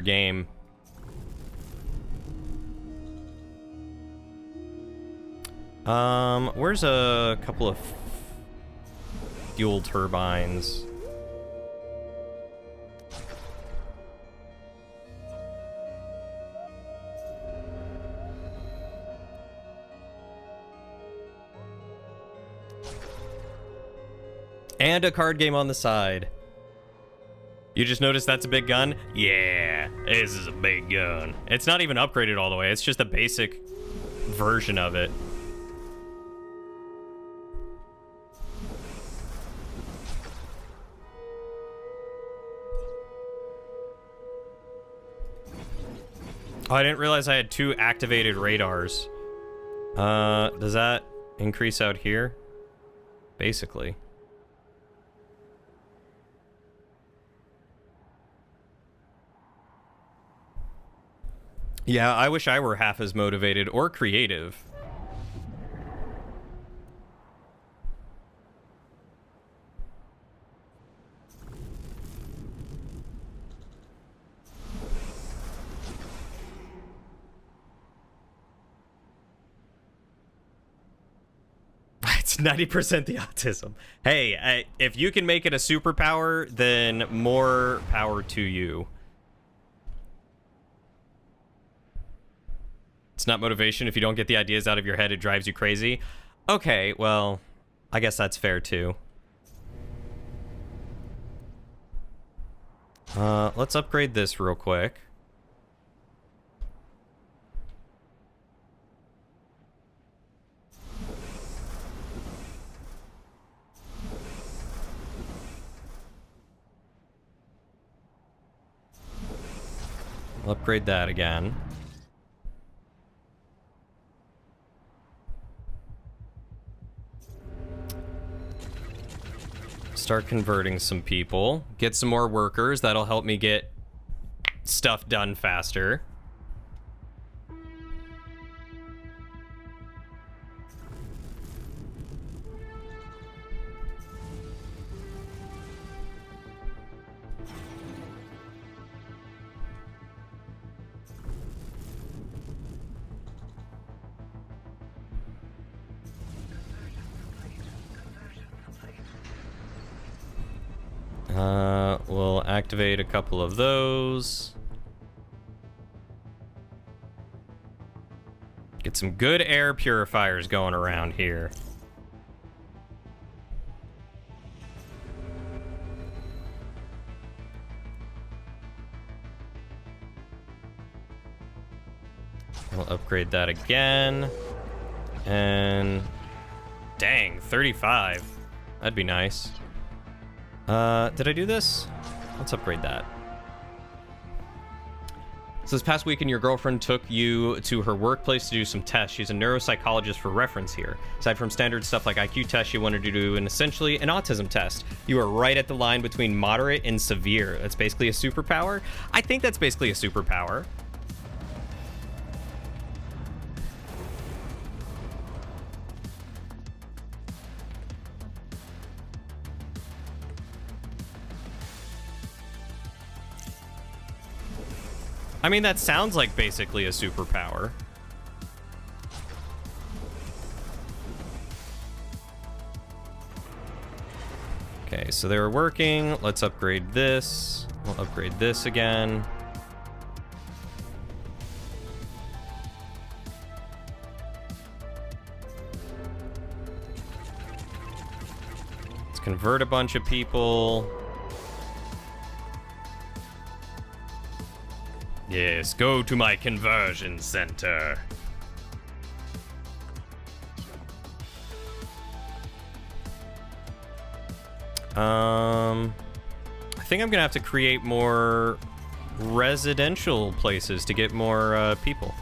game. Where's a couple of fuel turbines? And a card game on the side. You just noticed that's a big gun? Yeah, this is a big gun. It's not even upgraded all the way. It's just a basic version of it. Oh, I didn't realize I had 2 activated radars. Does that increase out here? Basically. Yeah, I wish I were half as motivated or creative. It's 90% the autism. Hey, if you can make it a superpower, then more power to you. It's not motivation. If you don't get the ideas out of your head, it drives you crazy. Okay, well, I guess that's fair too. Let's upgrade this real quick. I'll upgrade that again. Start converting some people. Get some more workers. That'll help me get stuff done faster. We'll activate a couple of those. Get some good air purifiers going around here. We'll upgrade that again. And dang, 35. That'd be nice. Did I do this? Let's upgrade that. So this past weekend, your girlfriend took you to her workplace to do some tests. She's a neuropsychologist for reference here. Aside from standard stuff like IQ tests, she wanted to do essentially an autism test. You are right at the line between moderate and severe. That's basically a superpower. I think that's basically a superpower. I mean, that sounds like basically a superpower. Okay, so they're working. Let's upgrade this. We'll upgrade this again. Let's convert a bunch of people. Yes, go to my conversion center. I think I'm gonna have to create more residential places to get more people.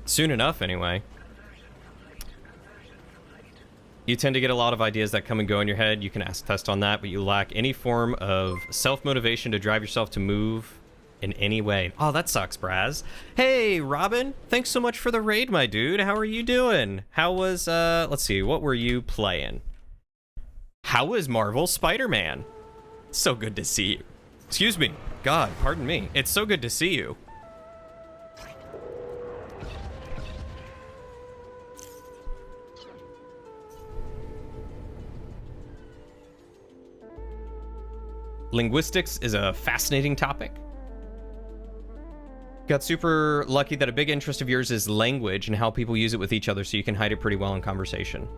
Soon enough, anyway. You tend to get a lot of ideas that come and go in your head. You can ask test on that, but you lack any form of self-motivation to drive yourself to move in any way. Oh, that sucks, Braz. Hey, Robin. Thanks so much for the raid, my dude. How are you doing? How was, let's see, what were you playing? How was Marvel Spider-Man? So good to see you. Excuse me. God, pardon me. It's so good to see you. Linguistics is a fascinating topic. Got super lucky that a big interest of yours is language and how people use it with each other, so you can hide it pretty well in conversation.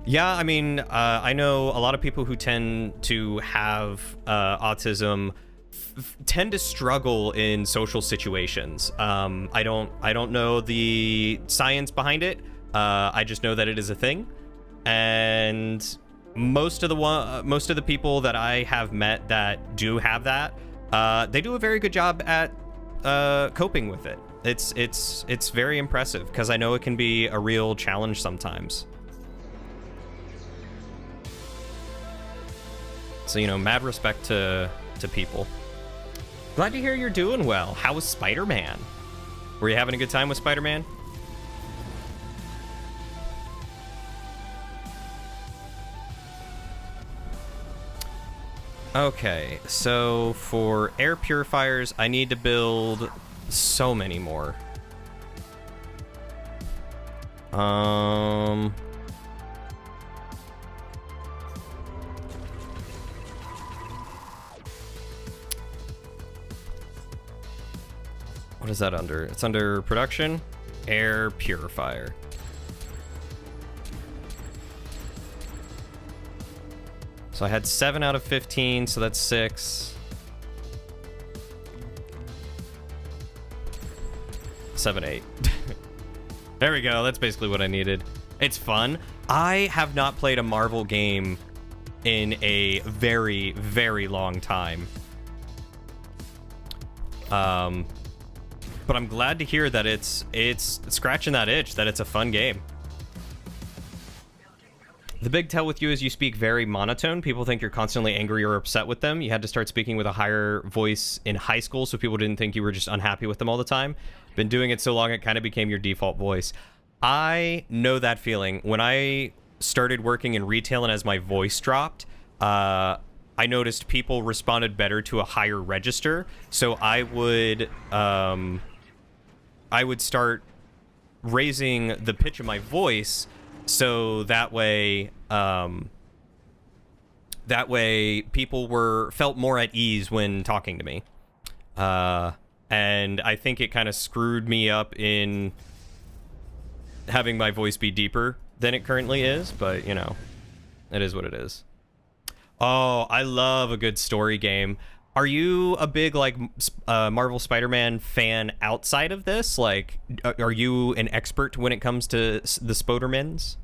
Yeah, I mean, I know a lot of people who tend to have autism tend to struggle in social situations. I don't know the science behind it. I just know that it is a thing, and most of the people that I have met that do have that, they do a very good job at coping with it. It's very impressive, because I know it can be a real challenge sometimes. So, you know, mad respect to people. Glad to hear you're doing well. How was Spider-Man? Were you having a good time with Spider-Man? Okay, so for air purifiers, I need to build so many more. What is that under? It's under production, air purifier. So I had 7 out of 15, so that's 6. 7, 8. There we go, that's basically what I needed. It's fun. I have not played a Marvel game in a very, very long time. But I'm glad to hear that it's scratching that itch, that it's a fun game. The big tell with you is you speak very monotone. People think you're constantly angry or upset with them. You had to start speaking with a higher voice in high school so people didn't think you were just unhappy with them all the time. Been doing it so long it kind of became your default voice. I know that feeling. When I started working in retail and as my voice dropped, I noticed people responded better to a higher register. So I would start raising the pitch of my voice, so that way people felt more at ease when talking to me. And I think it kind of screwed me up in having my voice be deeper than it currently is, but you know, it is what it is. Oh, I love a good story game. Are you a big, like, Marvel Spider-Man fan outside of this? Like, are you an expert when it comes to the Spodermans?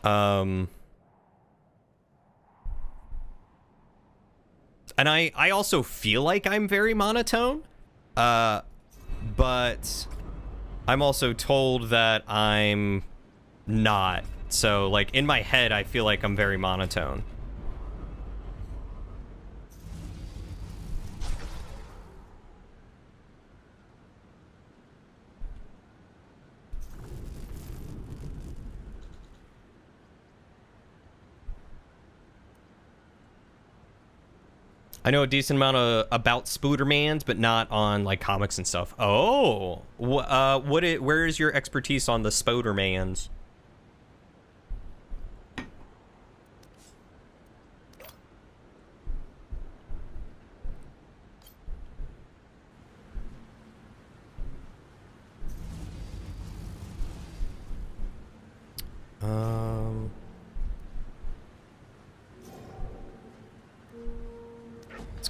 And I also feel like I'm very monotone, but I'm also told that I'm not. So, like, in my head, I feel like I'm very monotone. I know a decent amount about Spoodermans, but not on, like, comics and stuff. Oh, where is your expertise on the Spodermans?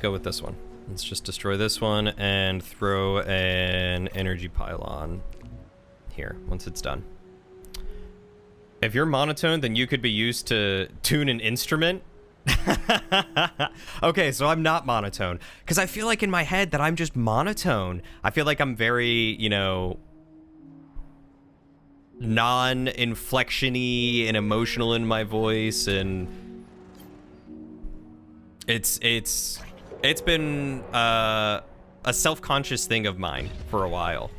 go with this one. Let's just destroy this one and throw an energy pylon here once it's done. If you're monotone, then you could be used to tune an instrument. Okay, so I'm not monotone. Because I feel like in my head that I'm just monotone. I feel like I'm very, you know, non-inflection-y and emotional in my voice, and it's been a self-conscious thing of mine for a while.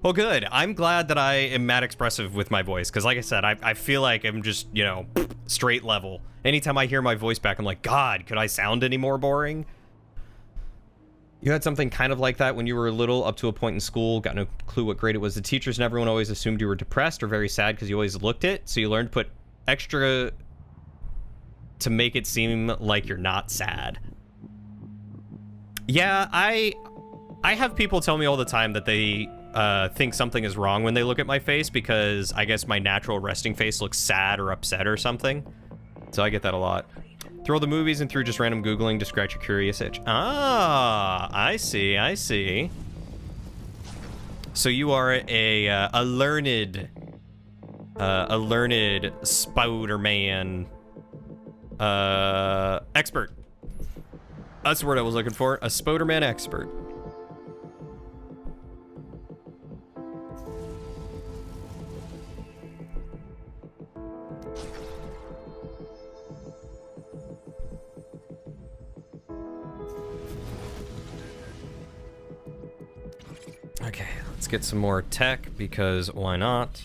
Well, good. I'm glad that I am mad expressive with my voice, because like I said, I feel like I'm just, you know, straight level. Anytime I hear my voice back, I'm like, God, could I sound any more boring? You had something kind of like that when you were little, up to a point in school, got no clue what grade it was. The teachers and everyone always assumed you were depressed or very sad because you always looked it, so you learned to put extra to make it seem like you're not sad. Yeah, I have people tell me all the time that they think something is wrong when they look at my face because I guess my natural resting face looks sad or upset or something. So I get that a lot. Throw the movies and through just random Googling to scratch your curious itch. Ah, I see, I see. So you are a learned Spider-Man expert. That's the word I was looking for. A Spider-Man expert. Okay, let's get some more tech, because why not?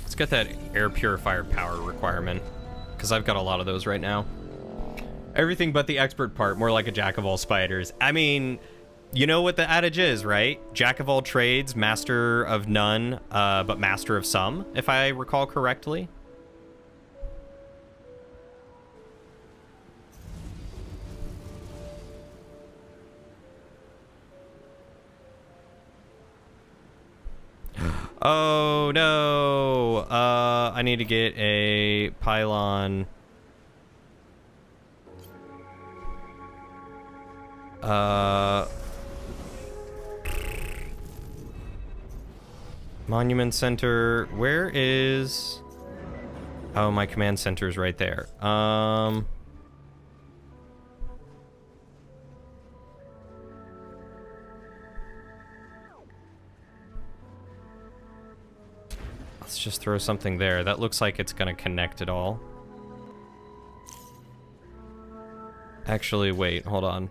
Let's get that air purifier power requirement, because I've got a lot of those right now. Everything but the expert part, more like a jack of all spiders. I mean, you know what the adage is, right? Jack of all trades, master of none, but master of some, if I recall correctly. Oh no, I need to get a pylon. Monument Center, where is... Oh, my command center is right there. Let's just throw something there. That looks like it's gonna connect it all. Actually, wait, hold on.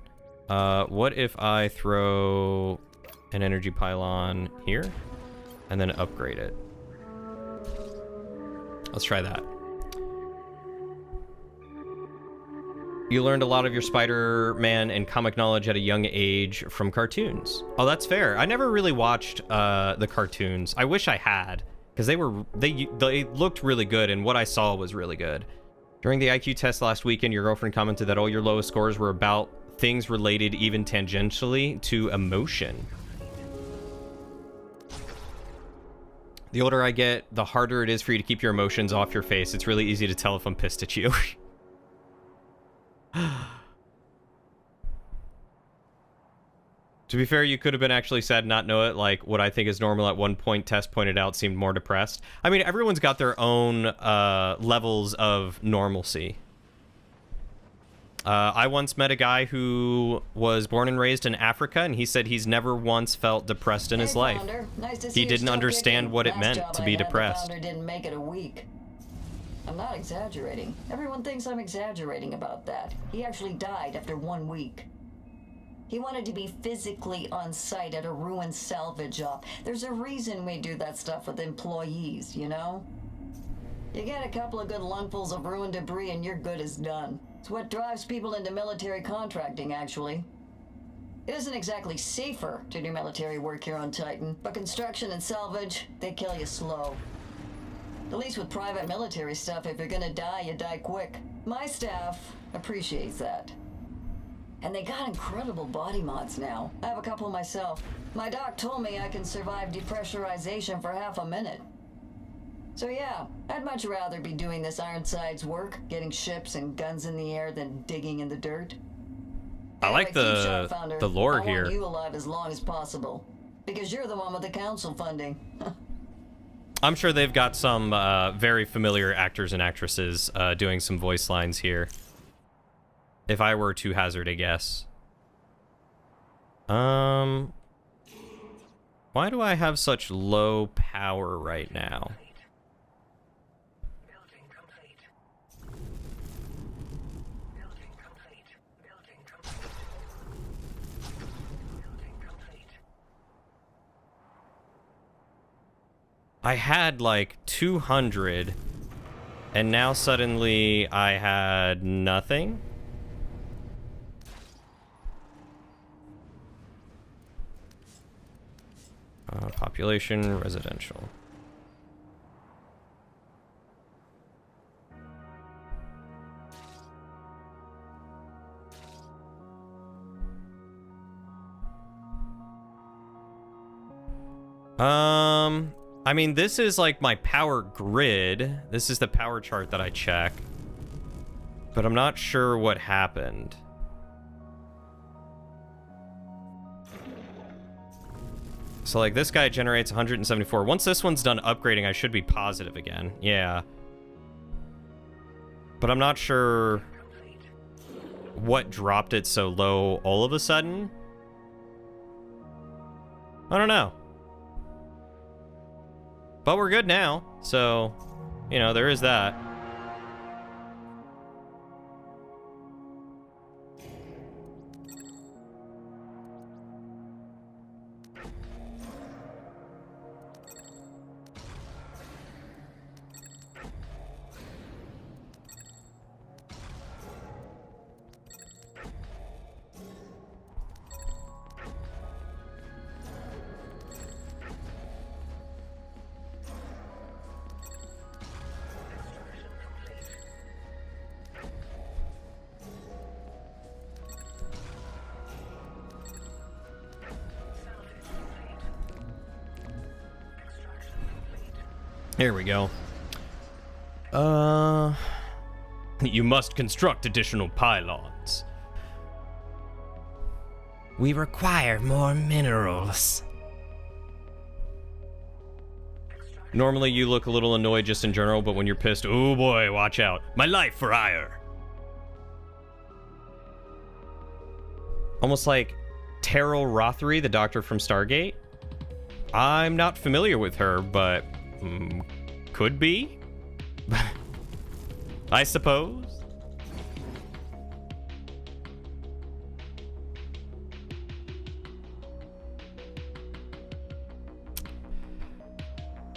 What if I throw an energy pylon here and then upgrade it? Let's try that. You learned a lot of your Spider-Man and comic knowledge at a young age from cartoons. Oh, that's fair. I never really watched the cartoons. I wish I had, because they looked really good, and what I saw was really good. During the IQ test last weekend, your girlfriend commented that all your lowest scores were about things related even tangentially to emotion. The older I get, the harder it is for you to keep your emotions off your face. It's really easy to tell if I'm pissed at you. To be fair, you could have been actually sad and not know it. Like, what I think is normal at one point, Tess pointed out, seemed more depressed. I mean, everyone's got their own levels of normalcy. I once met a guy who was born and raised in Africa, and he said he's never once felt depressed in his life. Nice He didn't understand what it meant to be depressed. The founder didn't make it a week. I'm not exaggerating. Everyone thinks I'm exaggerating about that. He actually died after 1 week. He wanted to be physically on site at a ruined salvage op. There's a reason we do that stuff with employees, you know? You get a couple of good lungfuls of ruined debris and your good is done. It's what drives people into military contracting, actually. It isn't exactly safer to do military work here on Titan, but construction and salvage, they kill you slow. At least with private military stuff, if you're gonna die, you die quick. My staff appreciates that. And they got incredible body mods now. I have a couple myself. My doc told me I can survive depressurization for half a minute. So yeah, I'd much rather be doing this Ironside's work, getting ships and guns in the air, than digging in the dirt. I like Anyway, keep sharp, the Founder. lore I here. want you alive as long as possible. Because you're the one with the council funding. I'm sure they've got some very familiar actors and actresses doing some voice lines here. If I were to hazard a guess. Why do I have such low power right now? I had like 200, and now suddenly I had nothing. Population, residential. I mean, this is like my power grid. This is the power chart that I check. But I'm not sure what happened. So, like, this guy generates 174. Once this one's done upgrading, I should be positive again. Yeah. But I'm not sure what dropped it so low all of a sudden. I don't know. But we're good now, so, you know, there is that. Here we go. You must construct additional pylons. We require more minerals. Normally you look a little annoyed just in general, but when you're pissed, oh boy, watch out. My life for ire. Almost like Terrell Rothery, the doctor from Stargate. I'm not familiar with her, but could be. I suppose.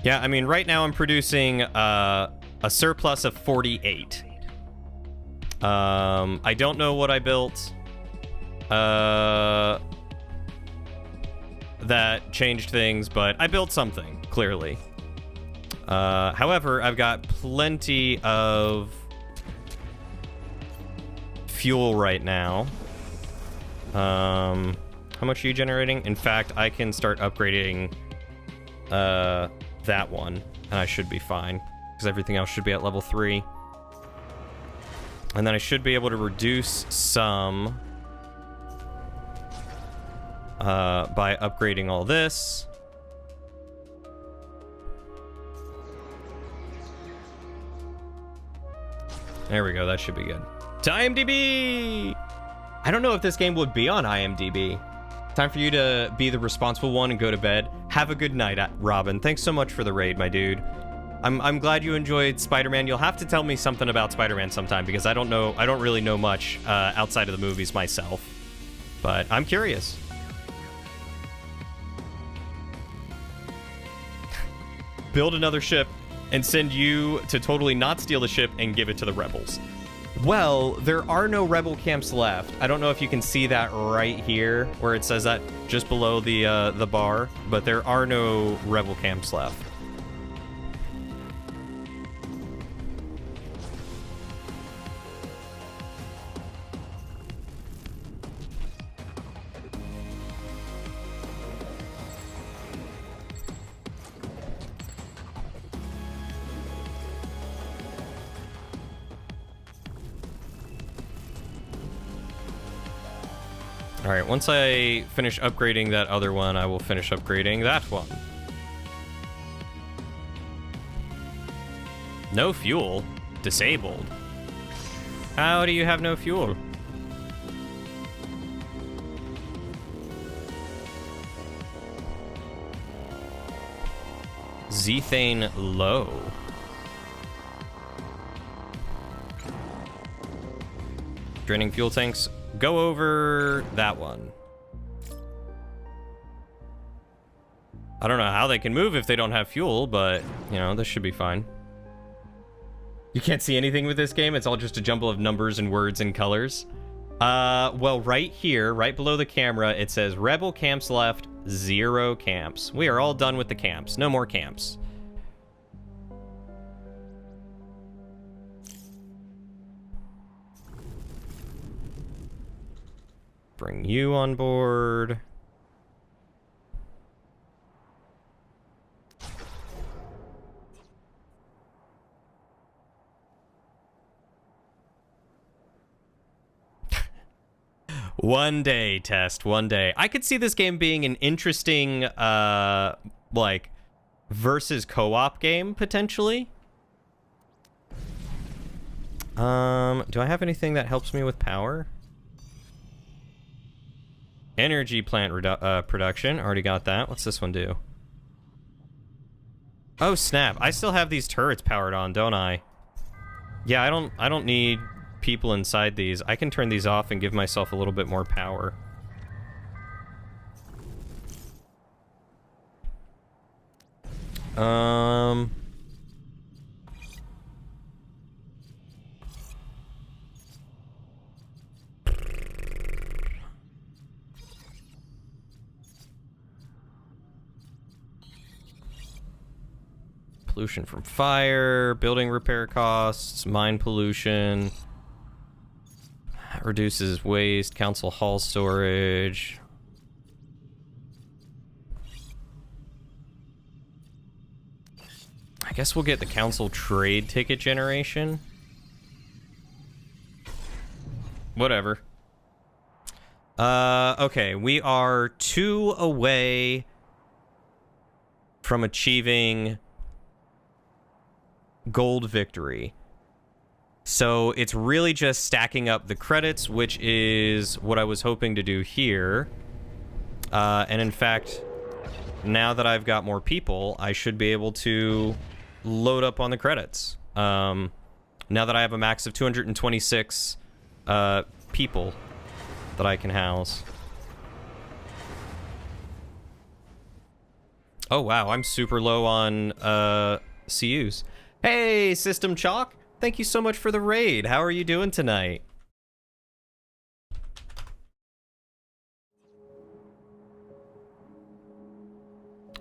Yeah, I mean, right now I'm producing a surplus of 48. I don't know what I built that changed things, but I built something, clearly. However, I've got plenty of fuel right now. How much are you generating? In fact, I can start upgrading that one, and I should be fine, because everything else should be at level 3. And then I should be able to reduce some by upgrading all this. There we go, that should be good. To IMDb! I don't know if this game would be on IMDb. Time for you to be the responsible one and go to bed. Have a good night, Robin. Thanks so much for the raid, my dude. I'm glad you enjoyed Spider-Man. You'll have to tell me something about Spider-Man sometime, because I don't really know much outside of the movies myself. But I'm curious. Build another ship and send you to totally not steal the ship and give it to the rebels. Well, there are no rebel camps left. I don't know if you can see that right here, where it says that just below the bar, but there are no rebel camps left. Alright, once I finish upgrading that other one, I will finish upgrading that one. No fuel? Disabled? How do you have no fuel? Zethane low. Draining fuel tanks. Go over that one. I don't know how they can move if they don't have fuel, but, you know, this should be fine. You can't see anything with this game. It's all just a jumble of numbers and words and colors. Well, right here, right below the camera, it says Rebel camps left, 0 camps. We are all done with the camps. No more camps. Bring you on board. One day, Test, one day. I could see this game being an interesting, like, versus co-op game, potentially. Do I have anything that helps me with power? Energy plant production. Already got that. What's this one do? Oh, snap. I still have these turrets powered on, don't I? Yeah, I don't need people inside these. I can turn these off and give myself a little bit more power. Pollution from fire, building repair costs, mine pollution, reduces waste, council hall storage. I guess we'll get the council trade ticket generation. Whatever. Okay, we are 2 away from achieving gold victory. So it's really just stacking up the credits, which is what I was hoping to do here. And in fact, now that I've got more people, I should be able to load up on the credits. Now that I have a max of 226 people that I can house. Oh wow, I'm super low on CUs. Hey, System Chalk! Thank you so much for the raid. How are you doing tonight?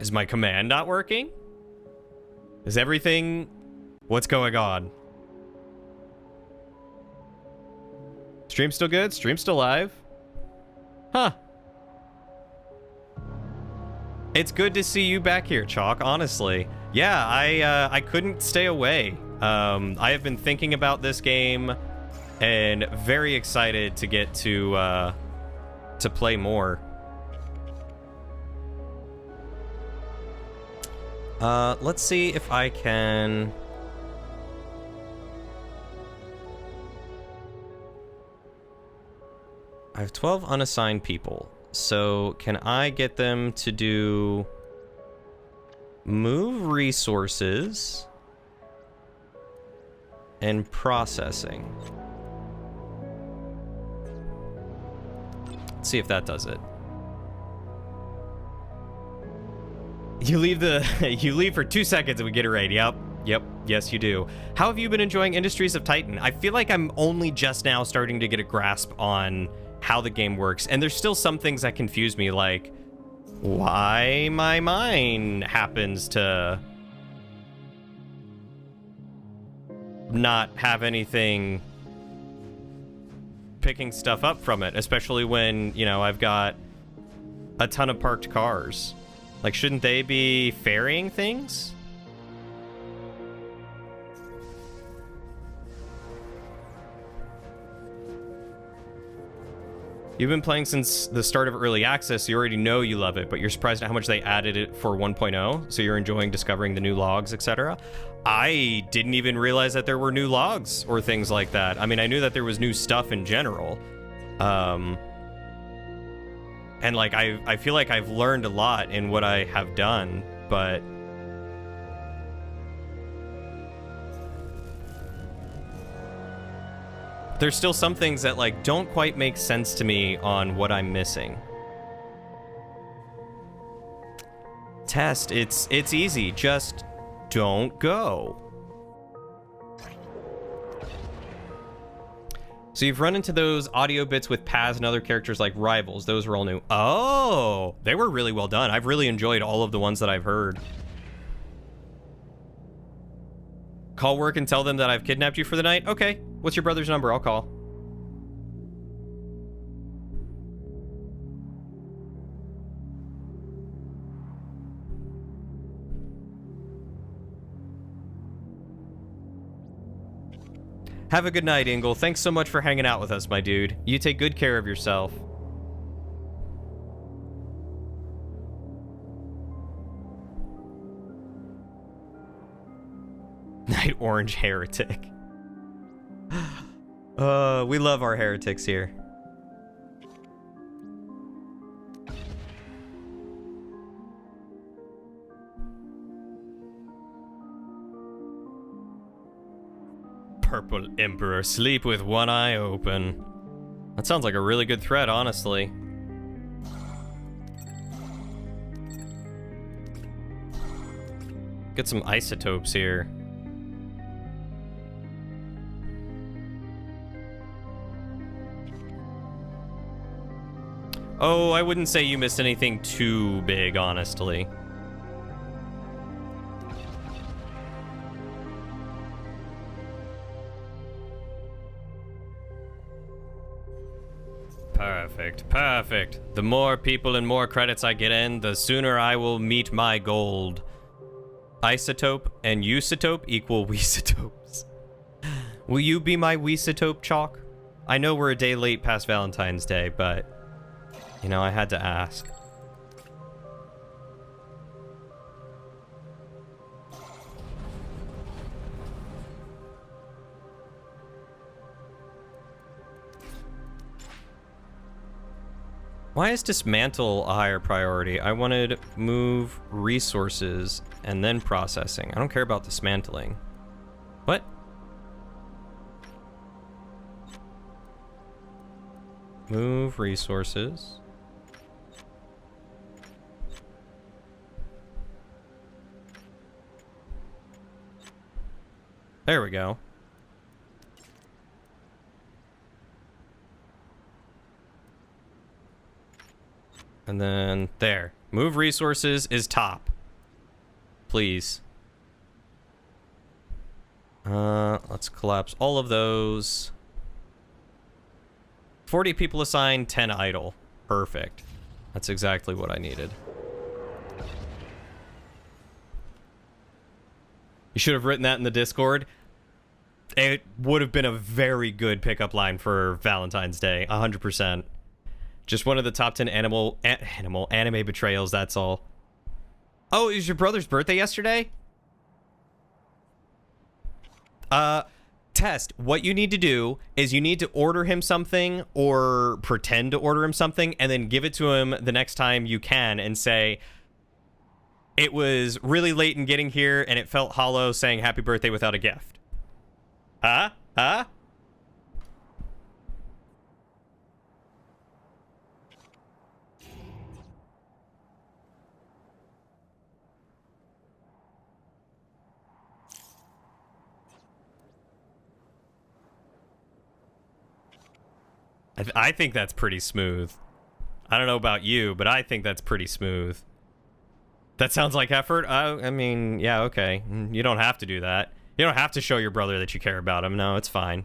Is my command not working? Is everything... What's going on? Stream still good? Stream still live? Huh. It's good to see you back here, Chalk, honestly. Yeah, I couldn't stay away. I have been thinking about this game and very excited to get to play more. Let's see if I can... I have 12 unassigned people. So can I get them to do... move resources and processing? Let's see if that does it. You leave for 2 seconds and we get a raid. Yep. Yes, you do. How have you been enjoying Industries of Titan? I feel like I'm only just now starting to get a grasp on how the game works, and there's still some things that confuse me, like why my mine happens to not have anything picking stuff up from it, especially when, you know, I've got a ton of parked cars. Like, shouldn't they be ferrying things? You've been playing since the start of Early Access, so you already know you love it, but you're surprised at how much they added it for 1.0, so you're enjoying discovering the new logs, etc. I didn't even realize that there were new logs or things like that. I mean, I knew that there was new stuff in general. And, like, I feel like I've learned a lot in what I have done, but there's still some things that, like, don't quite make sense to me on what I'm missing. Test, it's easy. Just don't go. So you've run into those audio bits with Paz and other characters like Rivals. Those were all new. Oh, they were really well done. I've really enjoyed all of the ones that I've heard. Call work and tell them that I've kidnapped you for the night? Okay. What's your brother's number? I'll call. Have a good night, Ingle. Thanks so much for hanging out with us, my dude. You take good care of yourself. Night Orange Heretic. We love our heretics here. Purple Emperor, sleep with one eye open. That sounds like a really good threat, honestly. Get some isotopes here. Oh, I wouldn't say you missed anything too big, honestly. Perfect, perfect. The more people and more credits I get in, the sooner I will meet my gold. Isotope and Usotope equal Weesotopes. Will you be my Weesotope, Chalk? I know we're a day late past Valentine's Day, but, you know, I had to ask. Why is dismantle a higher priority? I wanted move resources and then processing. I don't care about dismantling. What? Move resources. There we go. And then there. Move resources is top. Please. Let's collapse all of those. 40 people assigned, 10 idle. Perfect. That's exactly what I needed. You should have written that in the Discord. It would have been a very good pickup line for Valentine's Day. 100%. Just one of the top 10 anime betrayals, that's all. Oh, it was your brother's birthday yesterday? Test, what you need to do is you need to order him something or pretend to order him something and then give it to him the next time you can and say, it was really late in getting here and it felt hollow saying happy birthday without a gift. Huh? Huh? I think that's pretty smooth. I don't know about you, but I think that's pretty smooth. That sounds like effort? I mean, yeah, okay. You don't have to do that. You don't have to show your brother that you care about him. No, it's fine.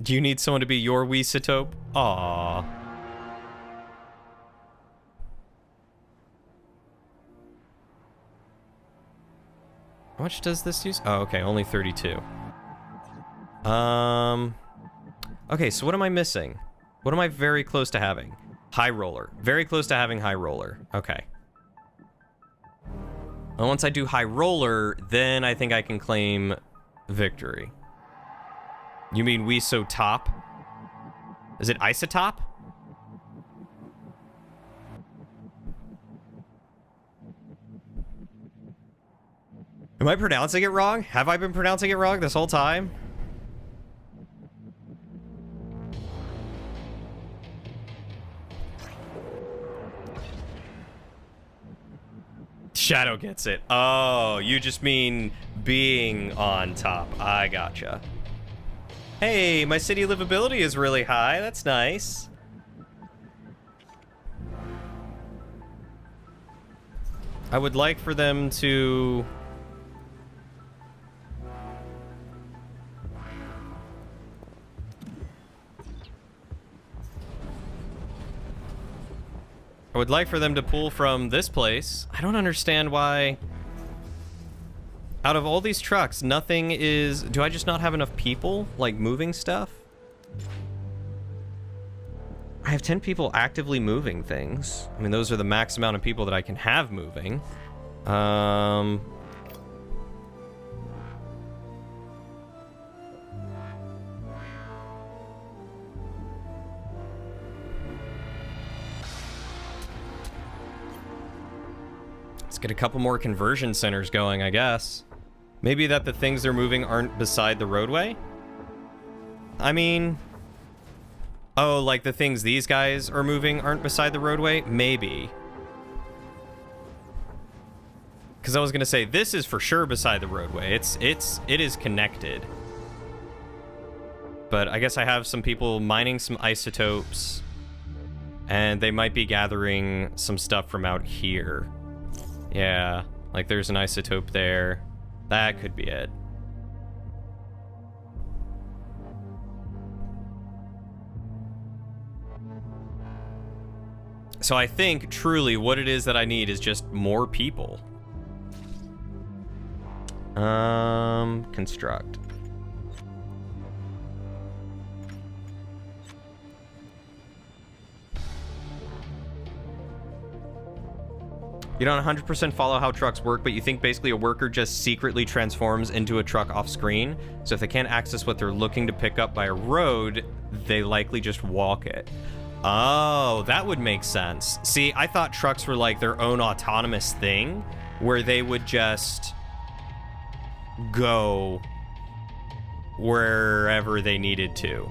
Do you need someone to be your Weesatope? Aww. How much does this use? Oh, okay, only 32. Okay, so what am I missing? What am I very close to having? High roller. Very close to having high roller. Okay. And once I do high roller, then I think I can claim victory. You mean Weesotop? Is it Isotop? Am I pronouncing it wrong? Have I been pronouncing it wrong this whole time? Shadow gets it. Oh, you just mean being on top. I gotcha. Hey, my city livability is really high. That's nice. I would like for them to... I would like for them to pull from this place. I don't understand why... Out of all these trucks, nothing is... Do I just not have enough people, like, moving stuff? I have 10 people actively moving things. I mean, those are the max amount of people that I can have moving. Let's get a couple more conversion centers going, I guess. Maybe that the things they're moving aren't beside the roadway? I mean... Oh, like the things these guys are moving aren't beside the roadway? Maybe. Because I was going to say, this is for sure beside the roadway. It is connected. But I guess I have some people mining some isotopes. And they might be gathering some stuff from out here. Yeah, like there's an isotope there. That could be it. So I think, truly, what it is that I need is just more people. Construct. You don't 100% follow how trucks work, but you think basically a worker just secretly transforms into a truck off screen. So if they can't access what they're looking to pick up by a road, they likely just walk it. Oh, that would make sense. See, I thought trucks were like their own autonomous thing, where they would just go wherever they needed to.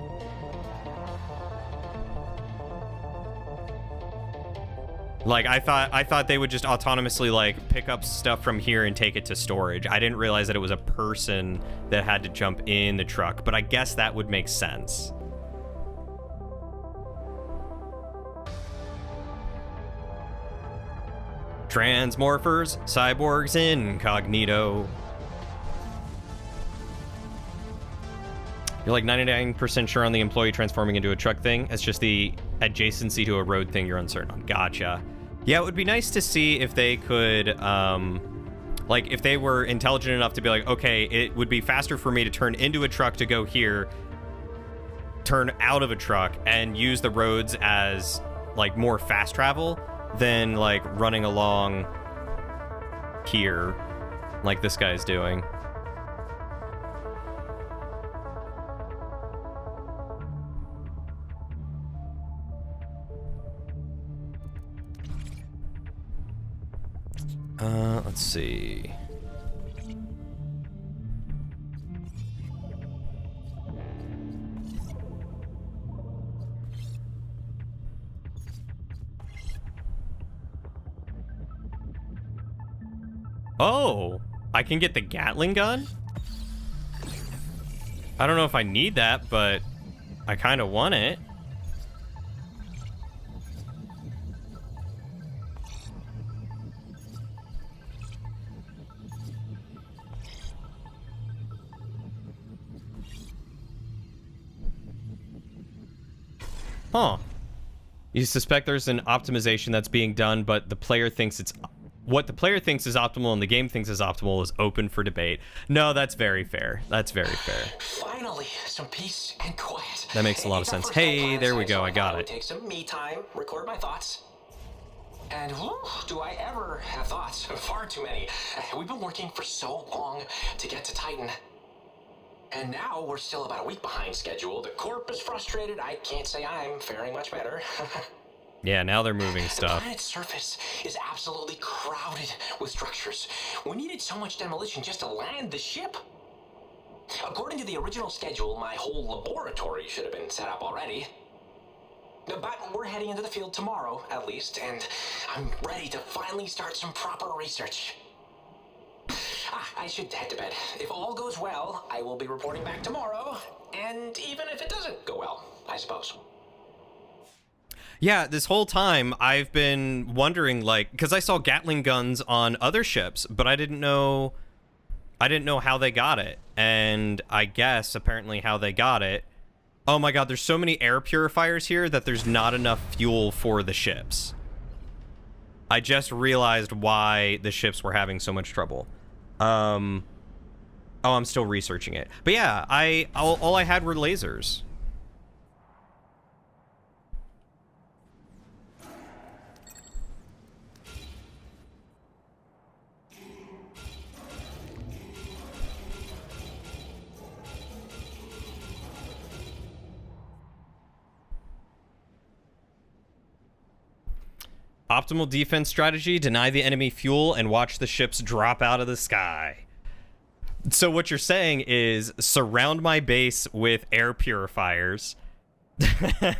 Like, I thought they would just autonomously, like, pick up stuff from here and take it to storage. I didn't realize that it was a person that had to jump in the truck, but I guess that would make sense. Transmorphers, cyborgs incognito. You're like 99% sure on the employee transforming into a truck thing. It's just the adjacency to a road thing you're uncertain on. Gotcha. Yeah, it would be nice to see if they could, like, if they were intelligent enough to be like, okay, it would be faster for me to turn into a truck to go here, turn out of a truck, and use the roads as, like, more fast travel than, like, running along here, like this guy's doing. Let's see. Oh, I can get the Gatling gun? I don't know if I need that, but I kind of want it. Huh. You suspect there's an optimization that's being done, but the player thinks it's... What the player thinks is optimal and the game thinks is optimal is open for debate. No, that's very fair. That's very fair. Finally, some peace and quiet. That makes a lot of sense. Hey, there we go. I got it. Take some me time, record my thoughts. And whew, do I ever have thoughts? Far too many. We've been working for so long to get to Titan. And now we're still about a week behind schedule. The Corp is frustrated. I can't say I'm faring much better. Yeah, now they're moving The stuff. planet's surface is absolutely crowded with structures. We needed so much demolition just to land the ship. According to the original schedule, my whole laboratory should have been set up already. But we're heading into the field tomorrow, at least, and I'm ready to finally start some proper research. I should head to bed. If all goes well, I will be reporting back tomorrow, and even if it doesn't go well, I suppose. Yeah, this whole time I've been wondering, like, because I saw Gatling guns on other ships, but I didn't know how they got it. And I guess apparently how they got it. Oh my god, there's so many air purifiers here that there's not enough fuel for the ships. I just realized why the ships were having so much trouble. Oh, I'm still researching it. But yeah, all I had were lasers. Optimal defense strategy, deny the enemy fuel and watch the ships drop out of the sky. So what you're saying is surround my base with air purifiers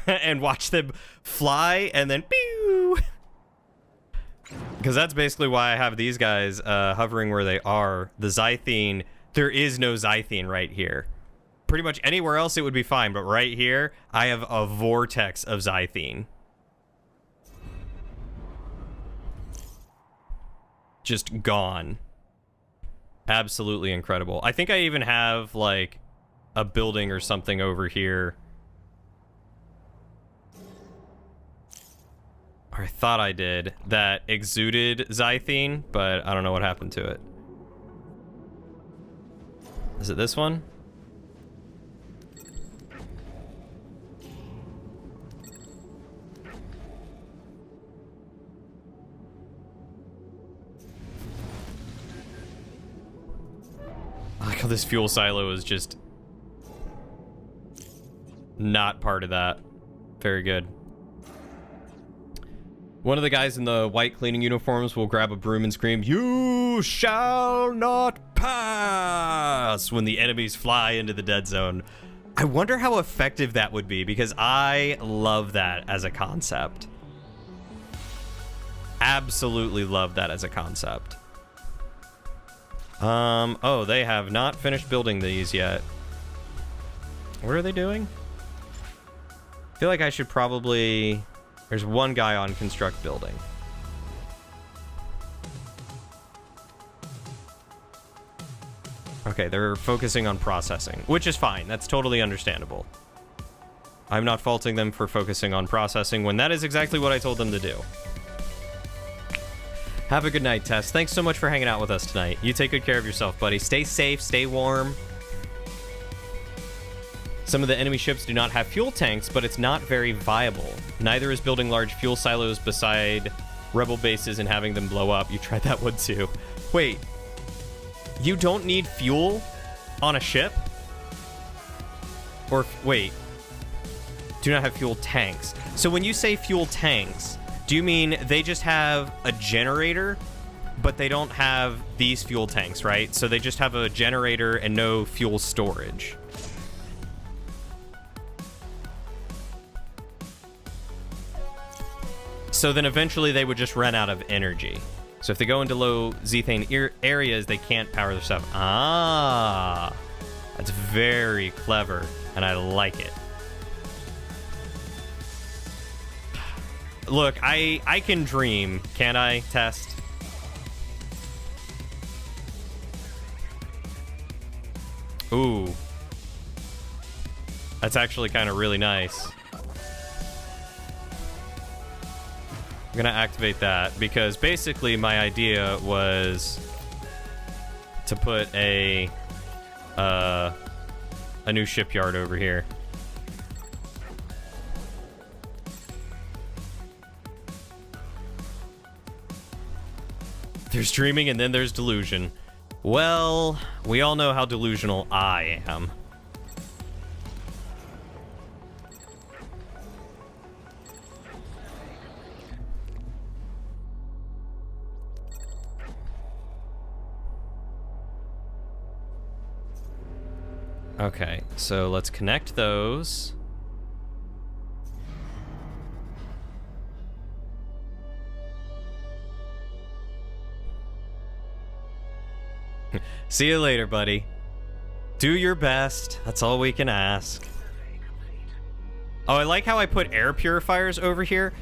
and watch them fly and then pew! Because that's basically why I have these guys hovering where they are. The Zythene, there is no Zythene right here. Pretty much anywhere else it would be fine, but right here, I have a vortex of Zythene. Just gone. Absolutely incredible. I think I even have, like, a building or something over here. Or I thought I did. That exuded Zythene, but I don't know what happened to it. Is it this one? I like how this fuel silo is just not part of that. Very good. One of the guys in the white cleaning uniforms will grab a broom and scream, "You shall not pass!" when the enemies fly into the dead zone. I wonder how effective that would be, because I love that as a concept. Absolutely love that as a concept. Oh, they have not finished building these yet. What are they doing? I feel like I should probably... There's one guy on construct building. Okay, they're focusing on processing, which is fine. That's totally understandable. I'm not faulting them for focusing on processing when that is exactly what I told them to do. Have a good night, Tess. Thanks so much for hanging out with us tonight. You take good care of yourself, buddy. Stay safe, stay warm. Some of the enemy ships do not have fuel tanks, but it's not very viable. Neither is building large fuel silos beside rebel bases and having them blow up. You tried that one too. Wait, you don't need fuel on a ship? Or, wait, do not have fuel tanks. So when you say fuel tanks, do you mean they just have a generator, but they don't have these fuel tanks, right? So they just have a generator and no fuel storage. So then eventually they would just run out of energy. So if they go into low zethane areas, they can't power their stuff. Ah, that's very clever, and I like it. Look, I can dream, can't I, Test? Ooh. That's actually kind of really nice. I'm gonna activate that because basically my idea was to put a new shipyard over here. There's dreaming and then there's delusion. Well, we all know how delusional I am. Okay, so let's connect those. See you later, buddy. Do your best. That's all we can ask. Oh, I like how I put air purifiers over here.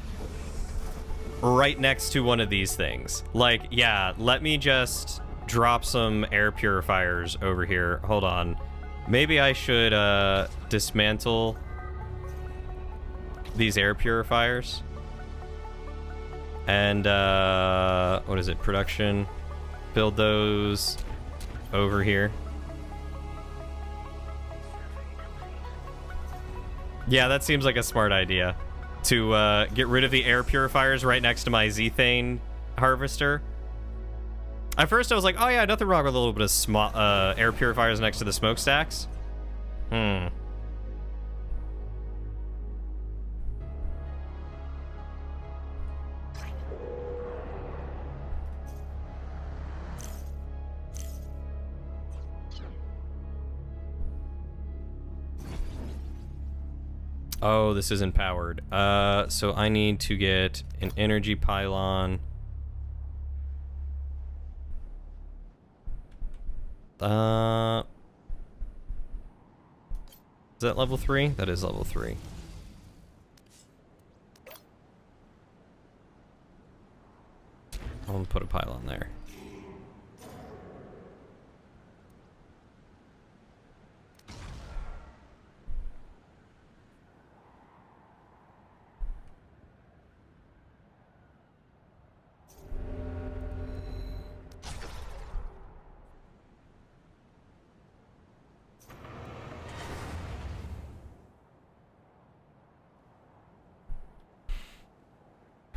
Right next to one of these things. Like, yeah, let me just drop some air purifiers over here. Hold on. Maybe I should dismantle these air purifiers. And, what is it? Production. Build those over here. Yeah, that seems like a smart idea. To get rid of the air purifiers right next to my zethane harvester. At first I was like, oh yeah, nothing wrong with a little bit of air purifiers next to the smokestacks. Oh, this isn't powered. So I need to get an energy pylon. Is that level 3? That is level 3. I'll put a pylon there.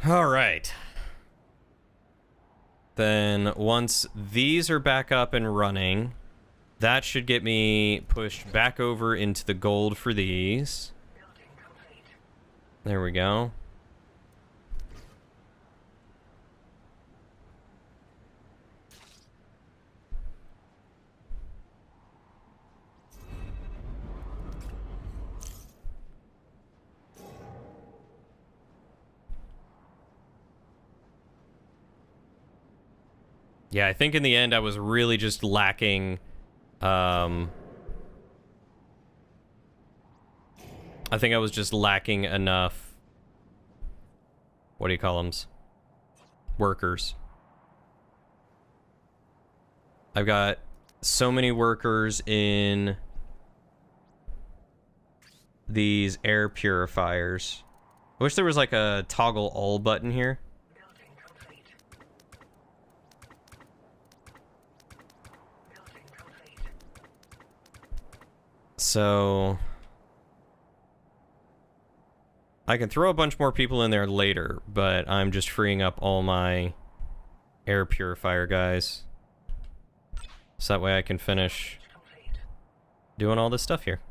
All right. Then once these are back up and running, that should get me pushed back over into the gold for these. There we go. Yeah, I think in the end I was really just lacking, I think I was just lacking enough, what do you call them? Workers. I've got so many workers in these air purifiers. I wish there was like a toggle all button here. So I can throw a bunch more people in there later, but I'm just freeing up all my air purifier guys. So that way I can finish doing all this stuff here.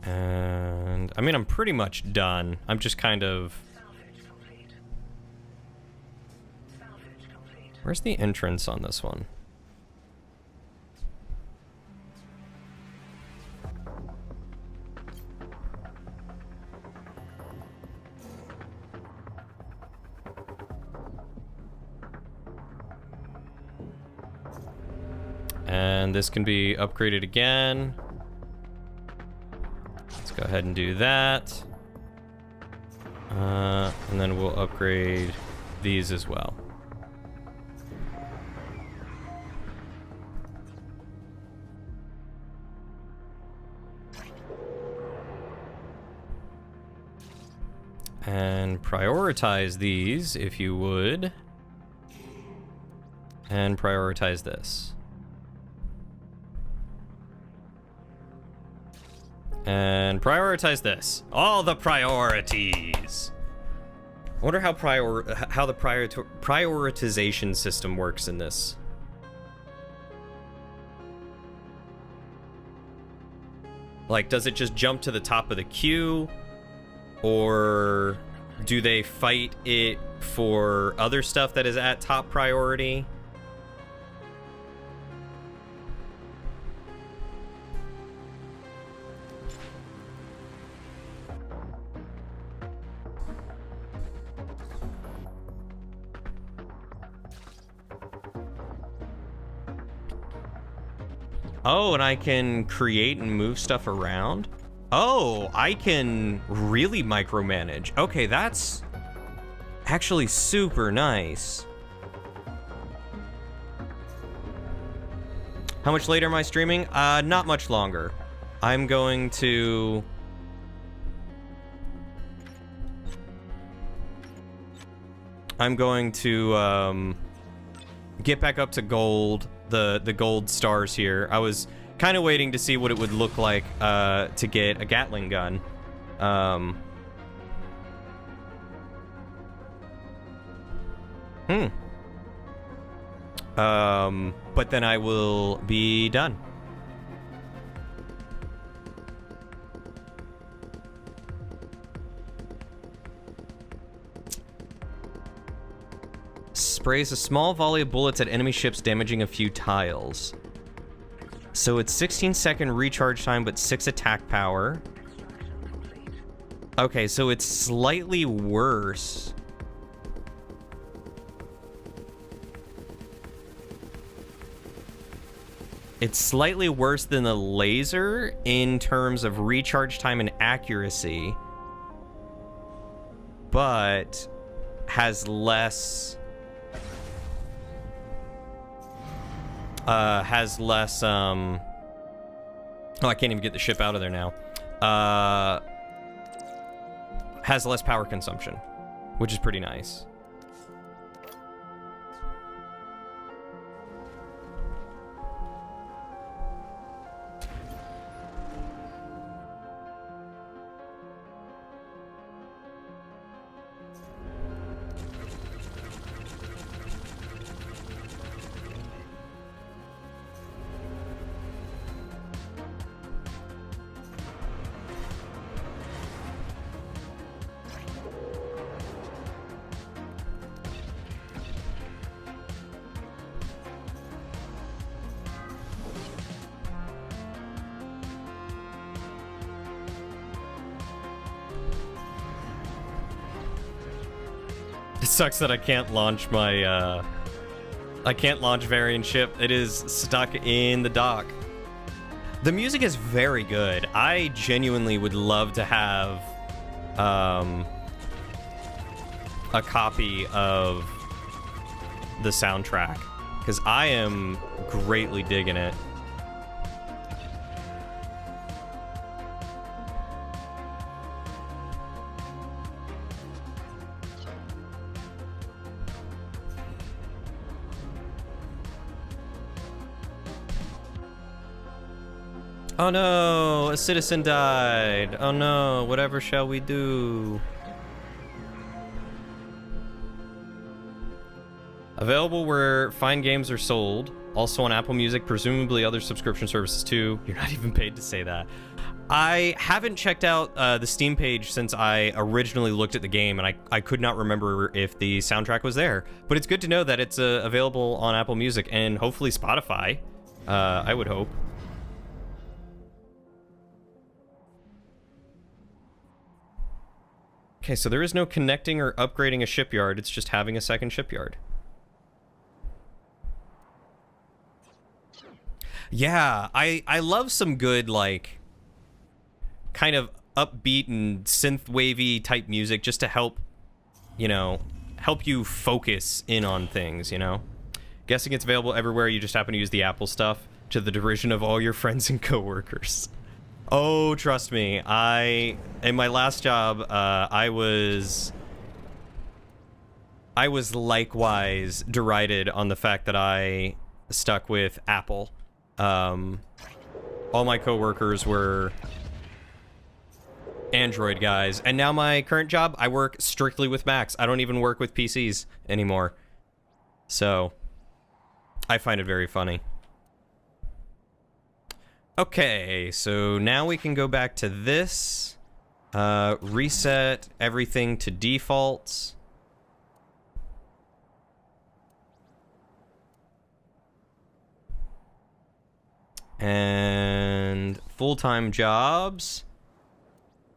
And I mean, I'm pretty much done. I'm just kind of... Where's the entrance on this one? And this can be upgraded again. Let's go ahead and do that. And then we'll upgrade these as well. And prioritize these, if you would. And prioritize this. And prioritize this. All the priorities. I wonder how the prioritization system works in this. Like, does it just jump to the top of the queue? Or do they fight it for other stuff that is at top priority? Oh, and I can create and move stuff around? Oh, I can really micromanage. Okay, that's actually super nice. How much later am I streaming? Not much longer. I'm going to... get back up to gold, the gold stars here. I was kind of waiting to see what it would look like to get a Gatling gun. But then I will be done. Sprays a small volley of bullets at enemy ships, damaging a few tiles. So it's 16-second recharge time, but 6 attack power. Okay, so it's slightly worse. It's slightly worse than the laser in terms of recharge time and accuracy, but has less... oh, I can't even get the ship out of there now. Has less power consumption, which is pretty nice. It sucks that I can't launch my, I can't launch Varian ship. It is stuck in the dock. The music is very good. I genuinely would love to have, a copy of the soundtrack, because I am greatly digging it. Oh no, a citizen died. Oh no, whatever shall we do? Available where fine games are sold. Also on Apple Music, presumably other subscription services too. You're not even paid to say that. I haven't checked out the Steam page since I originally looked at the game, and I could not remember if the soundtrack was there. But it's good to know that it's available on Apple Music and hopefully Spotify. I would hope. Okay, so there is no connecting or upgrading a shipyard, it's just having a second shipyard. Yeah, I love some good, like, kind of upbeat and synth wavy type music just to help, you know, help you focus in on things, you know? Guessing it's available everywhere, you just happen to use the Apple stuff to the derision of all your friends and coworkers. Oh, trust me, in my last job, I was likewise derided on the fact that I stuck with Apple. All my coworkers were Android guys, and now my current job, I work strictly with Macs. I don't even work with PCs anymore. So, I find it very funny. Okay, so now we can go back to this. Reset everything to defaults. And full-time jobs.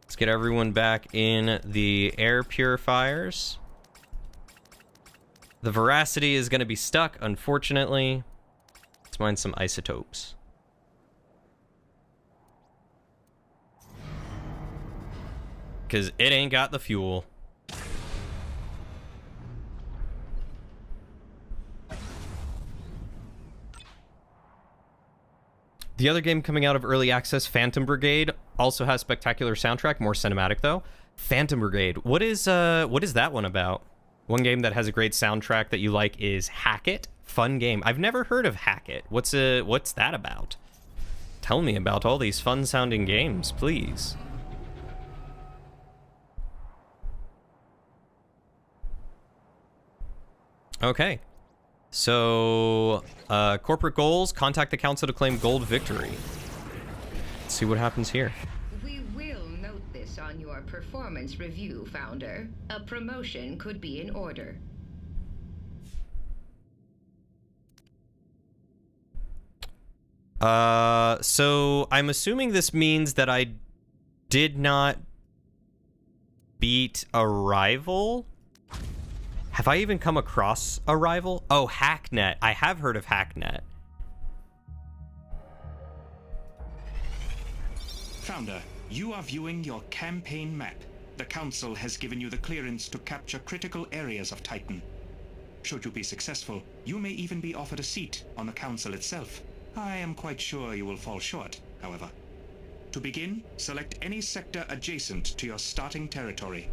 Let's get everyone back in the air purifiers. The Veracity is going to be stuck, unfortunately. Let's mine some isotopes. Because it ain't got the fuel. The other game coming out of early access, Phantom Brigade, also has spectacular soundtrack, more cinematic though. Phantom Brigade, what is that one about? One game that has a great soundtrack that you like is Hackett. Fun game. I've never heard of Hackett. What's that about? Tell me about all these fun sounding games, please. Okay. So, corporate goals, contact the council to claim gold victory. Let's see what happens here. We will note this on your performance review, Founder. A promotion could be in order. So I'm assuming this means that I did not beat a rival? Have I even come across a rival? Oh, Hacknet. I have heard of Hacknet. Founder, you are viewing your campaign map. The Council has given you the clearance to capture critical areas of Titan. Should you be successful, you may even be offered a seat on the Council itself. I am quite sure you will fall short, however. To begin, select any sector adjacent to your starting territory.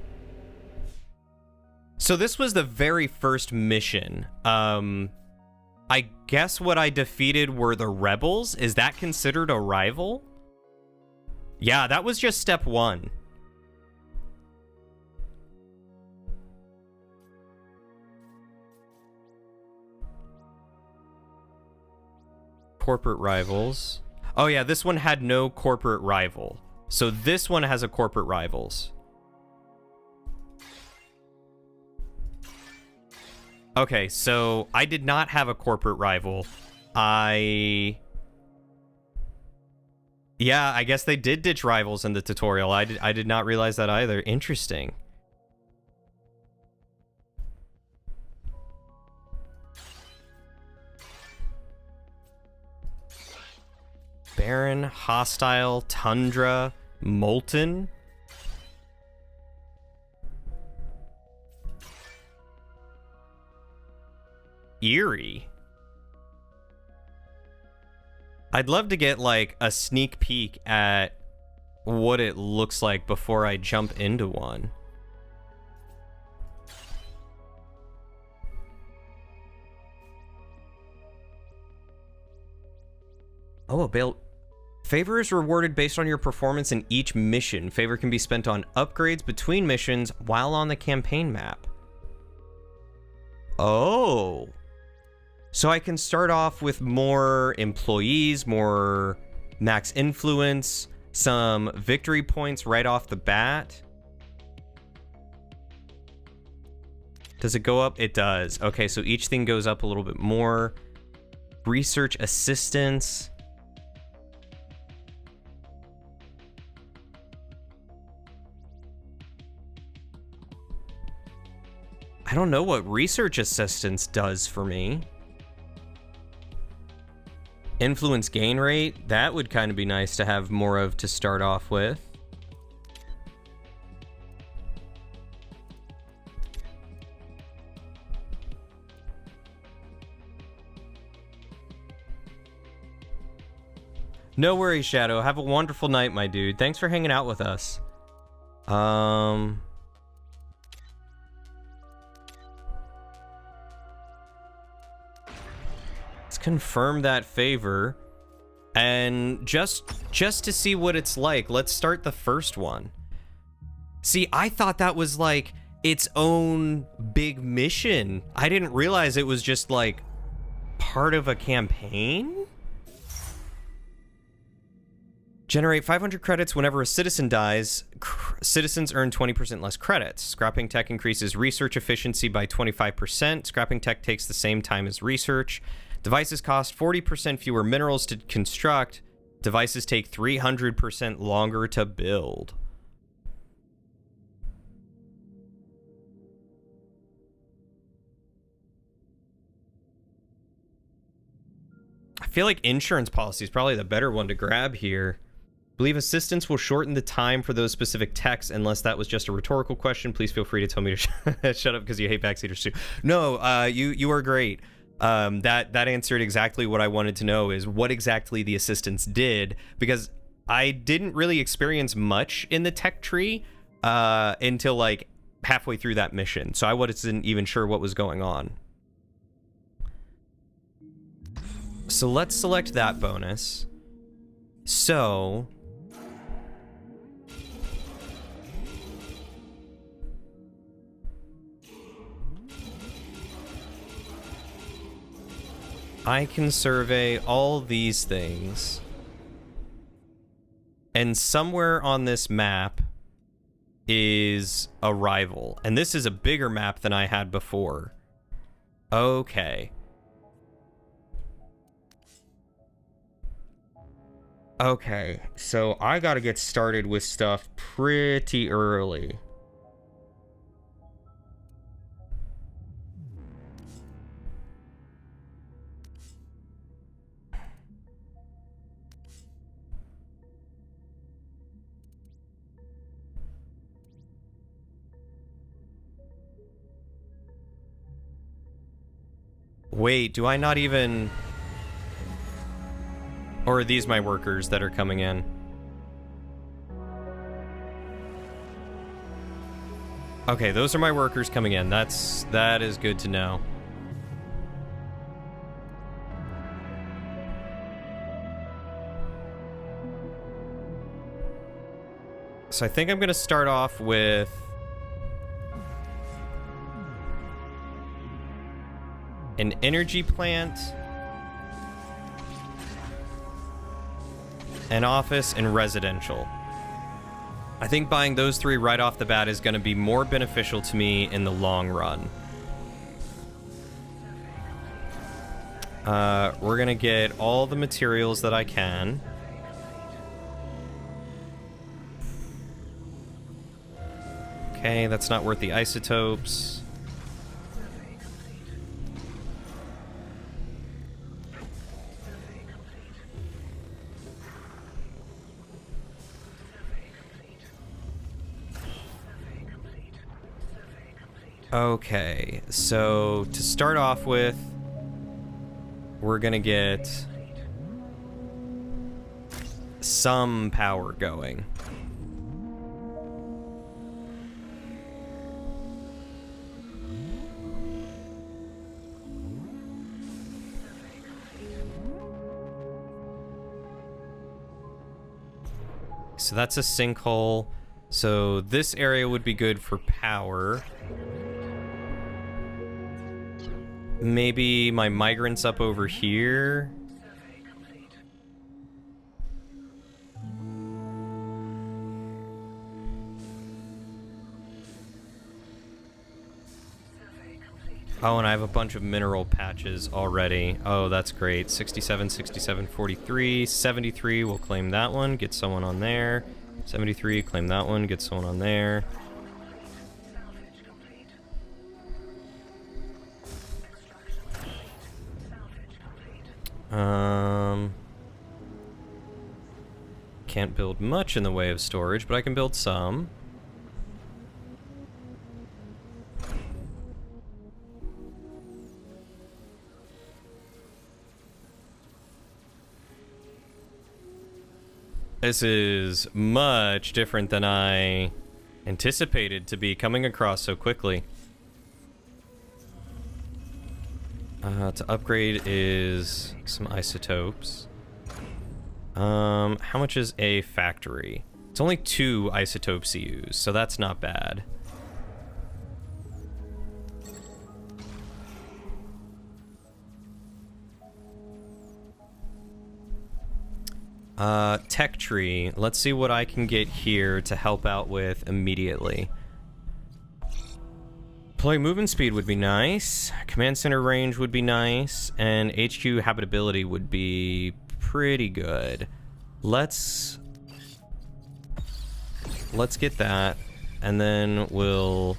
So this was the very first mission. I guess what I defeated were the rebels. Is that considered a rival? Yeah, that was just step 1. Corporate rivals. Oh yeah, this one had no corporate rival. So this one has a corporate rivals. Okay, so I did not have a corporate rival. Yeah, I guess they did ditch rivals in the tutorial. I did not realize that either. Interesting. Barren, Hostile, Tundra, Molten. Eerie. I'd love to get like a sneak peek at what it looks like before I jump into one. Oh, a bail. Favor is rewarded based on your performance in each mission. Favor can be spent on upgrades between missions while on the campaign map. Oh. So I can start off with more employees, more max influence, some victory points right off the bat. Does it go up? It does. Okay, so each thing goes up a little bit more. Research assistance. I don't know what research assistance does for me. Influence gain rate, that would kind of be nice to have more of to start off with. No worries, Shadow. Have a wonderful night, my dude. Thanks for hanging out with us. Let's confirm that favor. And just to see what it's like, let's start the first one. See, I thought that was like its own big mission. I didn't realize it was just like part of a campaign? Generate 500 credits whenever a citizen dies. Citizens earn 20% less credits. Scrapping tech increases research efficiency by 25%. Scrapping tech takes the same time as research. Devices cost 40% fewer minerals to construct. Devices take 300% longer to build. I feel like insurance policy is probably the better one to grab here. Believe assistance will shorten the time for those specific techs. Unless that was just a rhetorical question, please feel free to tell me to shut up because you hate backseaters too. No, you are great. That answered exactly what I wanted to know, is what exactly the assistance did, because I didn't really experience much in the tech tree until like halfway through that mission, so I wasn't even sure what was going on. So let's select that bonus. So I can survey all these things. And somewhere on this map is a rival. And this is a bigger map than I had before. Okay. Okay, so I gotta get started with stuff pretty early. Wait, do I not even... Or are these my workers that are coming in? Okay, those are my workers coming in. That is good to know. So I think I'm gonna start off with an energy plant, an office, and residential. I think buying those three right off the bat is going to be more beneficial to me in the long run. We're going to get all the materials that I can. Okay, that's not worth the isotopes. Okay, so to start off with, we're gonna get some power going. So that's a sinkhole. So this area would be good for power. Maybe my migrants up over here. Oh, and I have a bunch of mineral patches already. Oh, that's great. 67, 67, 43, 73. We'll claim that one. Get someone on there. 73, claim that one. Get someone on there. Can't build much in the way of storage, but I can build some. This is much different than I anticipated to be coming across so quickly. To upgrade is some isotopes. How much is a factory? It's only 2 isotopes used, so that's not bad. Tech tree. Let's see what I can get here to help out with immediately. Play movement speed would be nice. Command center range would be nice. And HQ habitability would be pretty good. Let's get that. And then we'll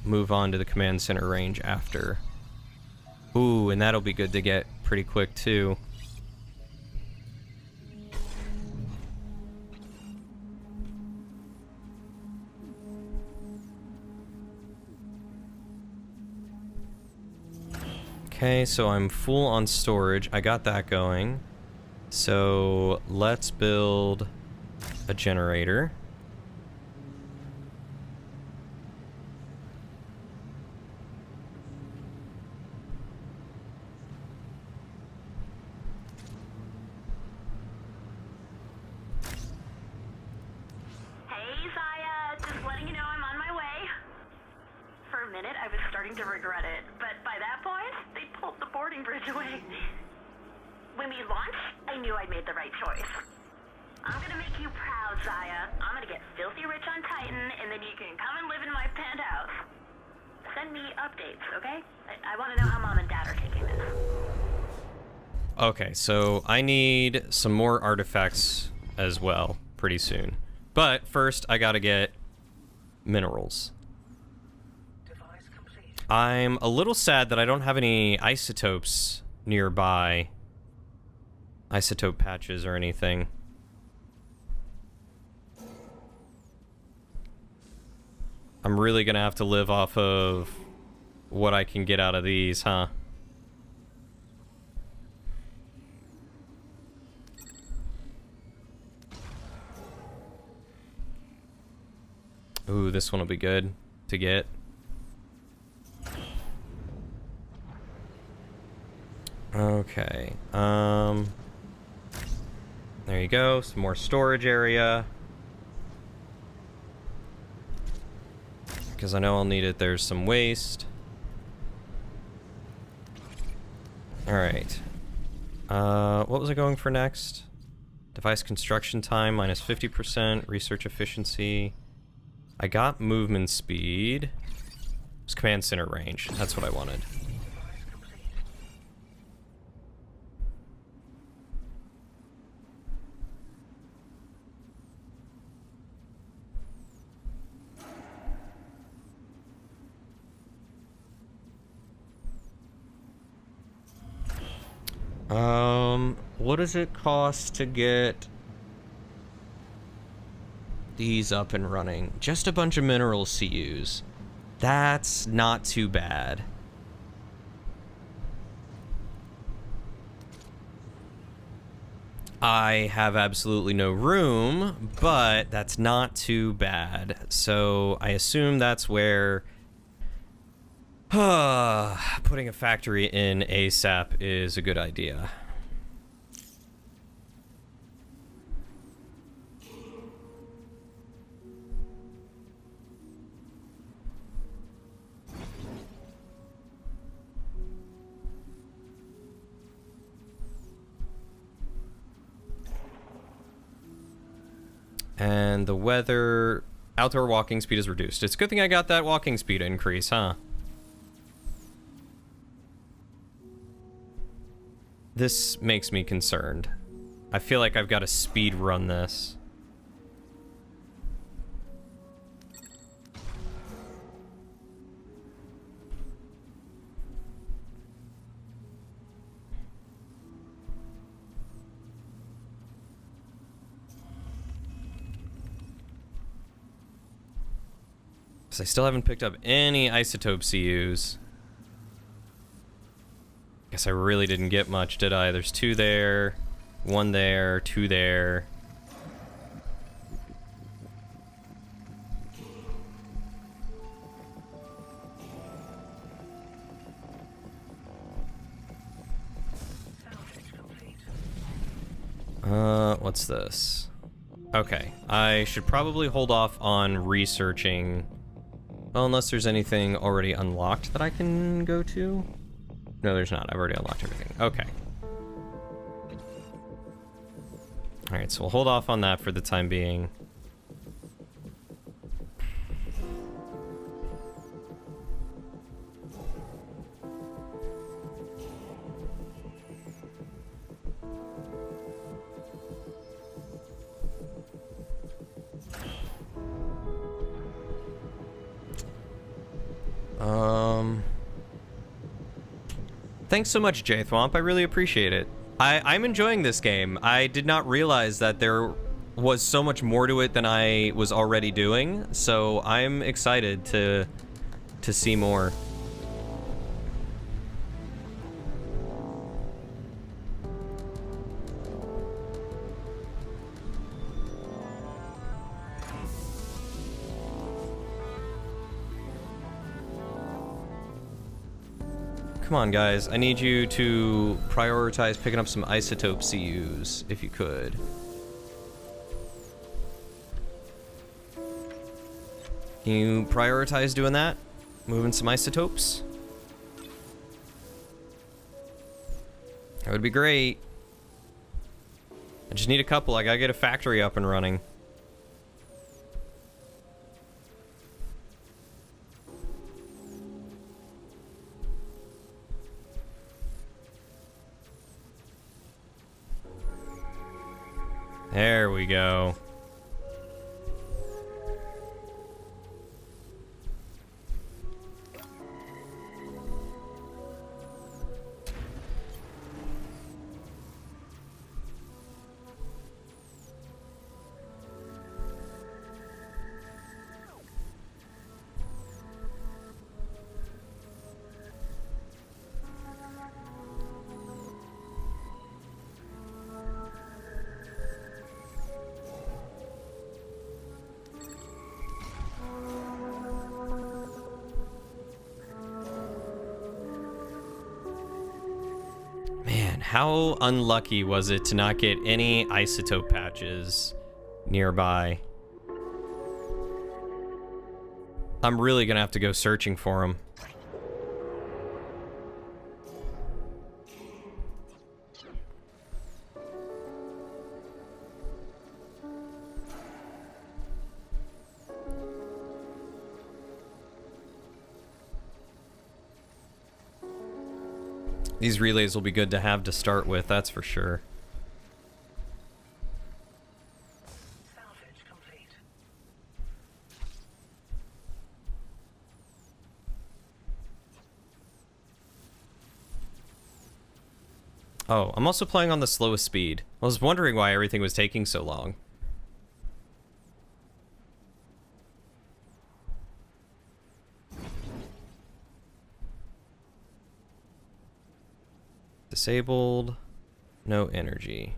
move on to the command center range after. Ooh, and that'll be good to get pretty quick too. Okay, so I'm full on storage. I got that going. So let's build a generator. Hey, Zaya, just letting you know I'm on my way. For a minute, I was starting to regret it, but by that point, they pulled the boarding bridge away. When we launched, I knew I'd made the right choice. I'm gonna make you proud, Zaya. I'm gonna get filthy rich on Titan, and then you can come and live in my penthouse. Send me updates, okay? I want to know how Mom and Dad are taking this. Okay, so I need some more artifacts as well pretty soon. But first, I gotta get minerals. I'm a little sad that I don't have any isotopes nearby. Isotope patches or anything. I'm really gonna have to live off of what I can get out of these, huh? Ooh, this one will be good to get. Okay, there you go, some more storage area. Because I know I'll need it, there's some waste. Alright. What was I going for next? Device construction time, minus 50%, research efficiency. I got movement speed. It's command center range, that's what I wanted. What does it cost to get these up and running? Just a bunch of minerals to use. That's not too bad. I have absolutely no room, but that's not too bad. So I assume that's where putting a factory in ASAP is a good idea. And the weather, outdoor walking speed is reduced. It's a good thing I got that walking speed increase, huh? This makes me concerned. I feel like I've got to speed run this. Because I still haven't picked up any isotope CUs. Guess I really didn't get much, did I? There's 2 there, 1 there, 2 there. What's this? Okay, I should probably hold off on researching. Well, unless there's anything already unlocked that I can go to. No, there's not. I've already unlocked everything. Okay. Alright, so we'll hold off on that for the time being. Thanks so much, Jthwomp. I really appreciate it. I'm enjoying this game. I did not realize that there was so much more to it than I was already doing, so I'm excited to see more. Come on, guys. I need you to prioritize picking up some isotope CUs, if you could. Can you prioritize doing that? Moving some isotopes? That would be great. I just need a couple. I gotta get a factory up and running. There we go. How unlucky was it to not get any isotope patches nearby? I'm really gonna have to go searching for them. These relays will be good to have to start with, that's for sure. Salvage complete. Oh, I'm also playing on the slowest speed. I was wondering why everything was taking so long. Disabled, no energy.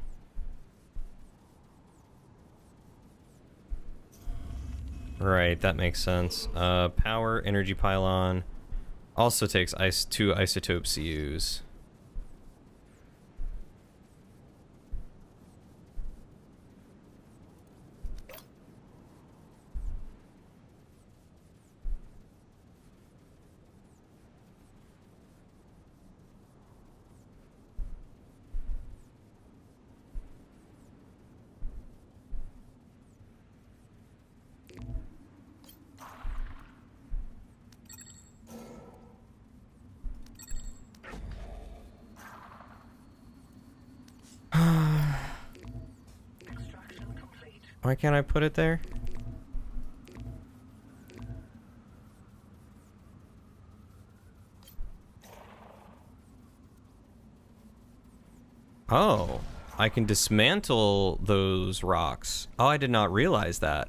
Right, that makes sense. Power, energy pylon. Also takes 2 isotope CUs. Why can't I put it there? Oh, I can dismantle those rocks. Oh, I did not realize that.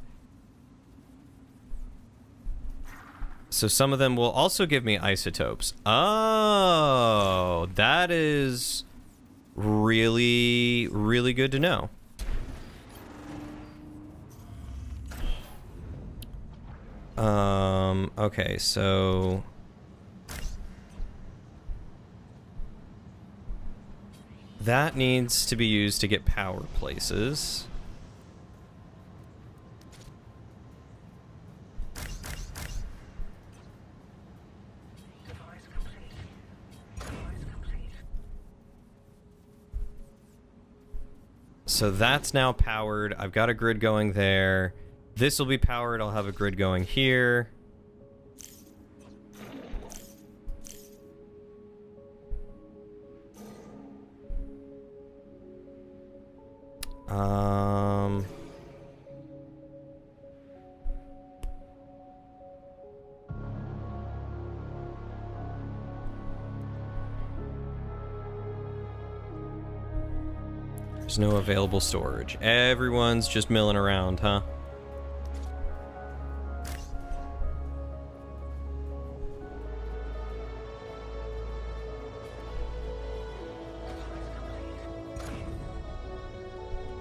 So some of them will also give me isotopes. Oh, that is really, really good to know. Okay, so that needs to be used to get power places. So that's now powered. I've got a grid going there. This will be powered. I'll have a grid going here. There's no available storage. Everyone's just milling around, huh?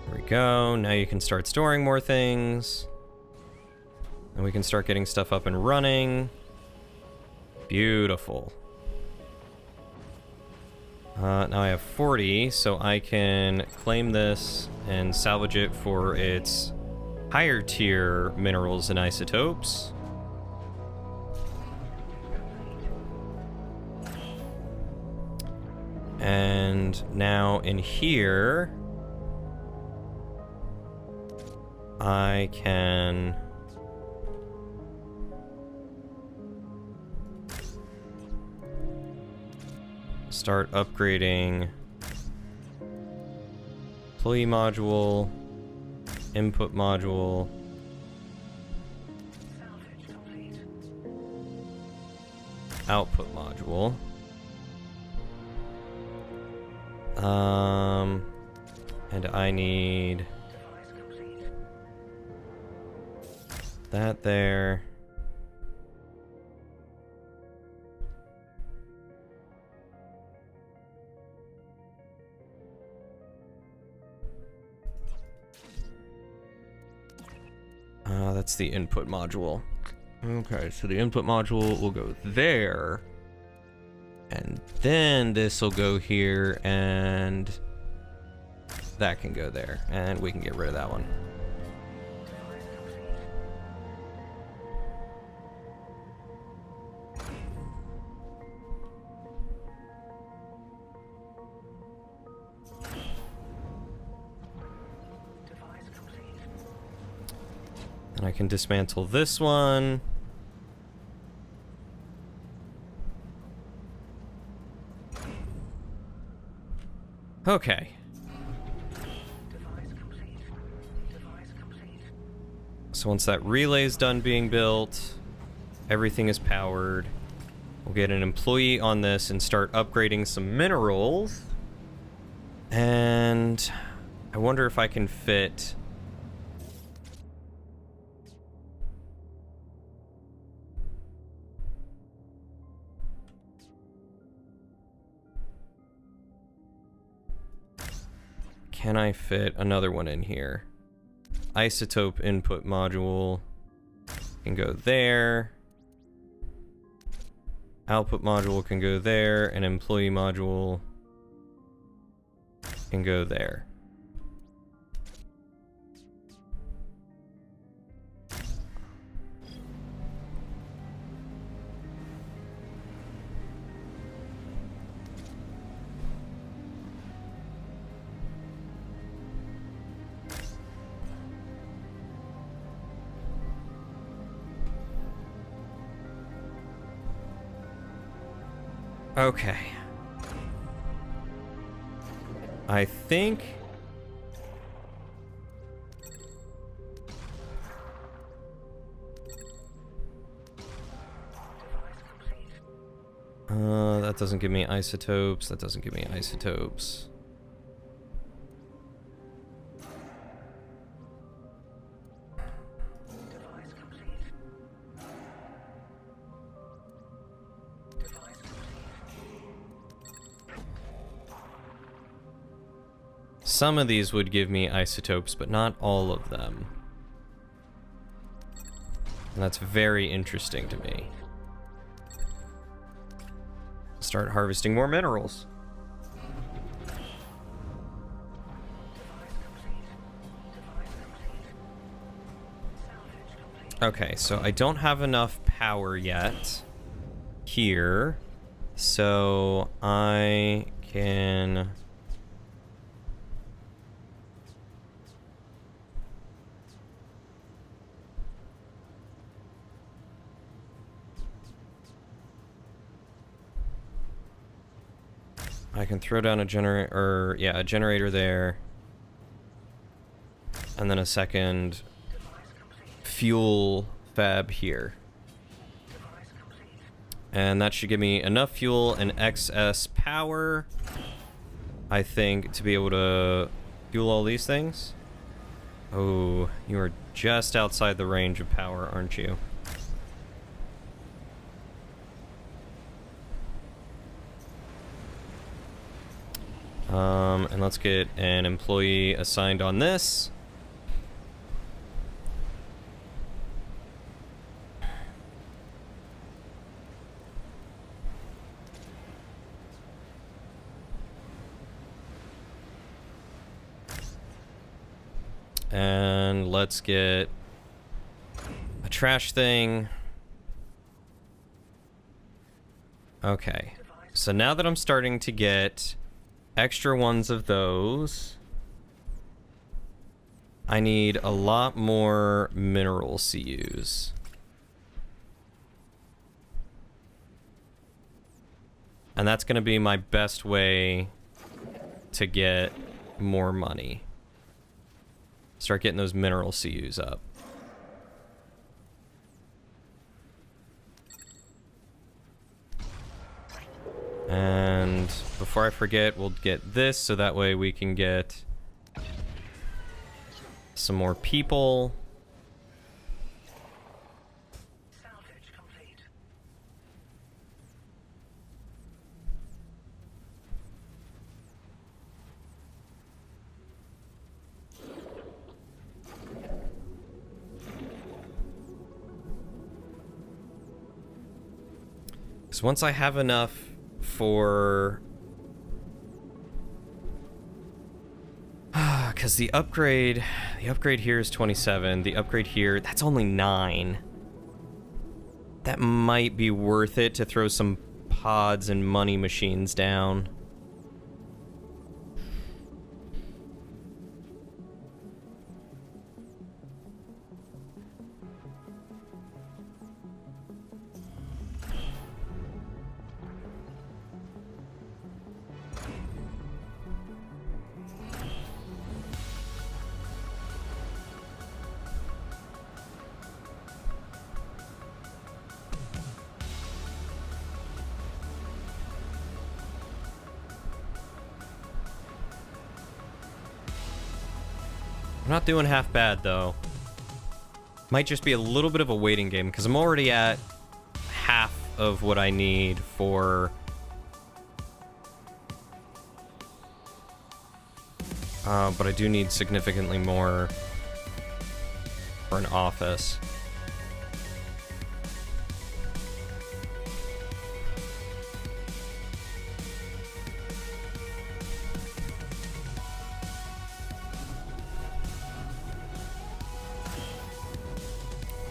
There we go. Now you can start storing more things. And we can start getting stuff up and running. Beautiful. Now I have 40, so I can claim this and salvage it for its higher tier minerals and isotopes. And now in here, I can start upgrading employee module, input module, output module. And I need that there. That's the input module. Okay, so the input module will go there. And then this will go here, and that can go there. And we can get rid of that one. And I can dismantle this one. Okay. So once that relay's done being built, everything is powered. We'll get an employee on this and start upgrading some minerals. And I wonder if I can fit... Can I fit another one in here? Isotope input module can go there. Output module can go there, and employee module can go there. Okay. I think... that doesn't give me isotopes. That doesn't give me isotopes. Some of these would give me isotopes, but not all of them. And that's very interesting to me. Start harvesting more minerals. Okay, so I don't have enough power yet here, so I can... I can throw down a generator, a generator there, and then a second fuel fab here. And that should give me enough fuel and excess power, I think, to be able to fuel all these things. Oh, you are just outside the range of power, aren't you? And let's get an employee assigned on this. And let's get a trash thing. Okay. So now that I'm starting to get extra ones of those, I need a lot more mineral CUs. And that's going to be my best way to get more money. Start getting those mineral CUs up. And before I forget, we'll get this so that way we can get some more people. So once I have enough for... because the upgrade here is 27, the upgrade here, that's only 9. That might be worth it to throw some pods and money machines down. I'm not doing half bad, though. Might just be a little bit of a waiting game, because I'm already at half of what I need for... but I do need significantly more for an office.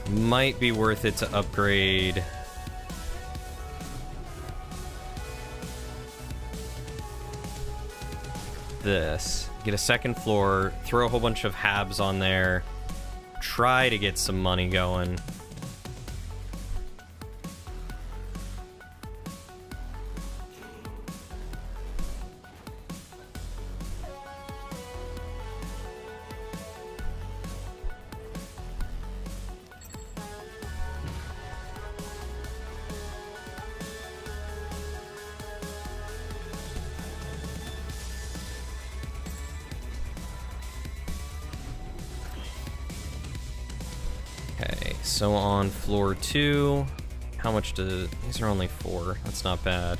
Might be worth it to upgrade this. Get a second floor, throw a whole bunch of habs on there, try to get some money going. So on floor 2, how much do these are only 4? That's not bad.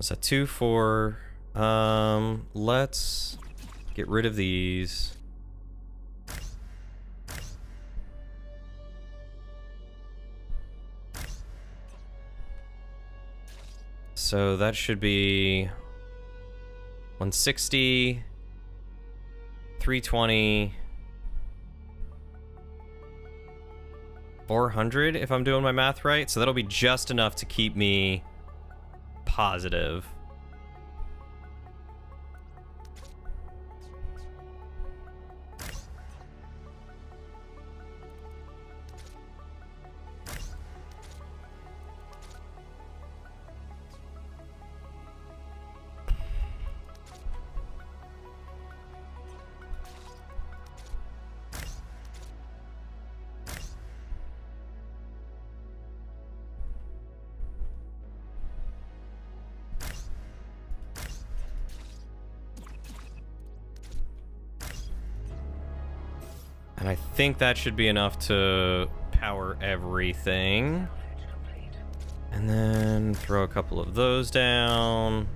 Was that 2, 4? Let's get rid of these. So that should be 160, 320, 400 if I'm doing my math right. So that'll be just enough to keep me positive. And I think that should be enough to power everything. And then throw a couple of those down.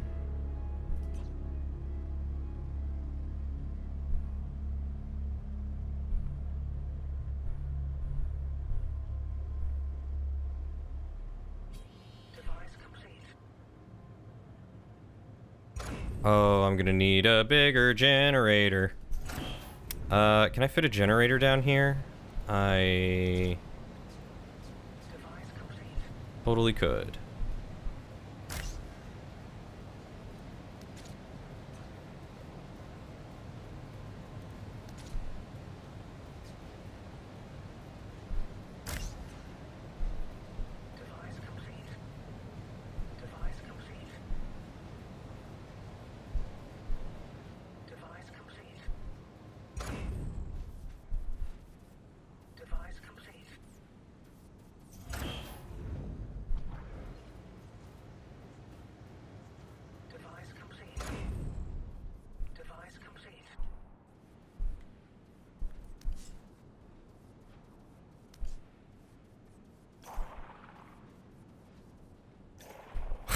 Oh, I'm gonna need a bigger generator. Can I fit a generator down here? I totally could.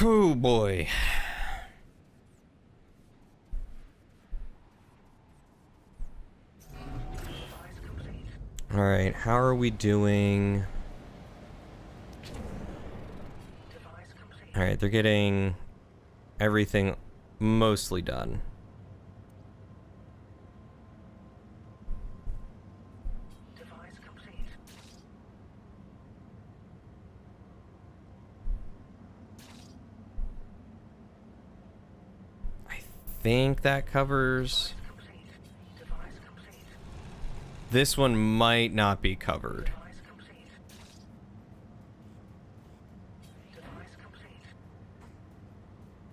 Oh boy. All right, how are we doing? All right, they're getting everything mostly done. I think that covers. This one might not be covered.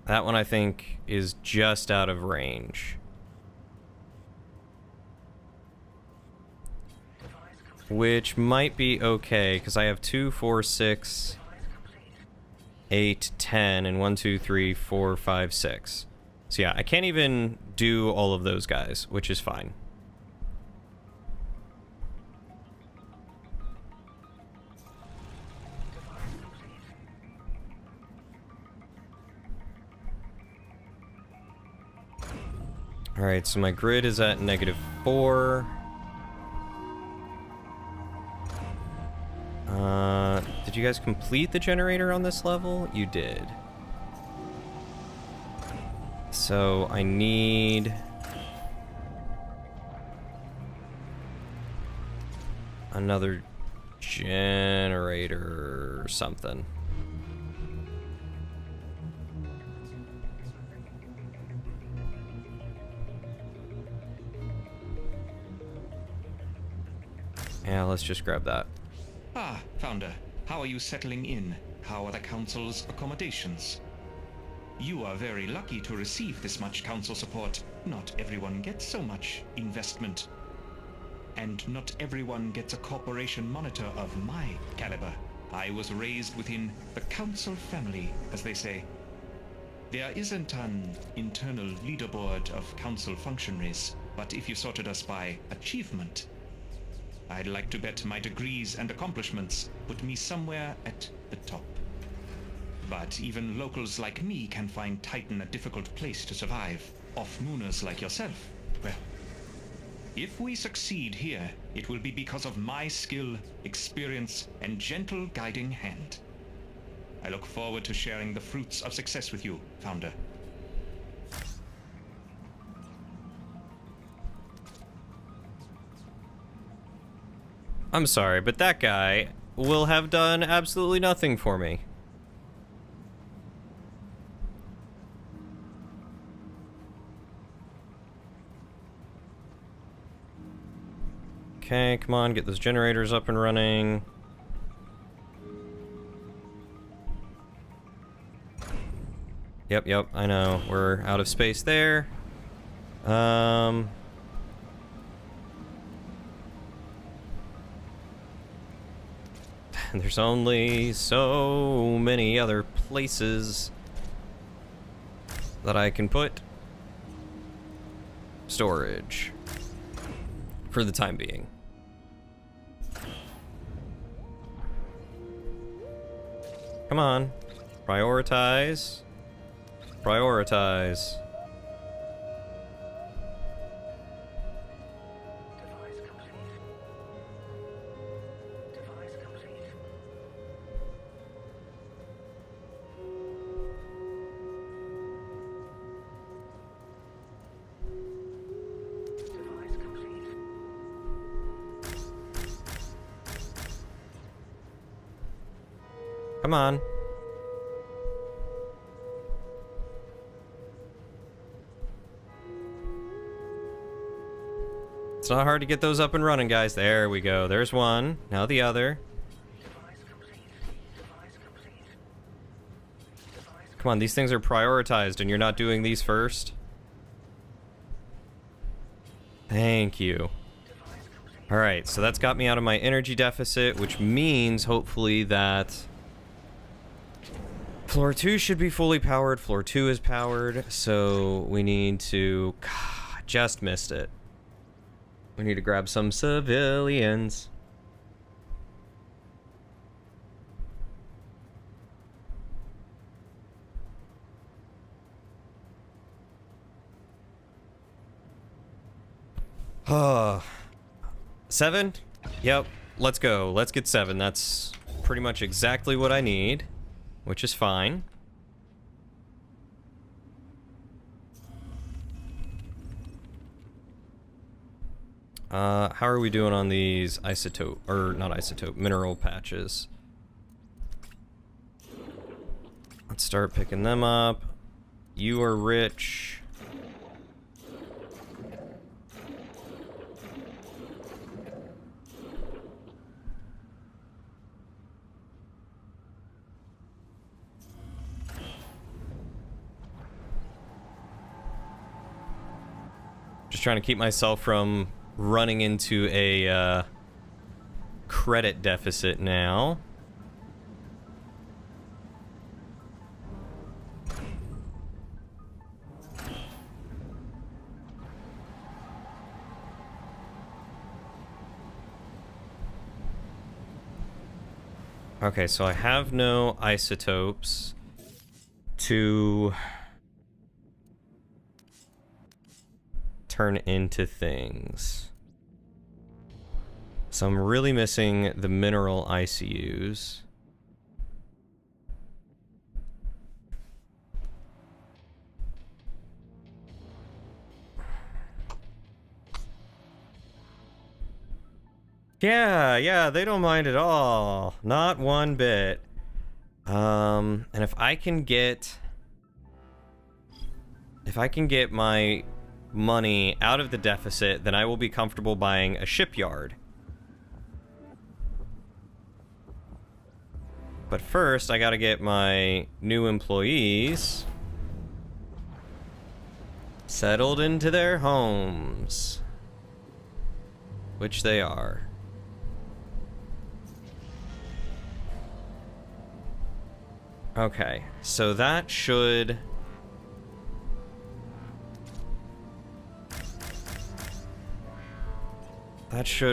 That one I think is just out of range. Which might be okay, because I have 2, 4, 6, 8, 10, and 1, 2, 3, 4, 5, 6. So yeah, I can't even do all of those guys, which is fine. Alright, so my grid is at -4. Did you guys complete the generator on this level? You did. So I need another generator or something. Yeah, let's just grab that. Ah, Founder, how are you settling in? How are the Council's accommodations? You are very lucky to receive this much Council support. Not everyone gets so much investment. And not everyone gets a corporation monitor of my caliber. I was raised within the Council family, as they say. There isn't an internal leaderboard of Council functionaries, but if you sorted us by achievement, I'd like to bet my degrees and accomplishments put me somewhere at the top. But even locals like me can find Titan a difficult place to survive. Off-mooners like yourself. Well, if we succeed here, it will be because of my skill, experience, and gentle guiding hand. I look forward to sharing the fruits of success with you, Founder. I'm sorry, but that guy will have done absolutely nothing for me. Okay, come on, get those generators up and running. Yep, I know. We're out of space there. There's only so many other places that I can put storage for the time being. Come on. Prioritize. Prioritize. Come on. It's not hard to get those up and running, guys. There we go. There's one. Now the other. Come on, these things are prioritized and you're not doing these first. Thank you. Alright, so that's got me out of my energy deficit, which means, hopefully, that Floor 2 should be fully powered. Floor 2 is powered, so we need to... God, just missed it. We need to grab some civilians. Oh. 7? Yep, let's go. Let's get 7. That's pretty much exactly what I need, which is fine. How are we doing on these isotope, or not isotope, mineral patches? Let's start picking them up. You are rich. Just trying to keep myself from running into a credit deficit now. Okay, so I have no isotopes to turn into things. So I'm really missing the mineral ICUs. Yeah, they don't mind at all. Not one bit. And if I can get my money out of the deficit, then I will be comfortable buying a shipyard. But first, I gotta get my new employees settled into their homes, which they are. Okay, so that should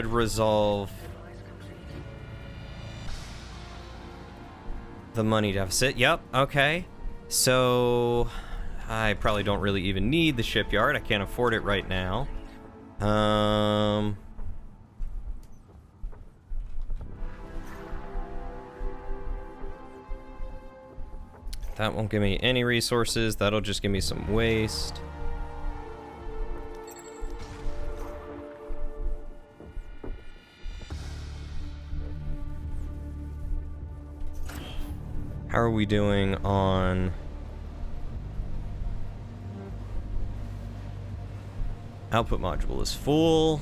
resolve the money deficit. Yep, okay. So I probably don't really even need the shipyard. I can't afford it right now. That won't give me any resources. That'll just give me some waste. How are we doing on... Output module is full.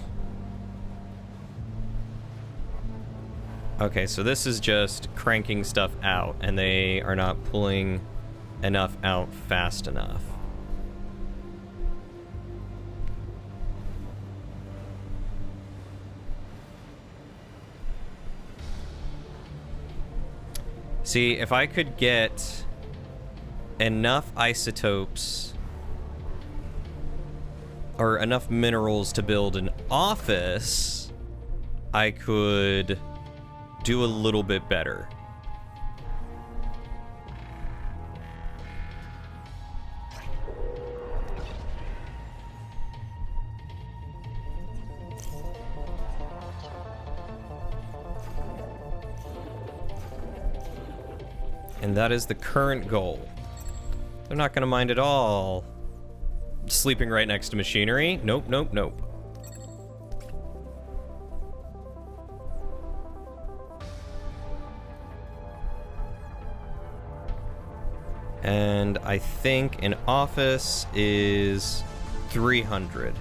Okay, so this is just cranking stuff out, and they are not pulling enough out fast enough. See, if I could get enough isotopes or enough minerals to build an office, I could do a little bit better. And that is the current goal. They're not gonna mind at all sleeping right next to machinery. Nope, nope, nope. And I think an office is 300.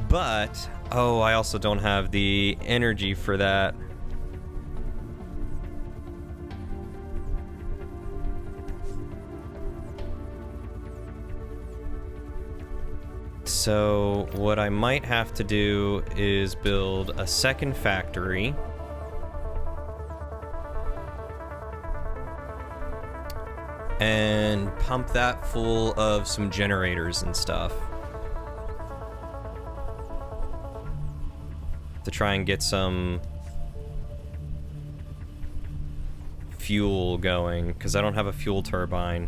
But, oh, I also don't have the energy for that. So what I might have to do is build a second factory. And pump that full of some generators and stuff. To try and get some fuel going, because I don't have a fuel turbine.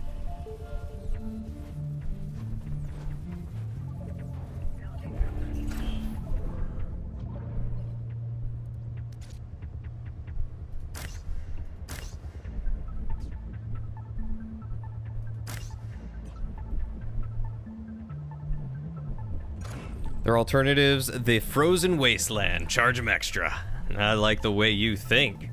Their alternatives, the frozen wasteland. Charge them extra. I like the way you think.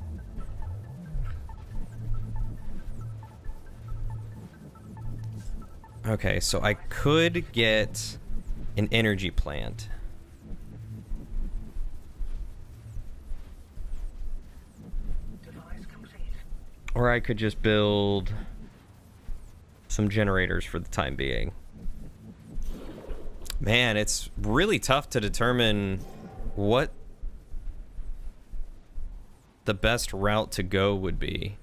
Okay, so I could get an energy plant. Or I could just build some generators for the time being. Man, it's really tough to determine what the best route to go would be.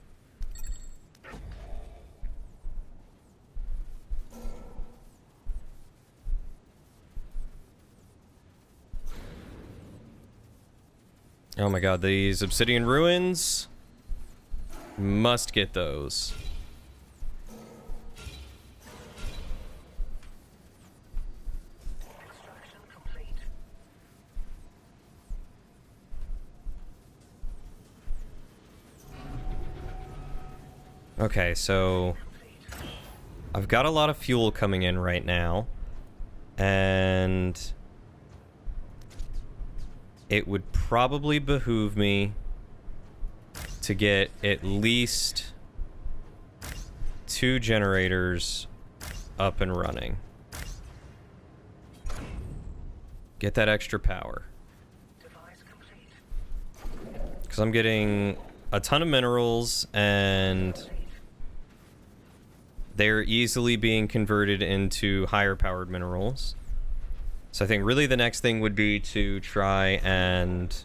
Oh my god, these obsidian ruins. Must get those. Okay, so I've got a lot of fuel coming in right now, and it would probably behoove me to get at least 2 generators up and running. Get that extra power. Because I'm getting a ton of minerals, and they're easily being converted into higher powered minerals. So I think really the next thing would be to try and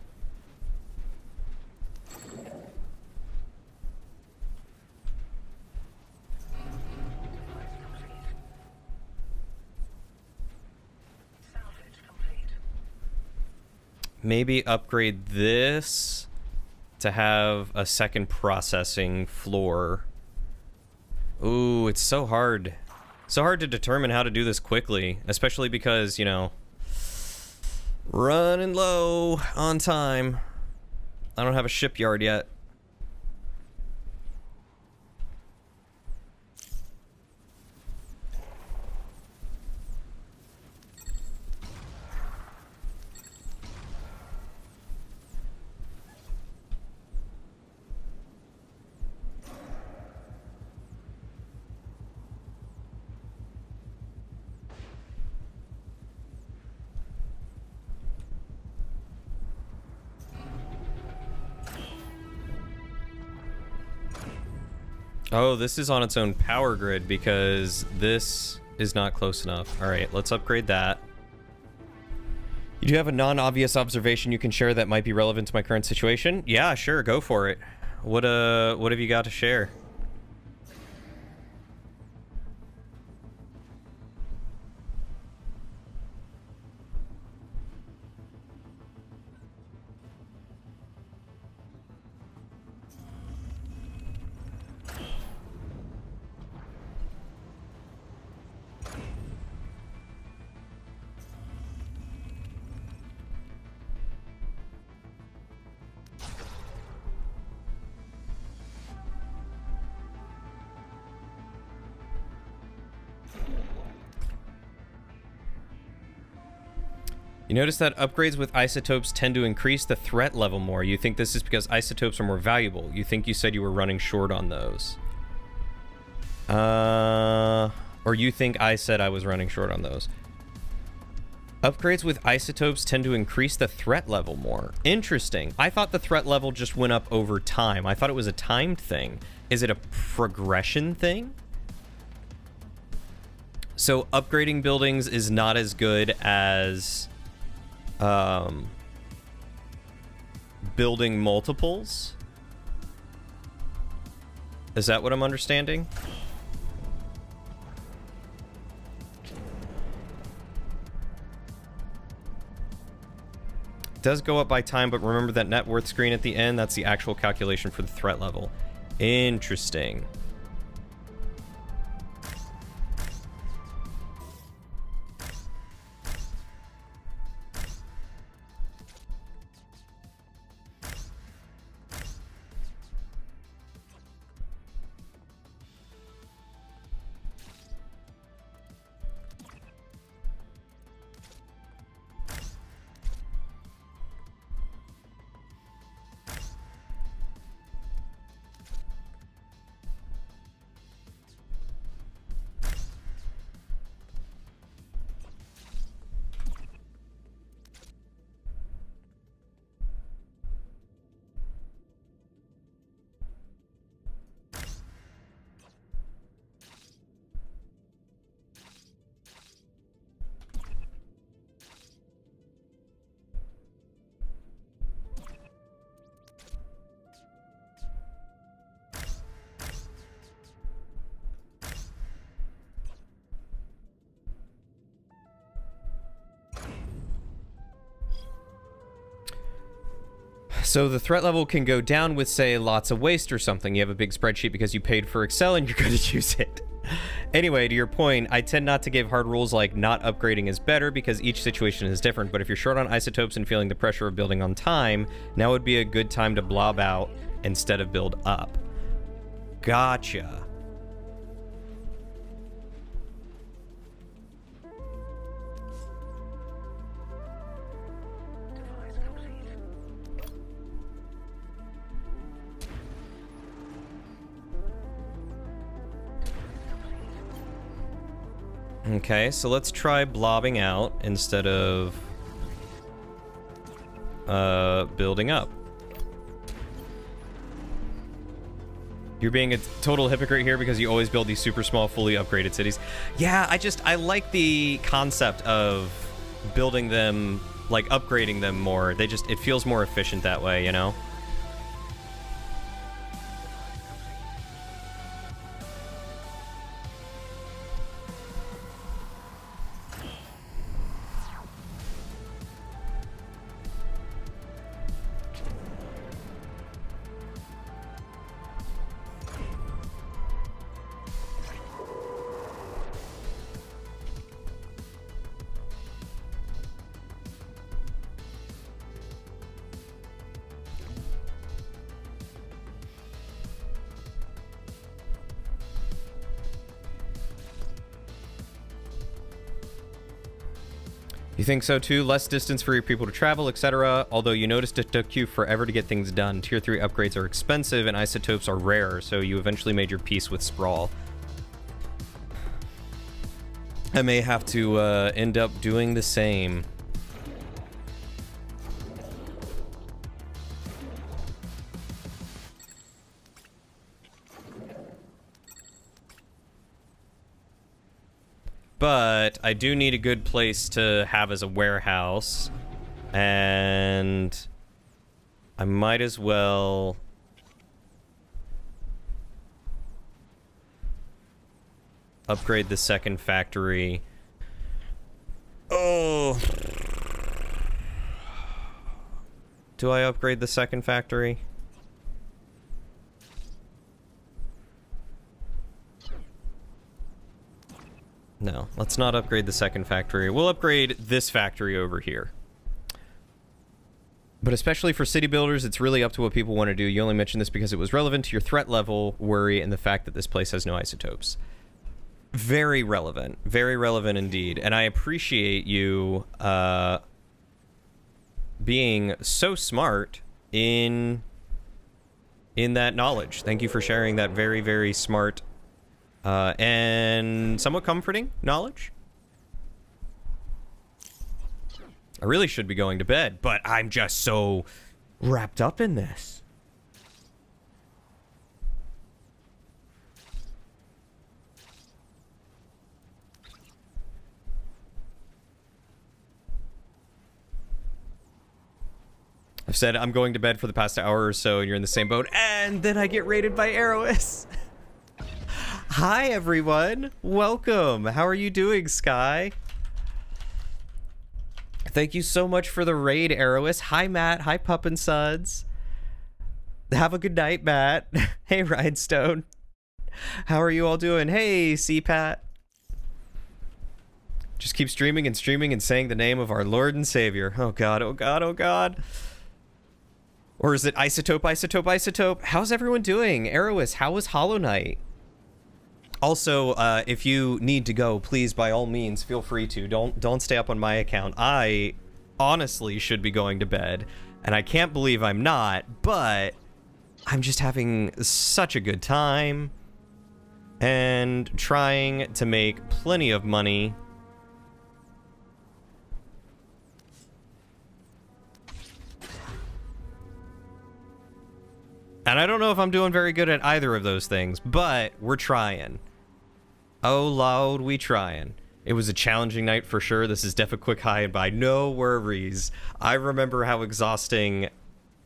maybe upgrade this to to have a second processing floor. Ooh, it's so hard. So hard to determine how to do this quickly, especially because, you know, running low on time. I don't have a shipyard yet. Oh, this is on its own power grid because this is not close enough. All right, let's upgrade that. You do have a non-obvious observation you can share that might be relevant to my current situation? Yeah, sure, go for it. What have you got to share? You notice that upgrades with isotopes tend to increase the threat level more. You think this is because isotopes are more valuable. You think you said you were running short on those. Or you think I said I was running short on those. Upgrades with isotopes tend to increase the threat level more. Interesting. I thought the threat level just went up over time. I thought it was a timed thing. Is it a progression thing? So upgrading buildings is not as good as building multiples? Is that what I'm understanding? It does go up by time, but remember that net worth screen at the end? That's the actual calculation for the threat level. Interesting. So the threat level can go down with, say, lots of waste or something. You have a big spreadsheet because you paid for Excel and you're going to use it. Anyway, to your point, I tend not to give hard rules like not upgrading is better because each situation is different. But if you're short on isotopes and feeling the pressure of building on time, now would be a good time to blob out instead of build up. Gotcha. Okay, so let's try blobbing out instead of building up. You're being a total hypocrite here because you always build these super small, fully upgraded cities. Yeah, I like the concept of building them, like upgrading them more. It feels more efficient that way, you know? You think so too? Less distance for your people to travel, etc. Although you noticed it took you forever to get things done. Tier 3 upgrades are expensive and isotopes are rare, so you eventually made your peace with Sprawl. I may have to end up doing the same. But I do need a good place to have as a warehouse. And I might as well upgrade the second factory. Oh. Do I upgrade the second factory? No, let's not upgrade the second factory. We'll upgrade this factory over here. But especially for city builders, it's really up to what people want to do. You only mentioned this because it was relevant to your threat level, worry, and the fact that this place has no isotopes. Very relevant indeed. And I appreciate you being so smart in that knowledge. Thank you for sharing that very, very smart and somewhat comforting knowledge. I really should be going to bed, but I'm just so wrapped up in this. I've said I'm going to bed for the past hour or so, and you're in the same boat, and then I get raided by Aerois. Hi, everyone. Welcome. How are you doing, Sky? Thank you so much for the raid, Aerois. Hi, Matt. Hi, Pup and Suds. Have a good night, Matt. Hey, Rhinestone. How are you all doing? Hey, CPAT. Just keep streaming and streaming and saying the name of our Lord and Savior. Oh, God. Oh, God. Oh, God. Or is it Isotope, Isotope, Isotope? How's everyone doing? Aerois, how was Hollow Knight? Also, if you need to go, please, by all means, feel free to. Don't stay up on my account. I honestly should be going to bed, and I can't believe I'm not, but I'm just having such a good time and trying to make plenty of money. And I don't know if I'm doing very good at either of those things, but we're trying. Oh, Lord, we trying. It was a challenging night for sure. This is def a quick high and by. No worries. I remember how exhausting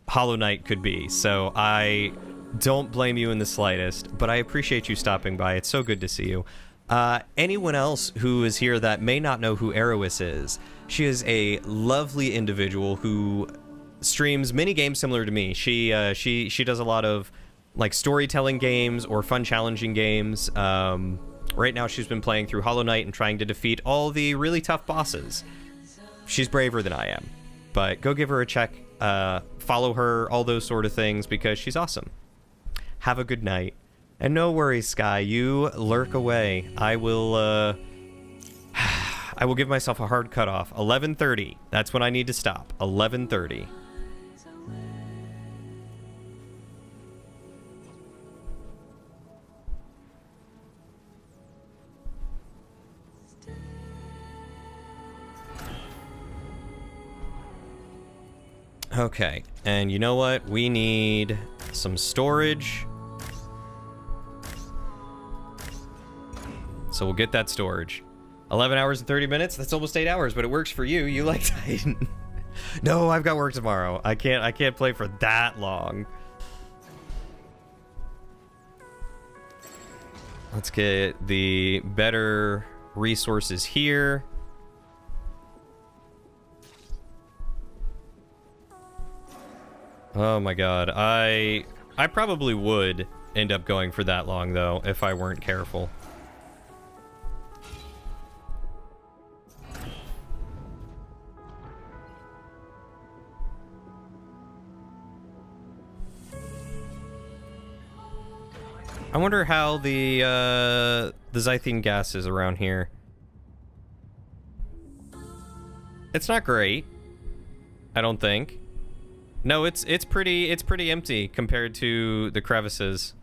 Hollow Knight could be, so I don't blame you in the slightest, but I appreciate you stopping by. It's so good to see you. Anyone else who is here that may not know who Aerois is, she is a lovely individual who streams many games similar to me. She does a lot of like storytelling games or fun challenging games. Right now she's been playing through Hollow Knight and trying to defeat all the really tough bosses. She's braver than I am, but go give her a check, follow her, all those sort of things, because she's awesome. Have a good night. And no worries, Sky, you lurk away. I will I will give myself a hard cutoff. 11:30. That's when I need to stop. 11:30. Okay, and you know what? We need some storage. So we'll get that storage. 11 hours and 30 minutes? That's almost 8 hours, but it works for you. You like Titan. No, I've got work tomorrow. I can't play for that long. Let's get the better resources here. Oh my god, I probably would end up going for that long though if I weren't careful. I wonder how the Zythene gas is around here. It's not great. I don't think. No, it's pretty empty compared to the crevices.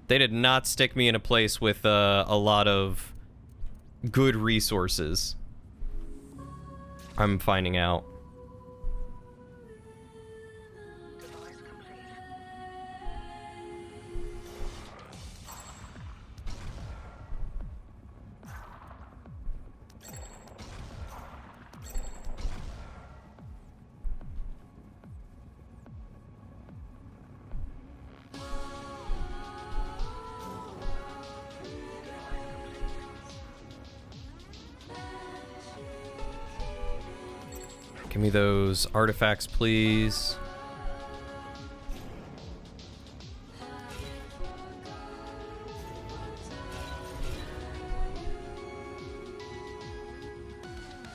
They did not stick me in a place with a lot of good resources. I'm finding out. Give me those artifacts, please.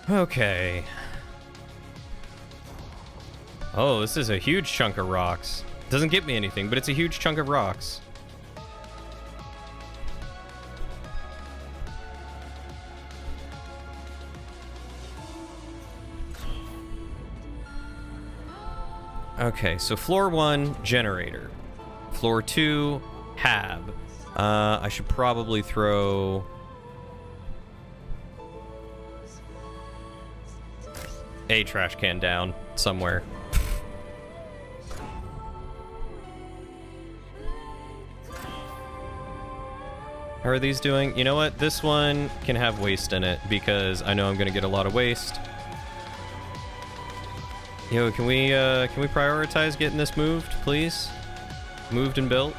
Okay. Oh, this is a huge chunk of rocks. Doesn't get me anything, but it's a huge chunk of rocks. Okay, so floor 1, generator. Floor 2, hab. I should probably throw a trash can down somewhere. How are these doing? You know what? This one can have waste in it because I know I'm gonna get a lot of waste. Yo, can we prioritize getting this moved, please? Moved and built.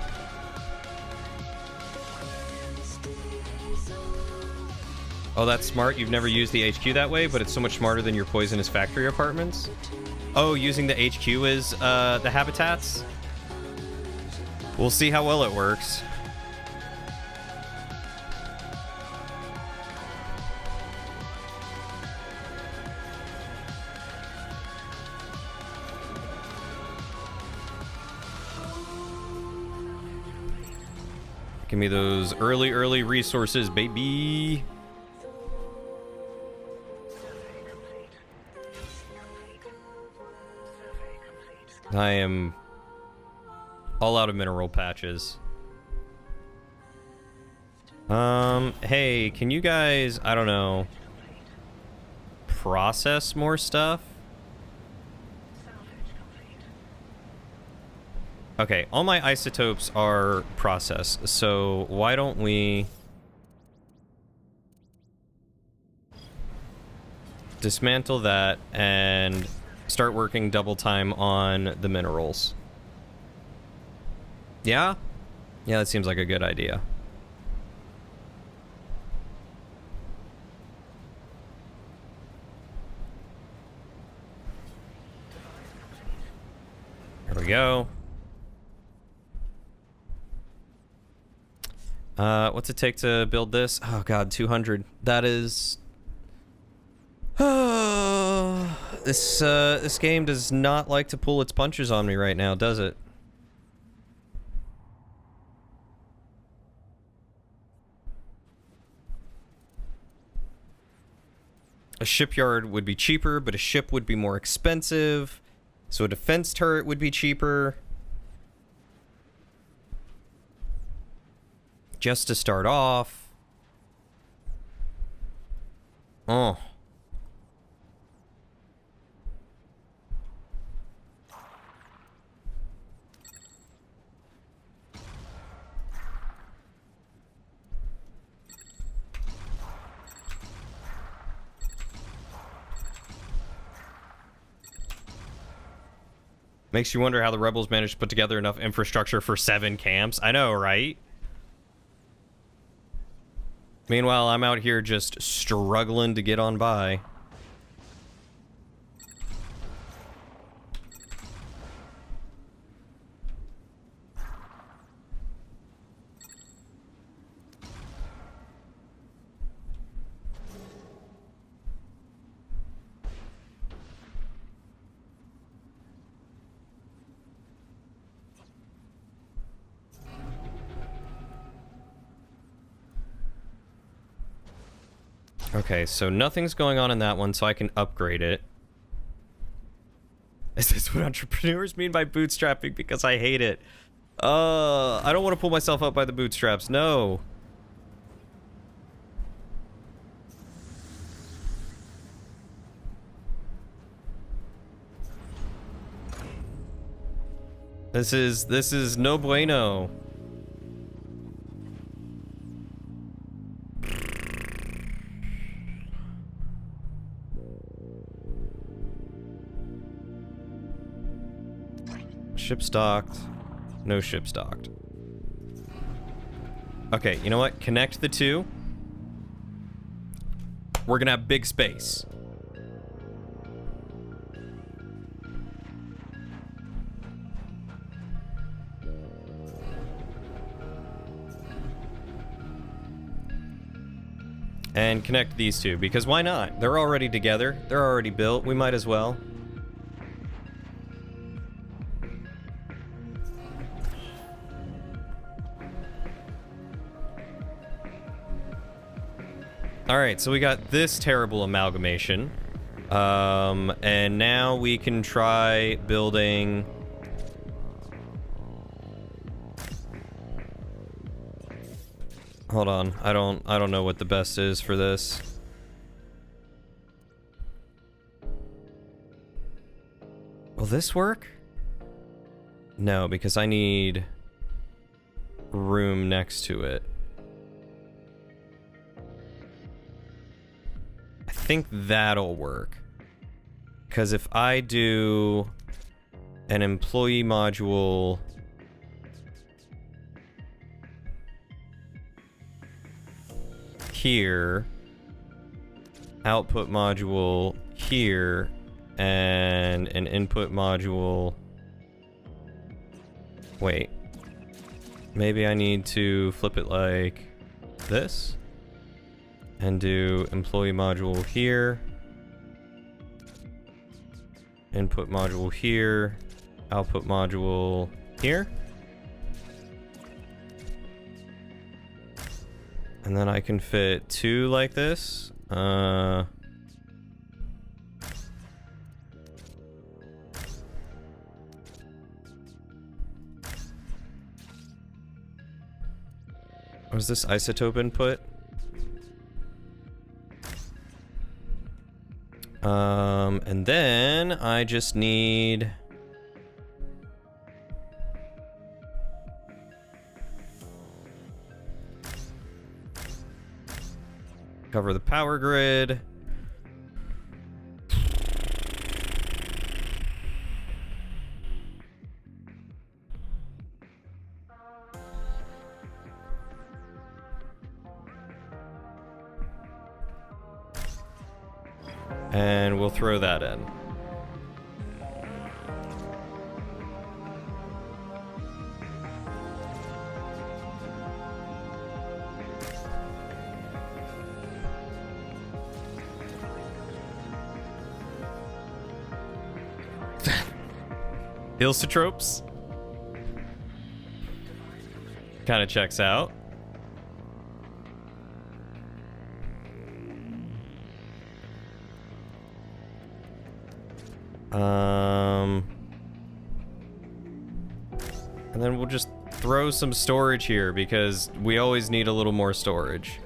Oh, that's smart. You've never used the HQ that way, but it's so much smarter than your poisonous factory apartments. Oh, using the HQ as the habitats? We'll see how well it works. Give me those early resources, baby. I am all out of mineral patches. Hey, can you guys, I don't know, process more stuff? Okay, all my isotopes are processed, so why don't we dismantle that and start working double time on the minerals? Yeah? Yeah, that seems like a good idea. There we go. What's it take to build this? Oh god, 200. That is... This game does not like to pull its punches on me right now, does it? A shipyard would be cheaper, but a ship would be more expensive. So a defense turret would be cheaper. Just to start off. Oh. Makes you wonder how the rebels managed to put together enough infrastructure for 7 camps. I know, right? Meanwhile, I'm out here just struggling to get on by. Okay, so nothing's going on in that one, so I can upgrade it. Is this what entrepreneurs mean by bootstrapping? Because I hate it. I don't want to pull myself up by the bootstraps. No. This is no bueno. Ship stocked. No ship stocked. Okay, you know what? Connect the two. We're gonna have big space. And connect these two, because why not? They're already together. They're already built. We might as well. Alright, so we got this terrible amalgamation. And now we can try building... Hold on, I don't know what the best is for this. Will this work? No, because I need room next to it. I think that'll work. Because if I do an employee module here, output module here, and an input module. Wait. Maybe I need to flip it like this and do employee module here, input module here, output module here. And then I can fit two like this. Was this isotope input? And then I just need... cover the power grid. And we'll throw that in. Ilsotropes. Kind of checks out. And then we'll just throw some storage here because we always need a little more storage.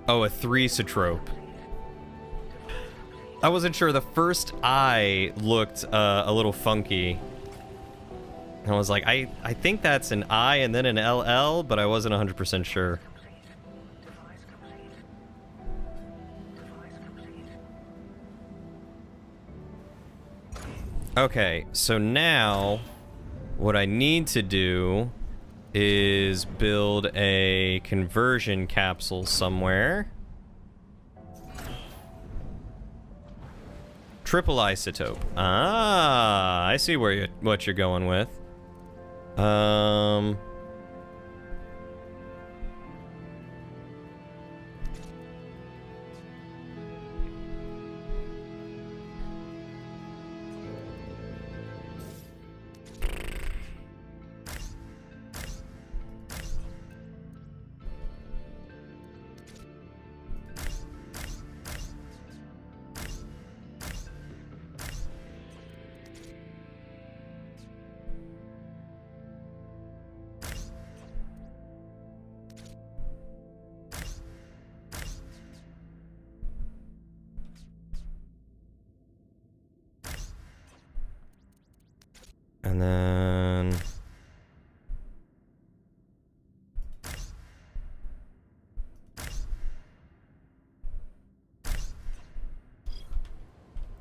Oh, a threesotrope. I wasn't sure. The first I looked a little funky. And I was like, I think that's an I and then an LL, but I wasn't 100% sure. Okay, so now what I need to do is build a conversion capsule somewhere. Triple isotope. Ah, I see where what you're going with. And then...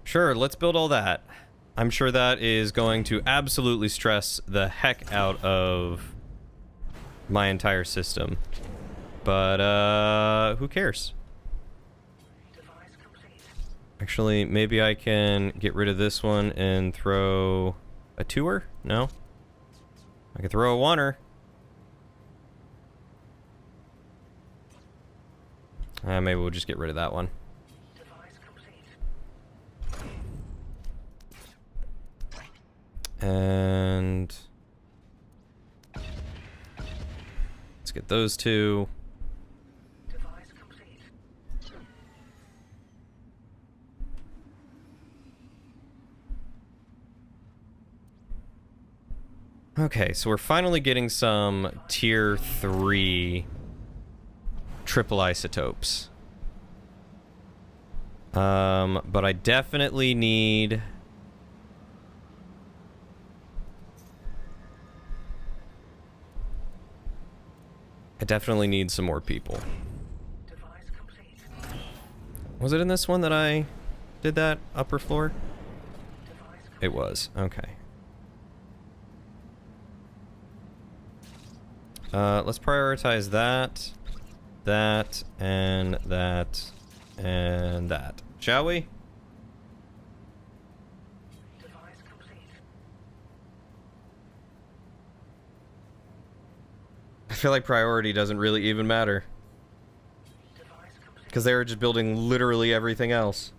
Sure, let's build all that. I'm sure that is going to absolutely stress the heck out of my entire system. But, who cares? Actually, maybe I can get rid of this one and throw a 2-er? No? I can throw a 1-er. Maybe we'll just get rid of that one. And let's get those two. Okay, so we're finally getting some tier 3 triple isotopes. But I definitely need... some more people. Was it in this one that I did that upper floor? It was. Okay. Let's prioritize that, and that, and that. Shall we? I feel like priority doesn't really even matter. Because they were just building literally everything else.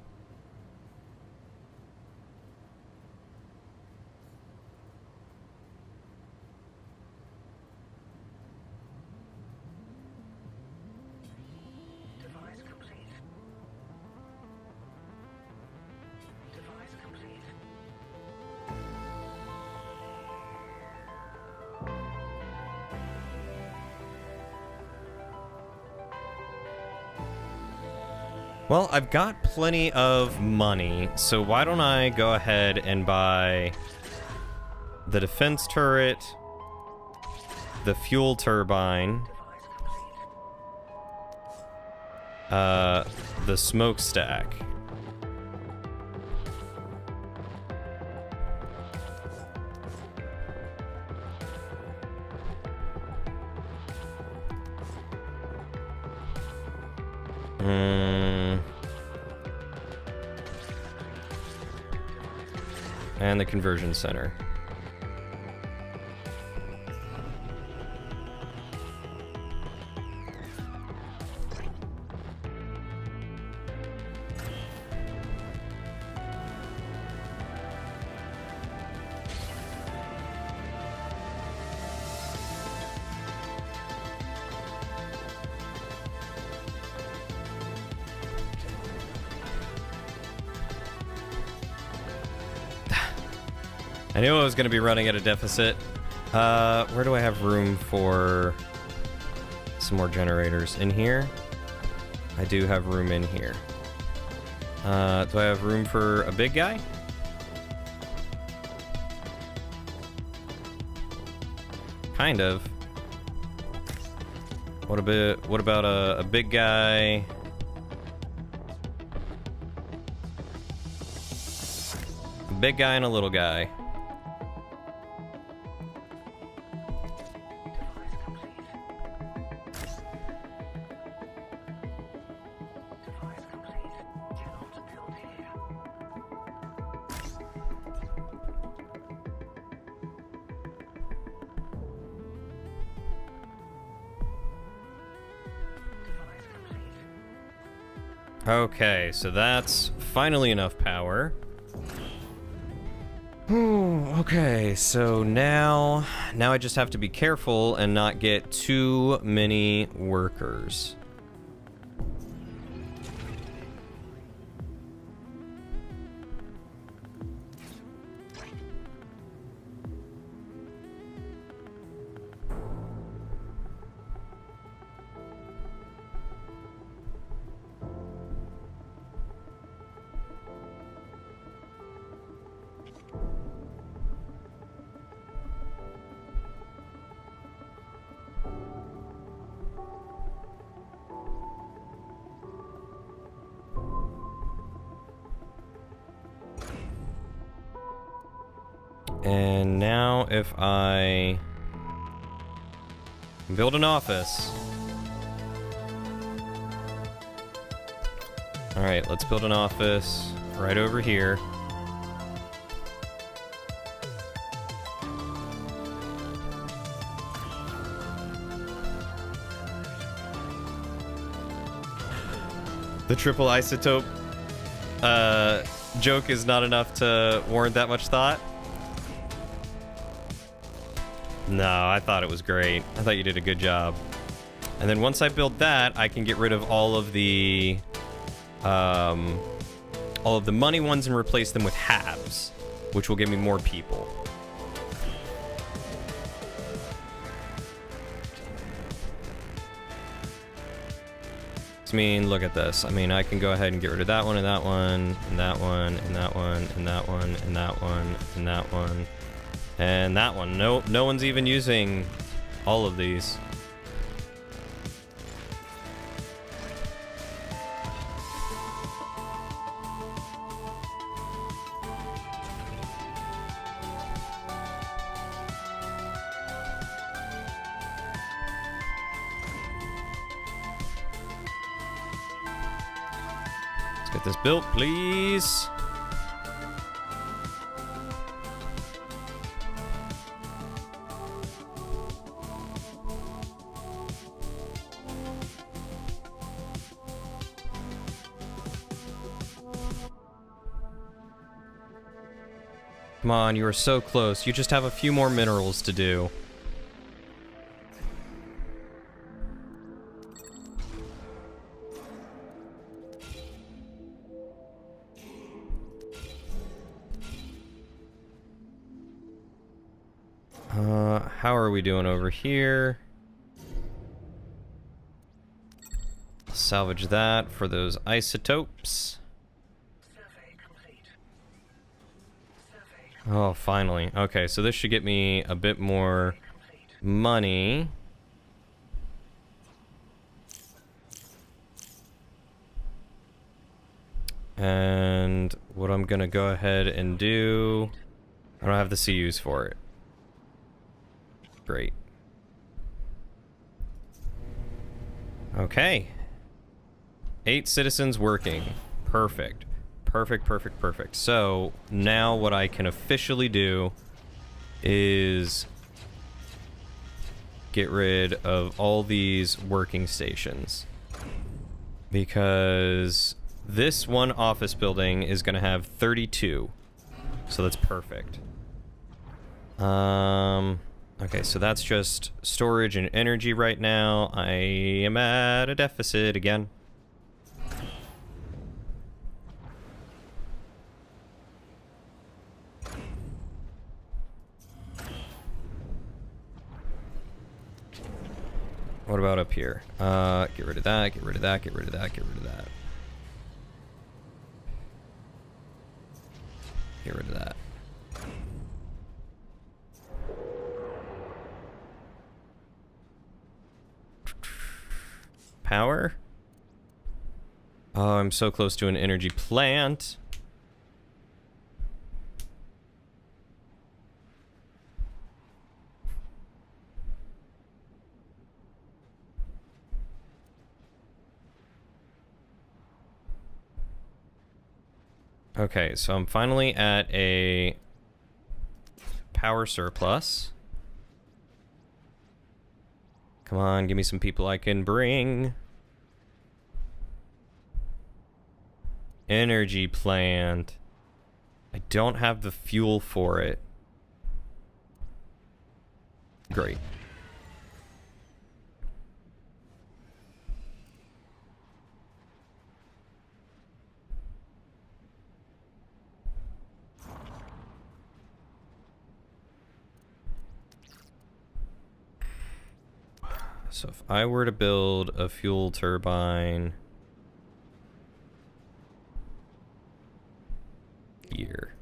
Well, I've got plenty of money, so why don't I go ahead and buy the defense turret, the fuel turbine, the smokestack. And the conversion center. I knew I was going to be running at a deficit. Where do I have room for some more generators? In here? I do have room in here. Do I have room for a big guy? Kind of. What about a big guy? A big guy and a little guy. Okay, so that's finally enough power. Okay, so now I just have to be careful and not get too many workers. And now if I build an office. Alright, let's build an office right over here. The triple isotope joke is not enough to warrant that much thought. No, I thought it was great. I thought you did a good job. And then once I build that, I can get rid of all of the money ones and replace them with halves, which will give me more people. I mean, look at this. I mean, I can go ahead and get rid of that one, and that one, and that one, and that one, and that one, and that one, and that one, and that one. No one's even using all of these. Get this built, please. Come on, you are so close. You just have a few more minerals to do. How are we doing over here? Salvage that for those isotopes. Oh, finally. Okay, so this should get me a bit more money. And what I'm gonna go ahead and do... I don't have the CUs for it. Great. Okay. 8 citizens working. Perfect. Perfect. So, now what I can officially do is get rid of all these working stations. Because this one office building is going to have 32. So that's perfect. Okay, so that's just storage and energy right now. I am at a deficit again. What about up here? Get rid of that, get rid of that, get rid of that, get rid of that. Get rid of that. Power? Oh, I'm so close to an energy plant. Okay, so I'm finally at a power surplus. Come on, give me some people I can bring. Energy plant. I don't have the fuel for it. Great. So if I were to build a fuel turbine here.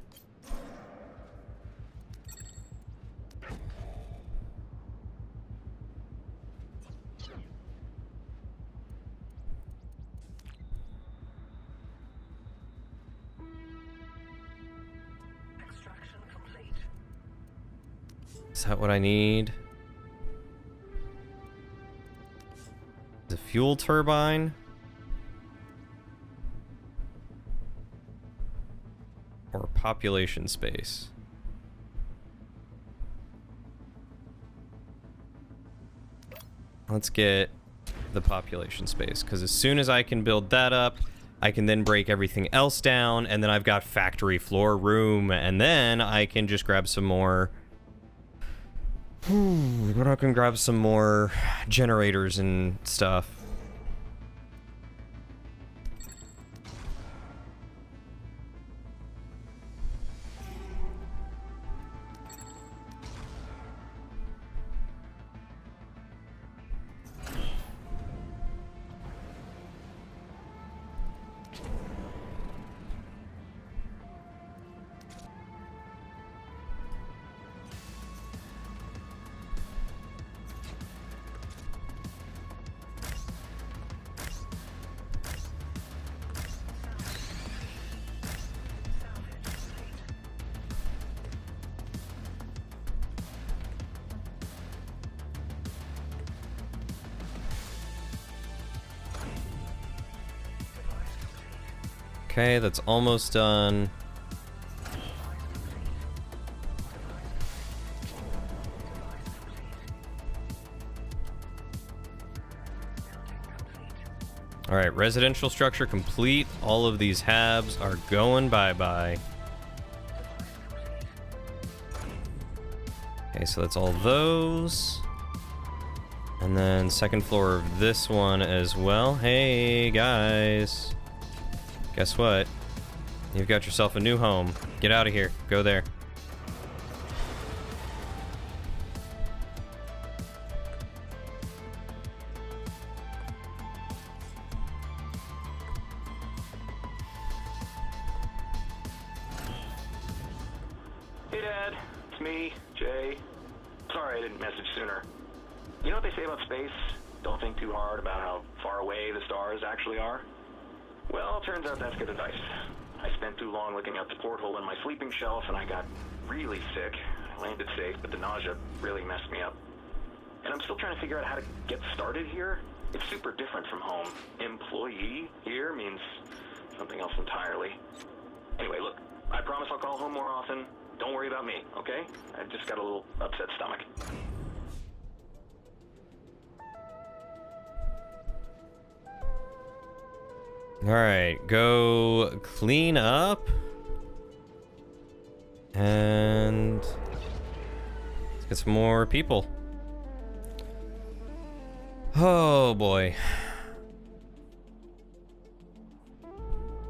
Extraction complete. Is that what I need? The fuel turbine? Or population space? Let's get the population space, because as soon as I can build that up, I can then break everything else down, and then I've got factory floor room, and then I can just grab some more... Then I can grab some more generators and stuff. Okay, that's almost done. All right, residential structure complete. All of these habs are going bye-bye. Okay, so that's all those. And then second floor of this one as well. Hey, guys. Guess what? You've got yourself a new home. Get out of here. Go there. Hey, Dad. It's me, Jay. Sorry I didn't message sooner. You know what they say about space? Don't think too hard about how far away the stars actually are. Well, turns out that's good advice. I spent too long looking out the porthole in my sleeping shelf, and I got really sick. I landed safe, but the nausea really messed me up. And I'm still trying to figure out how to get started here. It's super different from home. Employee here means something else entirely. Anyway, look, I promise I'll call home more often. Don't worry about me, okay? I just got a little upset stomach. Alright, go clean up. And let's get some more people. Oh boy.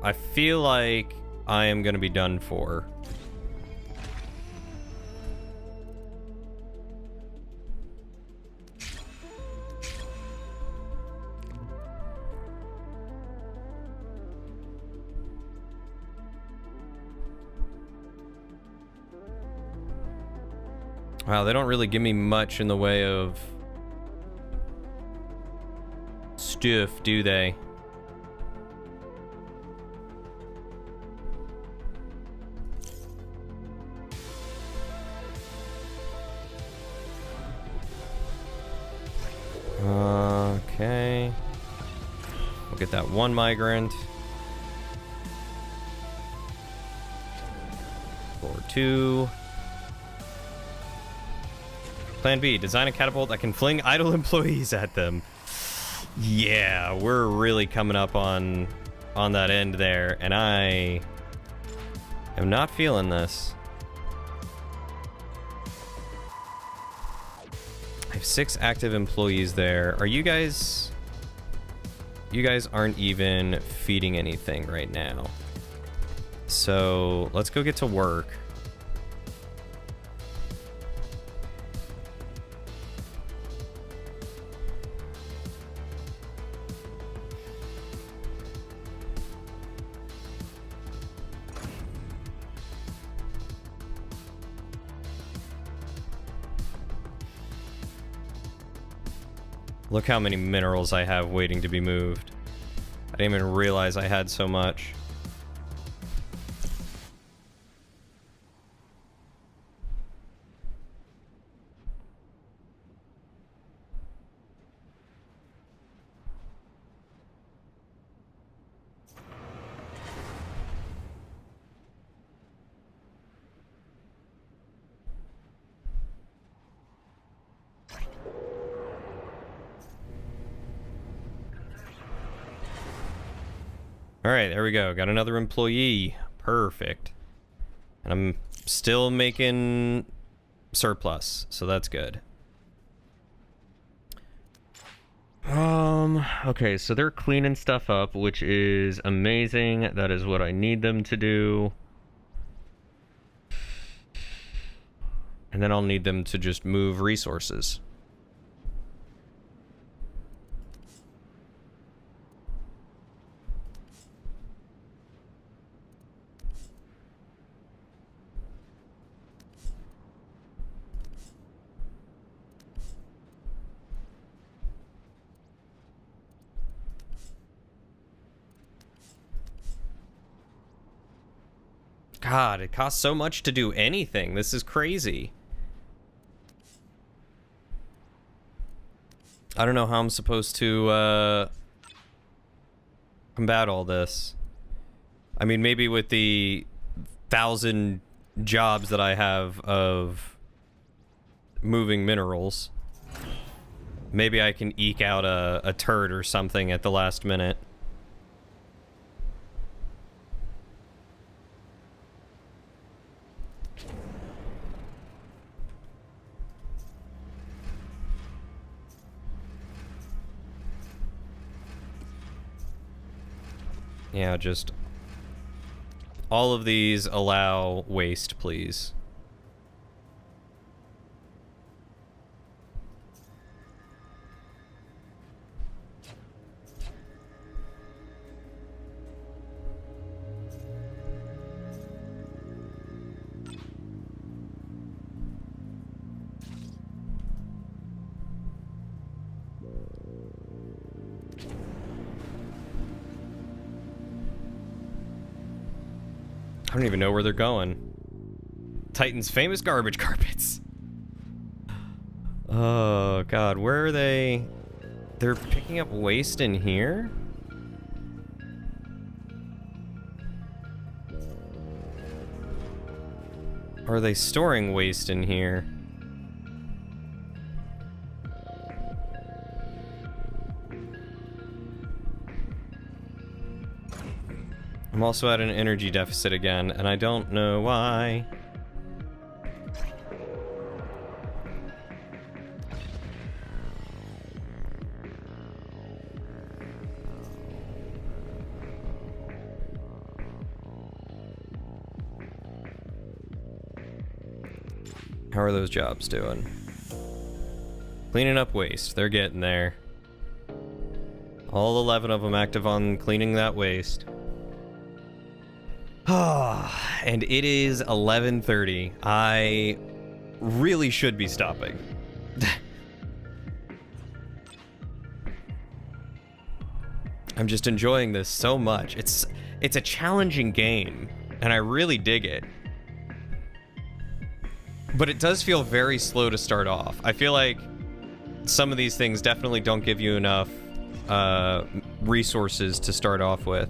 I feel like I am gonna be done for. Wow, they don't really give me much in the way of stuff, do they? Okay. We'll get that one migrant. Floor 2. Plan B, design a catapult that can fling idle employees at them. Yeah, we're really coming up on that end there, and I am not feeling this. I have 6 active employees there. Are you guys... You guys aren't even feeding anything right now. So, let's go get to work. Look how many minerals I have waiting to be moved. I didn't even realize I had so much. Alright, there we go. Got another employee. Perfect. And I'm still making surplus, so that's good. Okay, so they're cleaning stuff up, which is amazing. That is what I need them to do. And then I'll need them to just move resources. God, it costs so much to do anything. This is crazy. I don't know how I'm supposed to combat all this. I mean, maybe with the 1,000 jobs that I have of moving minerals, maybe I can eke out a turd or something at the last minute. Yeah, just all of these allow waste, please. I don't even know where they're going. Titan's famous garbage carpets. Oh, God. Where are they? They're picking up waste in here? Or are they storing waste in here? I'm also at an energy deficit again, and I don't know why. How are those jobs doing? Cleaning up waste. They're getting there. All 11 of them active on cleaning that waste. And it is 11:30. I really should be stopping. I'm just enjoying this so much. It's a challenging game, and I really dig it. But it does feel very slow to start off. I feel like some of these things definitely don't give you enough resources to start off with.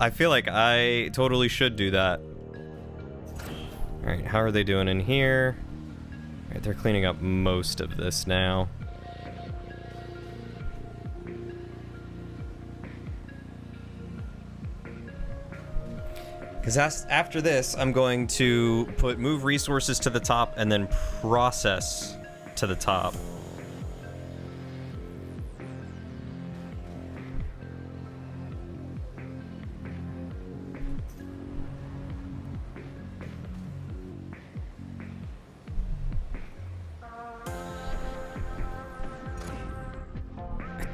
I feel like I totally should do that. Alright, how are they doing in here? Alright, they're cleaning up most of this now. Because after this, I'm going to move resources to the top and then process to the top.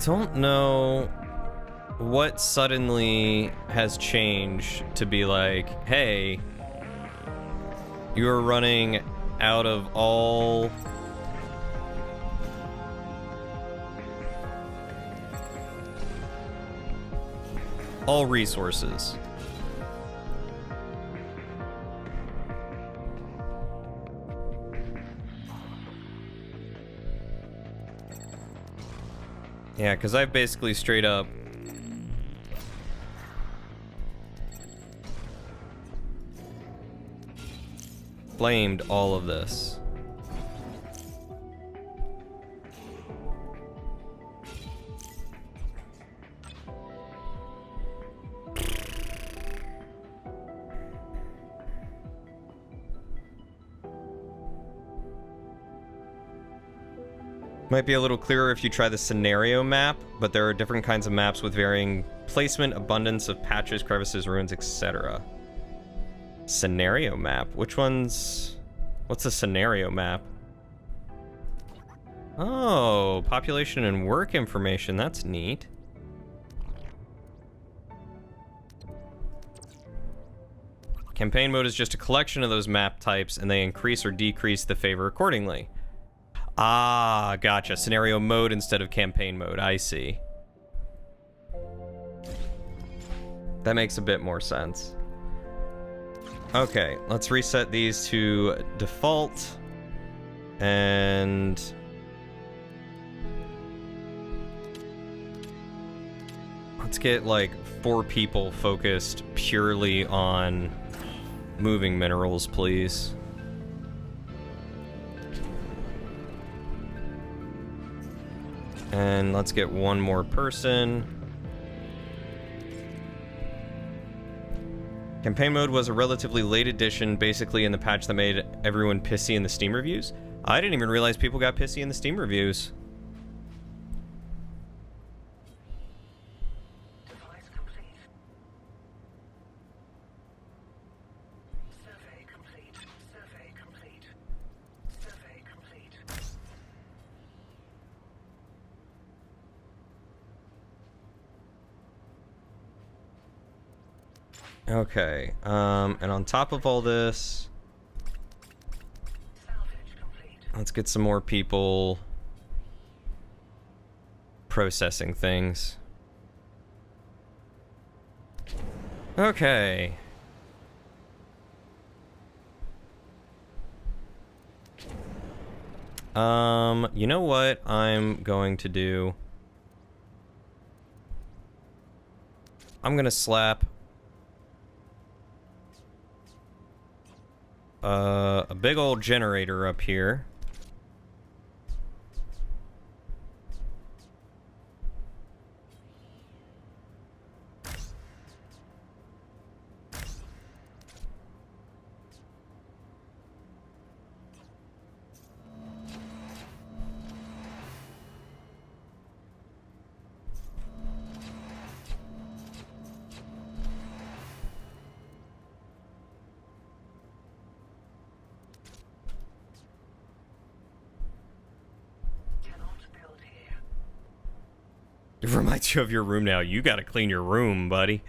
Don't know what suddenly has changed to be like, hey, you're running out of all resources. Yeah, because I've basically straight up blamed all of this. Might be a little clearer if you try the scenario map, but there are different kinds of maps with varying placement, abundance of patches, crevices, ruins, etc. Scenario map? Which one's... What's a scenario map? Oh, population and work information. That's neat. Campaign mode is just a collection of those map types, and they increase or decrease the favor accordingly. Ah, gotcha. Scenario mode instead of campaign mode. I see. That makes a bit more sense. Okay, let's reset these to default. And... let's get, like, 4 people focused purely on moving minerals, please. And let's get 1 more person. Campaign mode was a relatively late addition, basically in the patch that made everyone pissy in the Steam reviews. I didn't even realize people got pissy in the Steam reviews. Okay, and on top of all this, let's get some more people processing things. Okay. You know what I'm going to do? I'm gonna slap a big old generator up here. It reminds you of your room now. You gotta clean your room, buddy.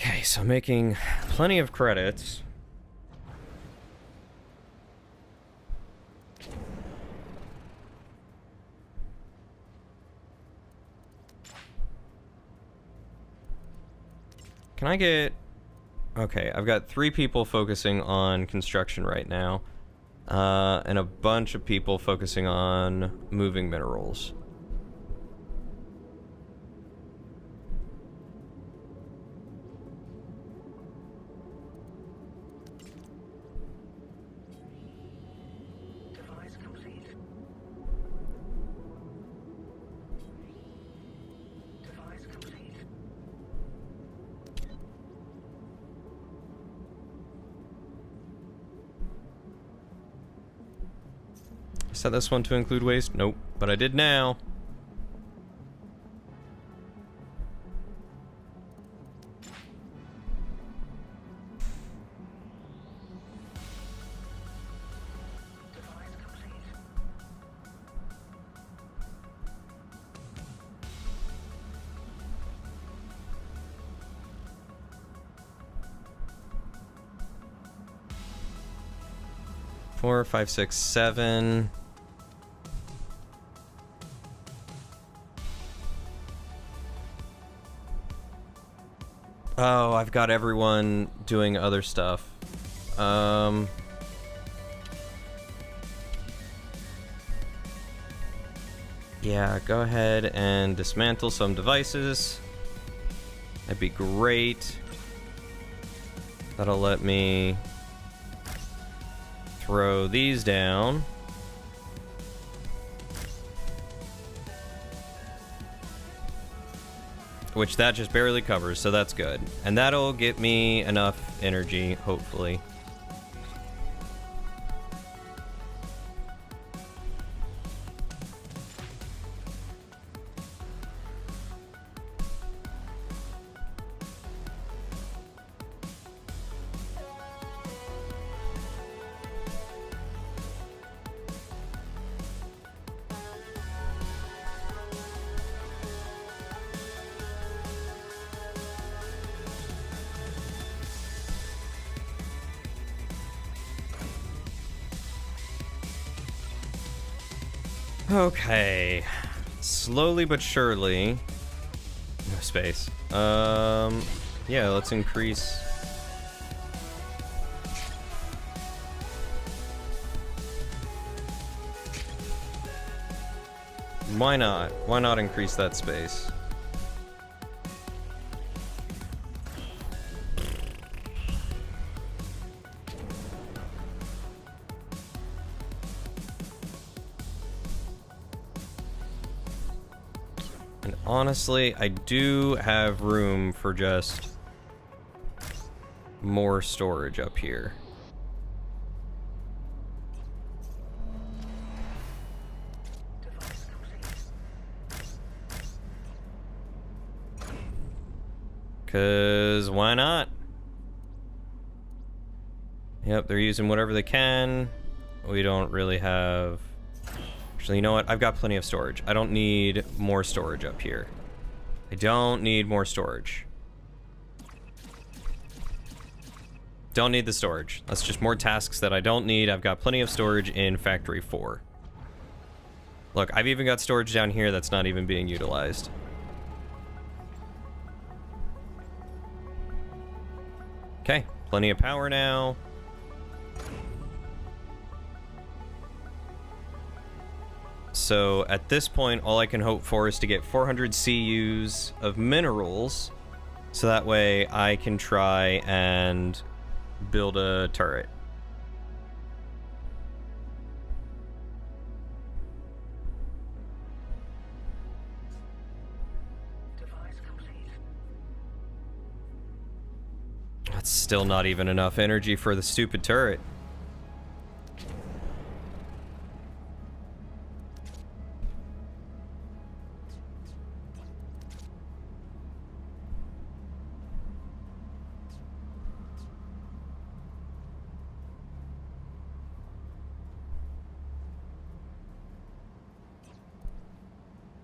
Okay, so making plenty of credits. Can I get... Okay, I've got 3 people focusing on construction right now, and a bunch of people focusing on moving minerals. Set this one to include waste? Nope, but I did now. 4, 5, 6, 7. Oh, I've got everyone doing other stuff. Yeah, go ahead and dismantle some devices. That'd be great. That'll let me throw these down. Which that just barely covers, so that's good. And that'll get me enough energy, hopefully. Okay, slowly but surely. No space. Yeah, let's increase. Why not? Why not increase that space? Honestly, I do have room for just more storage up here. Cause why not? Yep, they're using whatever they can. We don't really have... Actually, you know what? I've got plenty of storage. I don't need more storage up here. I don't need more storage. Don't need the storage. That's just more tasks that I don't need. I've got plenty of storage in Factory 4. Look, I've even got storage down here that's not even being utilized. Okay, plenty of power now. So at this point, all I can hope for is to get 400 CUs of minerals, so that way I can try and build a turret. That's still not even enough energy for the stupid turret.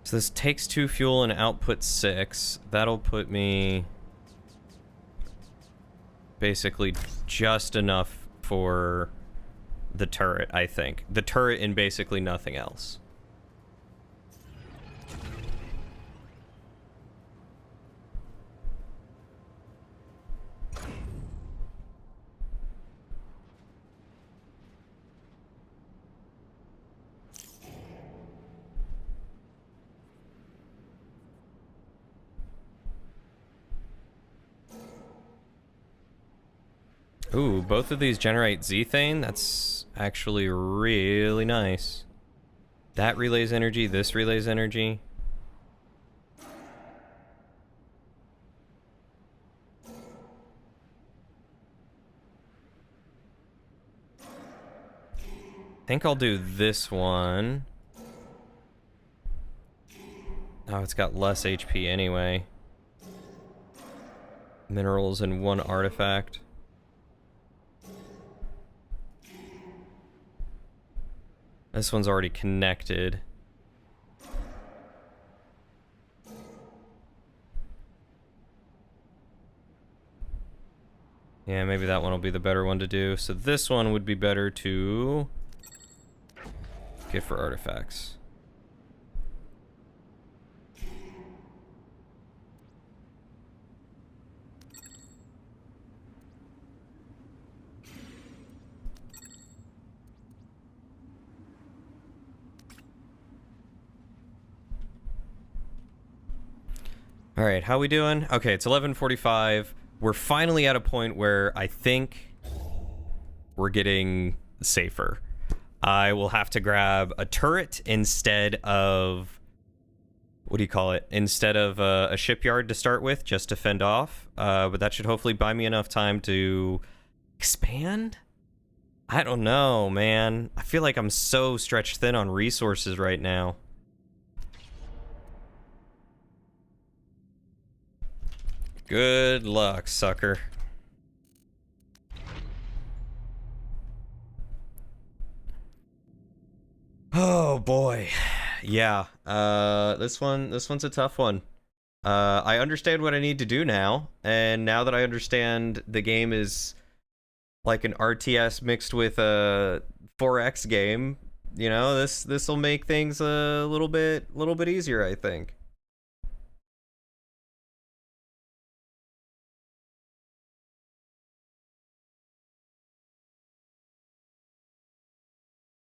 So this takes 2 fuel and output 6. That'll put me basically just enough for the turret, I think. The turret and basically nothing else. Ooh, both of these generate Zethane? That's actually really nice. That relays energy, this relays energy. I think I'll do this one. Oh, it's got less HP anyway. Minerals and 1 artifact. This one's already connected. Yeah, maybe that one will be the better one to do. So this one would be better to get for artifacts. All right, how we doing? Okay, it's 11:45. We're finally at a point where I think we're getting safer. I will have to grab a turret instead of, what do you call it? Instead of a shipyard to start with, just to fend off. But that should hopefully buy me enough time to expand? I don't know, man. I feel like I'm so stretched thin on resources right now. Good luck, sucker. Oh boy. Yeah. This one's a tough one. I understand what I need to do now, and now that I understand the game is like an RTS mixed with a 4X game, you know, this will make things a little bit easier, I think.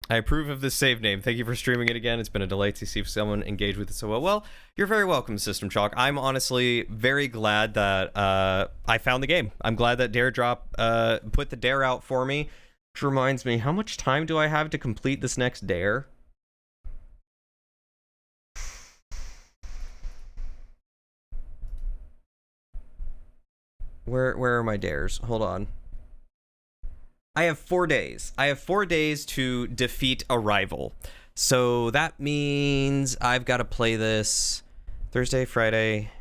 I approve of this save name. Thank you for streaming it again. It's been a delight to see someone engage with it so well. Well, you're very welcome, System Chalk. I'm honestly very glad that I found the game. I'm glad that Dare Drop put the dare out for me. Which reminds me, how much time do I have to complete this next dare? Where are my dares? Hold on. I have 4 days. I have 4 days to defeat a rival. So that means I've got to play this Thursday, Friday,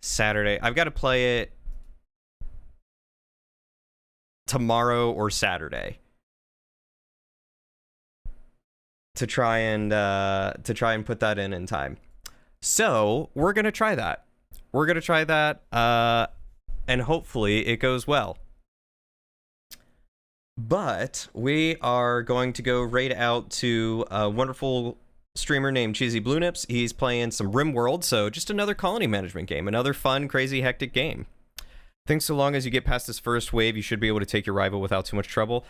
Saturday. I've got to play it tomorrow or Saturday to try and put that in time. So we're gonna try that. We're gonna try that, and hopefully it goes well. But we are going to go raid out to a wonderful streamer named Cheesy Blue Nips. He's playing some RimWorld, so just another colony management game, another fun, crazy, hectic game. I think so long as you get past this first wave, you should be able to take your rival without too much trouble.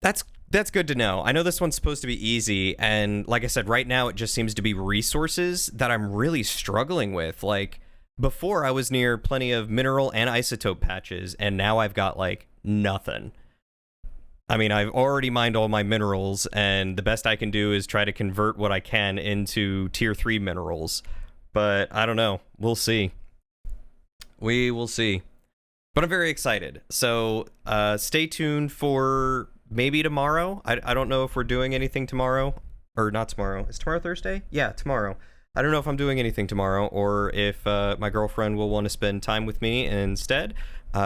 That's good to know. I know this one's supposed to be easy, and like I said, right now it just seems to be resources that I'm really struggling with. Like, before I was near plenty of mineral and isotope patches, and now I've got, like, nothing. I mean, I've already mined all my minerals, and the best I can do is try to convert what I can into tier 3 minerals. But I don't know. We'll see. We will see. But I'm very excited. So stay tuned for maybe tomorrow. I don't know if we're doing anything tomorrow. Or not tomorrow. Is tomorrow Thursday? Yeah, tomorrow. I don't know if I'm doing anything tomorrow, or if my girlfriend will want to spend time with me instead.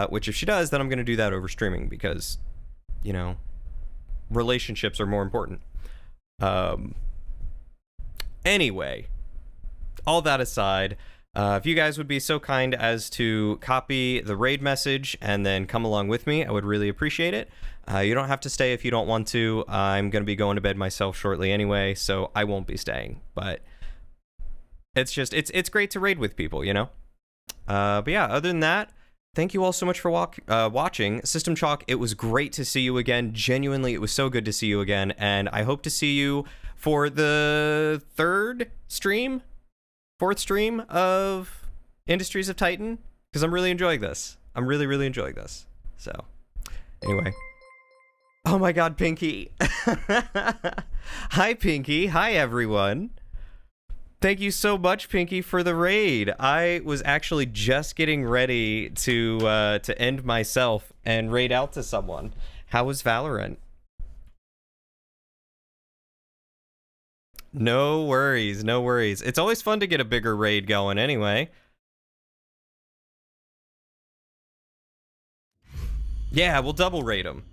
Which if she does, then I'm going to do that over streaming, because, you know, relationships are more important. Anyway, all that aside, if you guys would be so kind as to copy the raid message and then come along with me, I would really appreciate it. You don't have to stay if you don't want to. I'm going to be going to bed myself shortly anyway, so I won't be staying. But it's just, it's great to raid with people, you know? But yeah, other than that, thank you all so much for watching. System Chalk, it was great to see you again. Genuinely, it was so good to see you again. And I hope to see you for the fourth stream of Industries of Titan, because I'm really enjoying this. I'm really, really enjoying this. So, anyway. Oh my god, Pinky. Hi, Pinky. Hi, everyone. Thank you so much, Pinky, for the raid. I was actually just getting ready to end myself and raid out to someone. How was Valorant? No worries, no worries. It's always fun to get a bigger raid going anyway. Yeah, we'll double raid them.